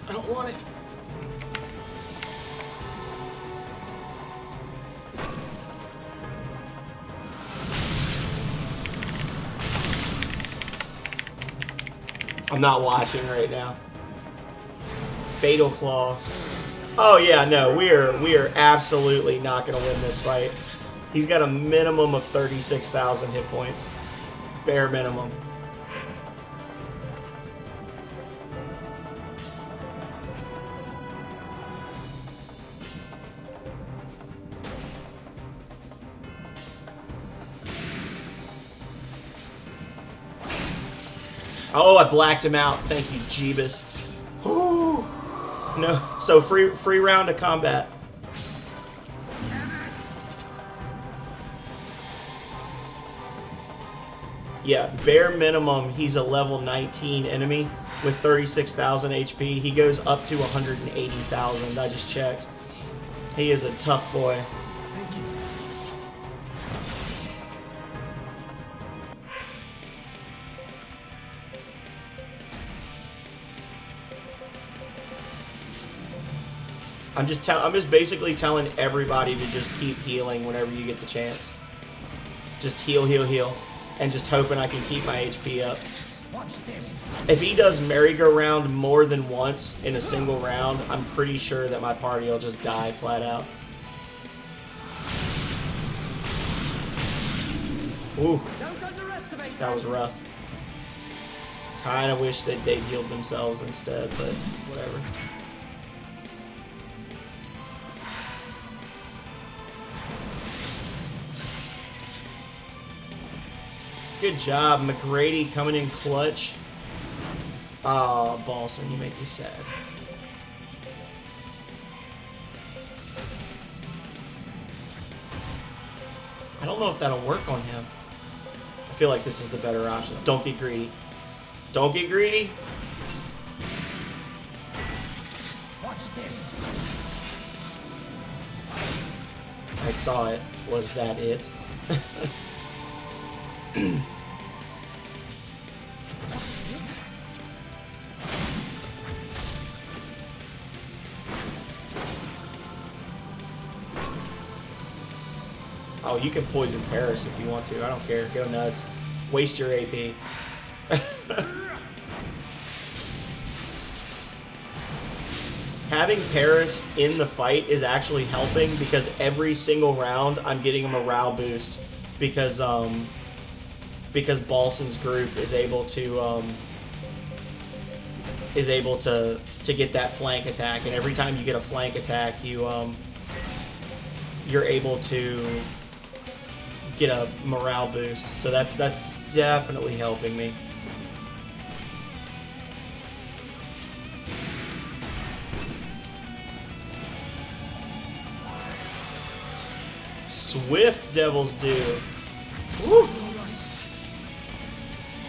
I don't want it. I'm not watching right now. Fatal Claw. Oh yeah, no, we are absolutely not gonna win this fight. He's got a minimum of 36,000 hit points. Bare minimum. Oh, I blacked him out. Thank you, Jeebus. Ooh. No, so free round of combat. Yeah, bare minimum, he's a level 19 enemy with 36,000 HP. He goes up to 180,000. I just checked. He is a tough boy. I'm just basically telling everybody to just keep healing whenever you get the chance. Just heal, heal, heal. And just hoping I can keep my HP up. Watch this. If he does merry-go-round more than once in a single round, I'm pretty sure that my party will just die flat out. Ooh. That was rough. Kinda wish that they'd healed themselves instead, but whatever. Good job, McGrady coming in clutch. Oh, Balson, you make me sad. I don't know if that'll work on him. I feel like this is the better option. Don't get greedy. Don't get greedy. Watch this. I saw it. Was that it? Oh, you can poison Paris if you want to. I don't care. Go nuts. Waste your AP. Having Paris in the fight is actually helping because every single round I'm getting a morale boost because Balson's group is able to get that flank attack, and every time you get a flank attack, you're able to get a morale boost. So that's definitely helping me. Swift Devil's Due. Woo.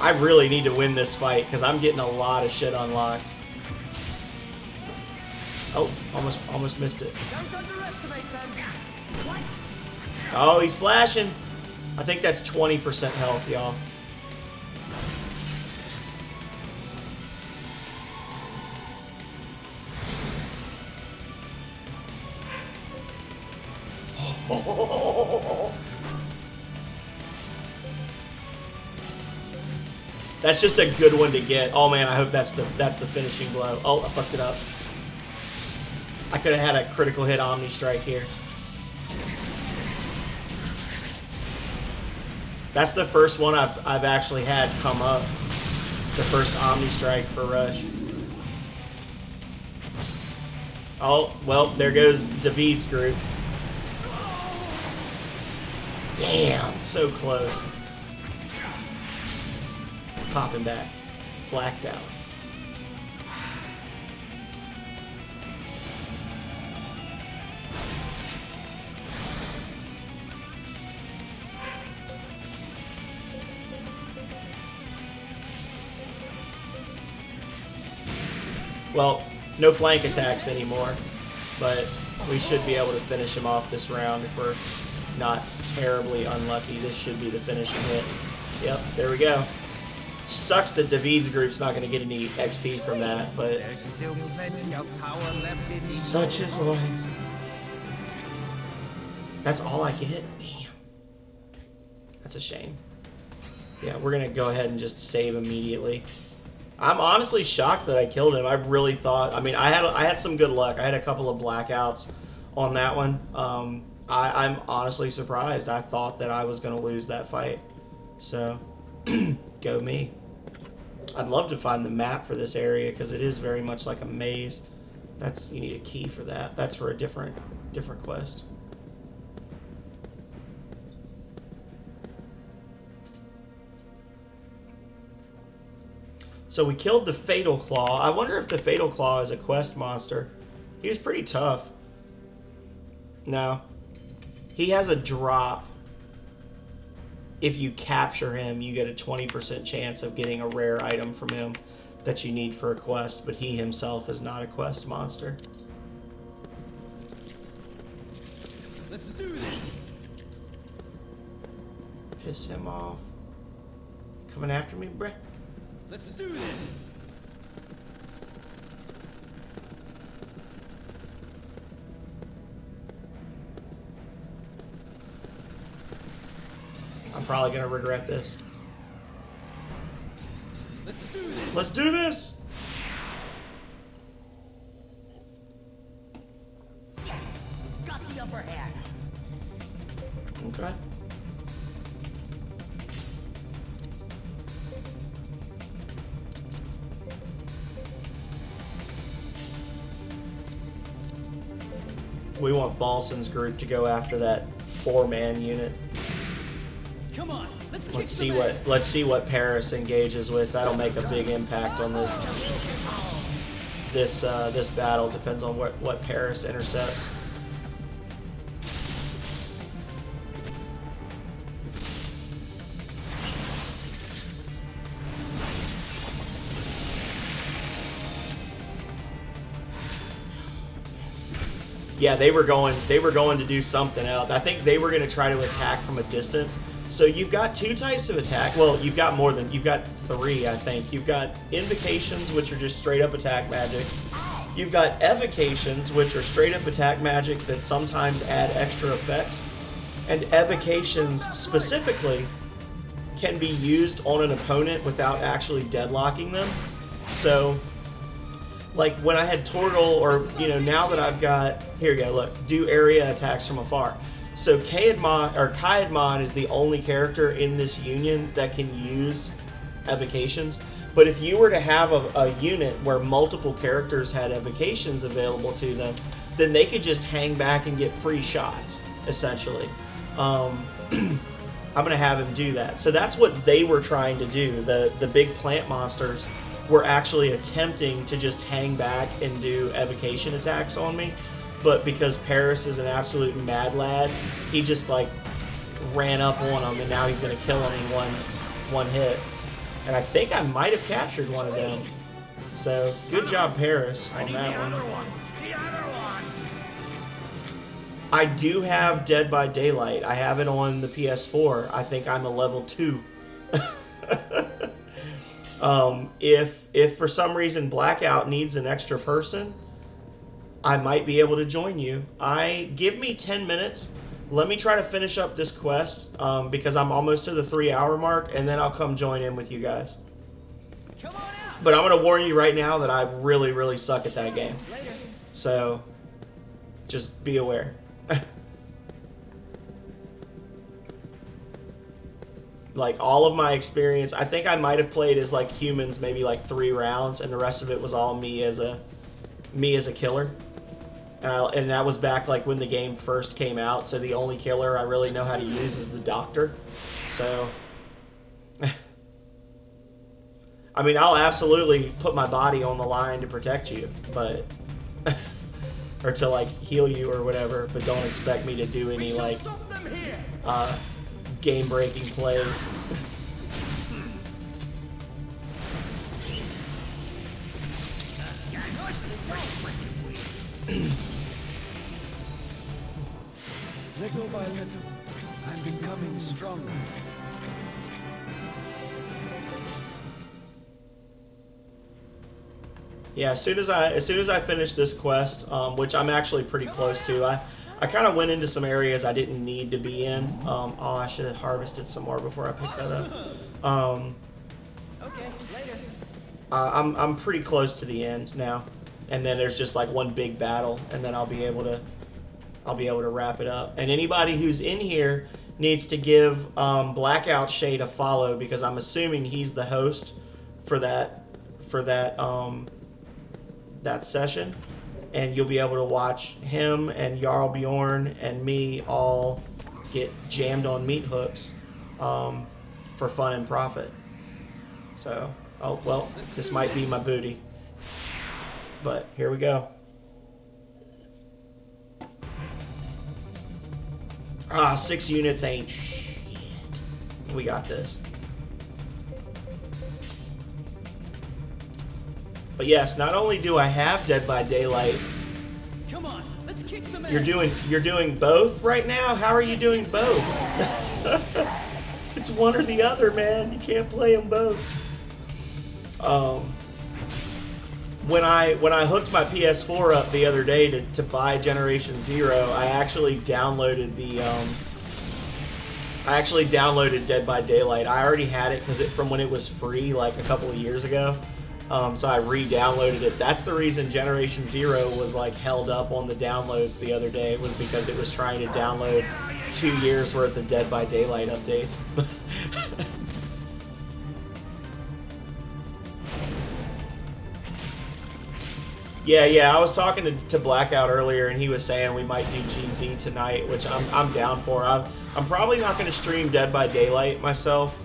I really need to win this fight because I'm getting a lot of shit unlocked. Oh, almost missed it. Don't underestimate them. What? Oh, he's flashing. I think that's 20% health, y'all. That's just a good one to get. Oh man, I hope that's the finishing blow. Oh, I fucked it up. I could have had a critical hit Omni Strike here. That's the first one I've actually had come up. The first Omni Strike for Rush. Oh, well, there goes David's group. Damn, so close. Popping back. Blacked out. Well, no flank attacks anymore, but we should be able to finish him off this round if we're not terribly unlucky. This should be the finishing hit. Yep, there we go. Sucks that David's group's not going to get any XP from that, but There's still plenty of power left in these. such is life. That's all I get? Damn. That's a shame. Yeah, we're going to go ahead and just save immediately. I'm honestly shocked that I killed him. I really thought... I mean, I had some good luck. I had a couple of blackouts on that one. I'm honestly surprised. I thought that I was going to lose that fight. So, go me. I'd love to find the map for this area because it is very much like a maze. You need a key for that. That's for a different quest. So we killed the Fatal Claw. I wonder if the Fatal Claw is a quest monster. He was pretty tough. No. He has a drop. If you capture him, you get a 20% chance of getting a rare item from him that you need for a quest, but he himself is not a quest monster. Let's do this. Piss him off. Coming after me, bruh? Let's do this. I'm probably gonna regret this. Let's do this. Let's do this! Got the upper hand. Okay. We want Balson's group to go after that 4-man unit. Come on, let's Let's see what Paris engages with. That'll make a big impact on this battle. Depends on what Paris intercepts. yeah, they were going to do something else. I think they were going to try to attack from a distance. So you've got two types of attack. Well, you've got more than, you've got three, I think. You've got invocations, which are just straight up attack magic. You've got evocations, which are straight up attack magic that sometimes add extra effects. And evocations specifically can be used on an opponent without actually deadlocking them. So, like when I had Tortle, or now that I've got, here you go, look, do area attacks from afar. So Kaidman is the only character in this union that can use evocations. But if you were to have a unit where multiple characters had evocations available to them, then they could just hang back and get free shots, essentially. I'm going to have him do that. So that's what they were trying to do. The big plant monsters were actually attempting to just hang back and do evocation attacks on me. But because Paris is an absolute mad lad, he just like ran up on him, and now he's going to kill him in one hit. And I think I might have captured one of them. So good job, Paris, on that one. I do have Dead by Daylight. I have it on the PS4. I think I'm a level 2. If for some reason Blackout needs an extra person, I might be able to join you. Give me 10 minutes. Let me try to finish up this quest because I'm almost to the 3-hour mark, and then I'll come join in with you guys. Come on out. But I'm going to warn you right now that I really, really suck at that game. So just be aware. Like all of my experience, I think I might have played as like humans maybe like 3 rounds, and the rest of it was all me as a killer. And that was back like when the game first came out, so the only killer I really know how to use is the Doctor. So I mean, I'll absolutely put my body on the line to protect you, but or to like heal you or whatever, but don't expect me to do any like game-breaking plays. Little by little, I'm becoming stronger. Yeah, as soon as I finish this quest, which I'm actually pretty close to, I kind of went into some areas I didn't need to be in. Oh, I should have harvested some more before I picked that up. Okay, later. I'm pretty close to the end now, and then there's just like one big battle, and then I'll be able to wrap it up. And anybody who's in here needs to give Blackout Shade a follow, because I'm assuming he's the host for that session, and you'll be able to watch him and Jarl Bjorn and me all get jammed on meat hooks for fun and profit. So, oh well, this might be my booty, but here we go. 6 units ain't shit. We got this. But yes, not only do I have Dead by Daylight. Come on, let's kick some ass. You're doing both right now? How are you doing both? It's one or the other, man. You can't play them both. When I hooked my PS4 up the other day to buy Generation Zero, I actually downloaded Dead by Daylight. I already had it from when it was free like a couple of years ago. So I re-downloaded it. That's the reason Generation Zero was like held up on the downloads the other day, was because it was trying to download 2 years worth of Dead by Daylight updates. Yeah, I was talking to Blackout earlier, and he was saying we might do GZ tonight, which I'm down for. I'm probably not going to stream Dead by Daylight myself,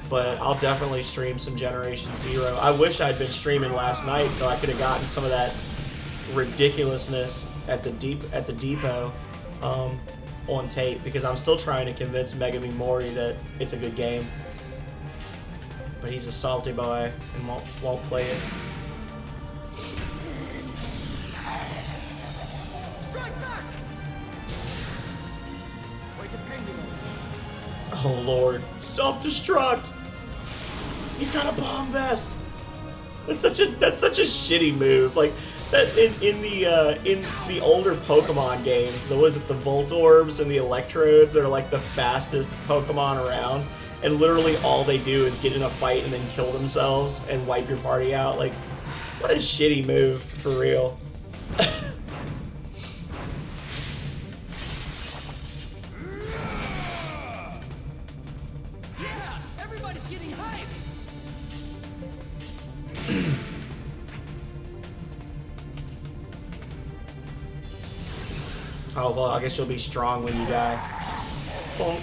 but I'll definitely stream some Generation Zero. I wish I'd been streaming last night so I could have gotten some of that ridiculousness at the depot on tape, because I'm still trying to convince Megami Mori that it's a good game, but he's a salty boy and won't play it. Oh lord. Self-destruct! He's got a bomb vest! That's such a shitty move. Like that in the older Pokemon games, the Voltorbs and the Electrodes are like the fastest Pokemon around, and literally all they do is get in a fight and then kill themselves and wipe your party out. Like, what a shitty move, for real. Yeah, everybody's getting hyped. Oh well, I guess you'll be strong when you die. Bonk.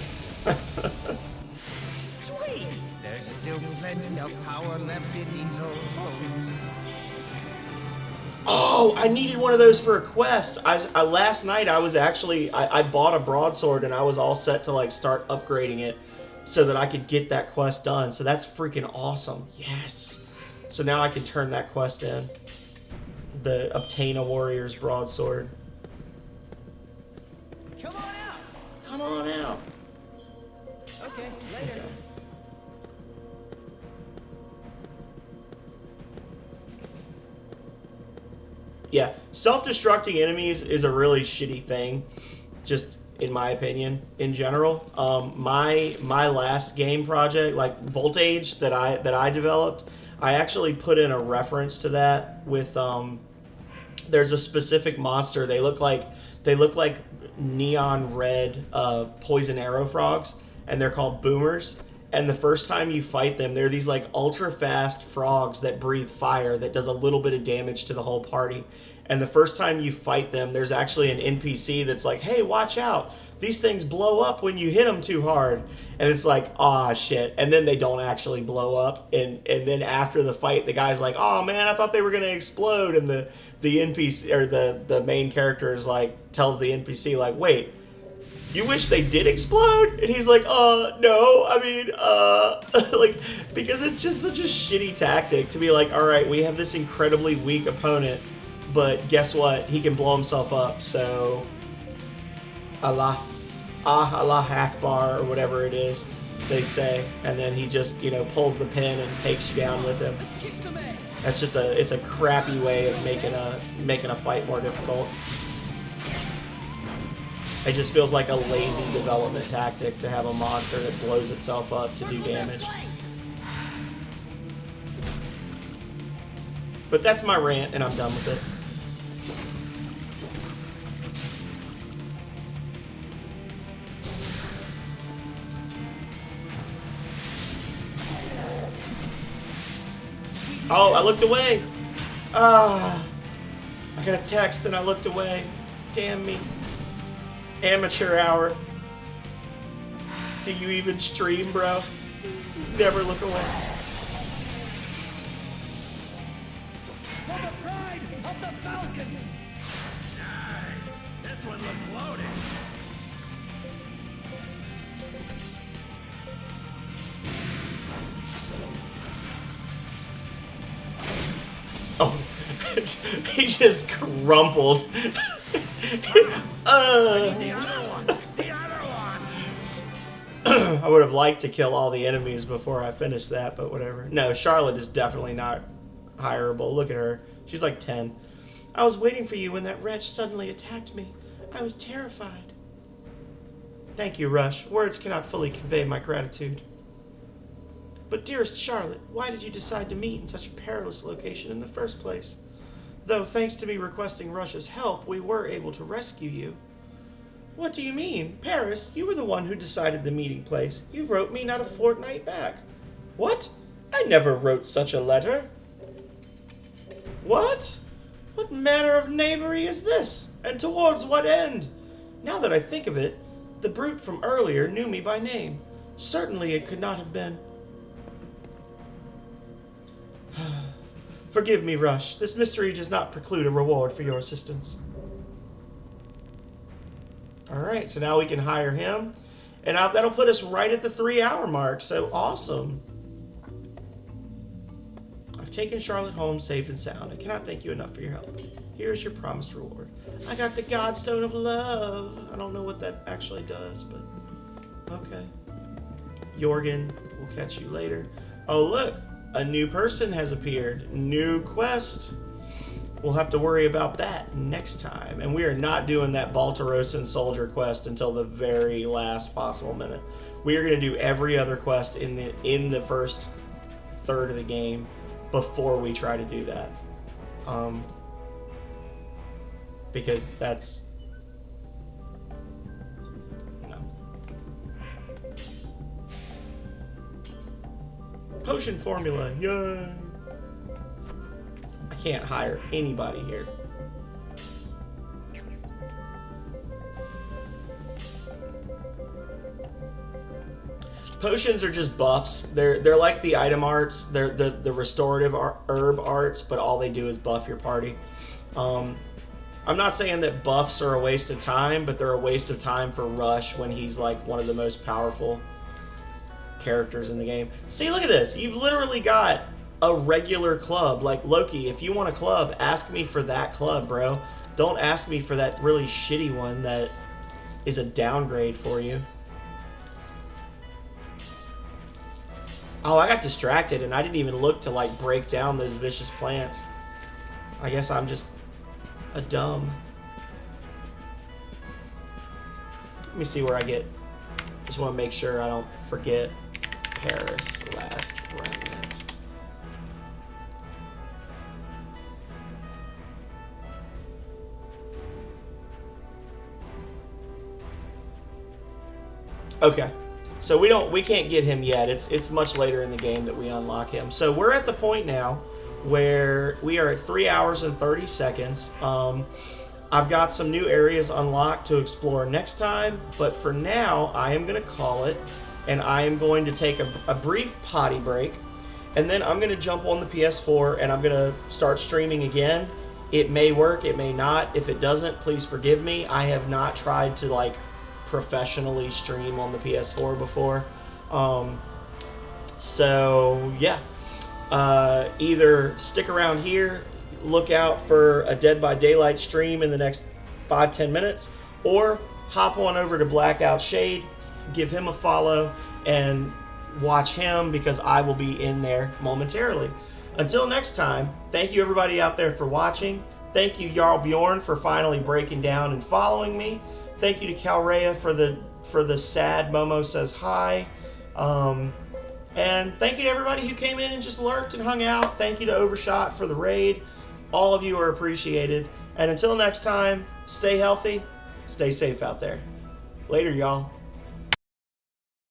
Sweet! There's still plenty of power left in these old bones. Oh, I needed one of those for a quest. Last night I bought a broadsword and I was all set to like start upgrading it so that I could get that quest done. So that's freaking awesome. Yes. So now I can turn that quest in. The obtain a warrior's broadsword. Come on out. Come on out. Okay, later. Yeah, self-destructing enemies is a really shitty thing, just in my opinion, in general. My last game project, like Voltage, that I developed, I actually put in a reference to that with there's a specific monster. They look like neon red poison arrow frogs, and they're called boomers. And the first time you fight them, they're these like ultra fast frogs that breathe fire that does a little bit of damage to the whole party. And the first time you fight them, there's actually an NPC that's like, hey, watch out. These things blow up when you hit them too hard. And it's like, ah, shit. And then they don't actually blow up. And then after the fight, the guy's like, oh man, I thought they were going to explode. And the NPC, or the main character is like, tells the NPC like, wait, you wish they did explode? And he's like, no, I mean, like, because it's just such a shitty tactic to be like, all right, we have this incredibly weak opponent, but guess what? He can blow himself up, so Allah Akbar, or whatever it is they say, and then he just, pulls the pin and takes you down with him. Let's kick some ass. That's just it's a crappy way of making a fight more difficult. It just feels like a lazy development tactic to have a monster that blows itself up to do damage. But that's my rant, and I'm done with it. Oh, I looked away! I got a text and I looked away. Damn me. Amateur hour. Do you even stream, bro? Never look away. For the pride of the Falcons. Nice. This one looks loaded. Oh, he just crumpled. I would have liked to kill all the enemies before I finished that, but whatever. No, Charlotte is definitely not hireable. Look at her. She's like 10. I was waiting for you when that wretch suddenly attacked me. I was terrified. Thank you, Rush. Words cannot fully convey my gratitude. But dearest Charlotte, why did you decide to meet in such a perilous location in the first place? Though, thanks to me requesting Rush's help, we were able to rescue you. What do you mean? Paris, you were the one who decided the meeting place. You wrote me not a fortnight back. What? I never wrote such a letter. What? What manner of knavery is this? And towards what end? Now that I think of it, the brute from earlier knew me by name. Certainly it could not have been. Forgive me, Rush. This mystery does not preclude a reward for your assistance. Alright, so now we can hire him. And that'll put us right at the 3-hour mark, so awesome. I've taken Charlotte home safe and sound. I cannot thank you enough for your help. Here's your promised reward. I got the Godstone of Love. I don't know what that actually does, but okay. Jorgen, we'll catch you later. Oh, look, a new person has appeared. New quest. We'll have to worry about that next time. And we are not doing that Baltarosan soldier quest until the very last possible minute. We are going to do every other quest in the first third of the game before we try to do that. Because that's... No. Potion formula, yay! I can't hire anybody here. Potions are just buffs. They're like the item arts. They're the restorative herb arts, but all they do is buff your party. I'm not saying that buffs are a waste of time, but they're a waste of time for Rush when he's like one of the most powerful characters in the game. See, look at this. You've literally got a regular club. Like, Loki, if you want a club, ask me for that club, bro. Don't ask me for that really shitty one that is a downgrade for you. Oh, I got distracted and I didn't even look to like break down those vicious plants. I guess I'm just a dumb. Let me see where I get. Just want to make sure I don't forget. Paris, last remnant. Okay. So we can't get him yet. It's much later in the game that we unlock him. So we're at the point now where we are at 3 hours and 30 seconds. I've got some new areas unlocked to explore next time, but for now I am going to call it, and I am going to take a brief potty break, and then I'm going to jump on the PS4 and I'm going to start streaming again. It may work, it may not. If it doesn't, please forgive me. I have not tried to like professionally stream on the PS4 before. So yeah, either stick around here, look out for a Dead by Daylight stream in the next 5-10 minutes, or hop on over to Blackout Shade, give him a follow, and watch him because I will be in there momentarily. Until next time, thank you everybody out there for watching. Thank you Jarl Bjorn for finally breaking down and following me. Thank you to Calrea for the sad Momo says hi. And thank you to everybody who came in and just lurked and hung out. Thank you to Overshot for the raid. All of you are appreciated. And until next time, stay healthy, stay safe out there. Later, y'all.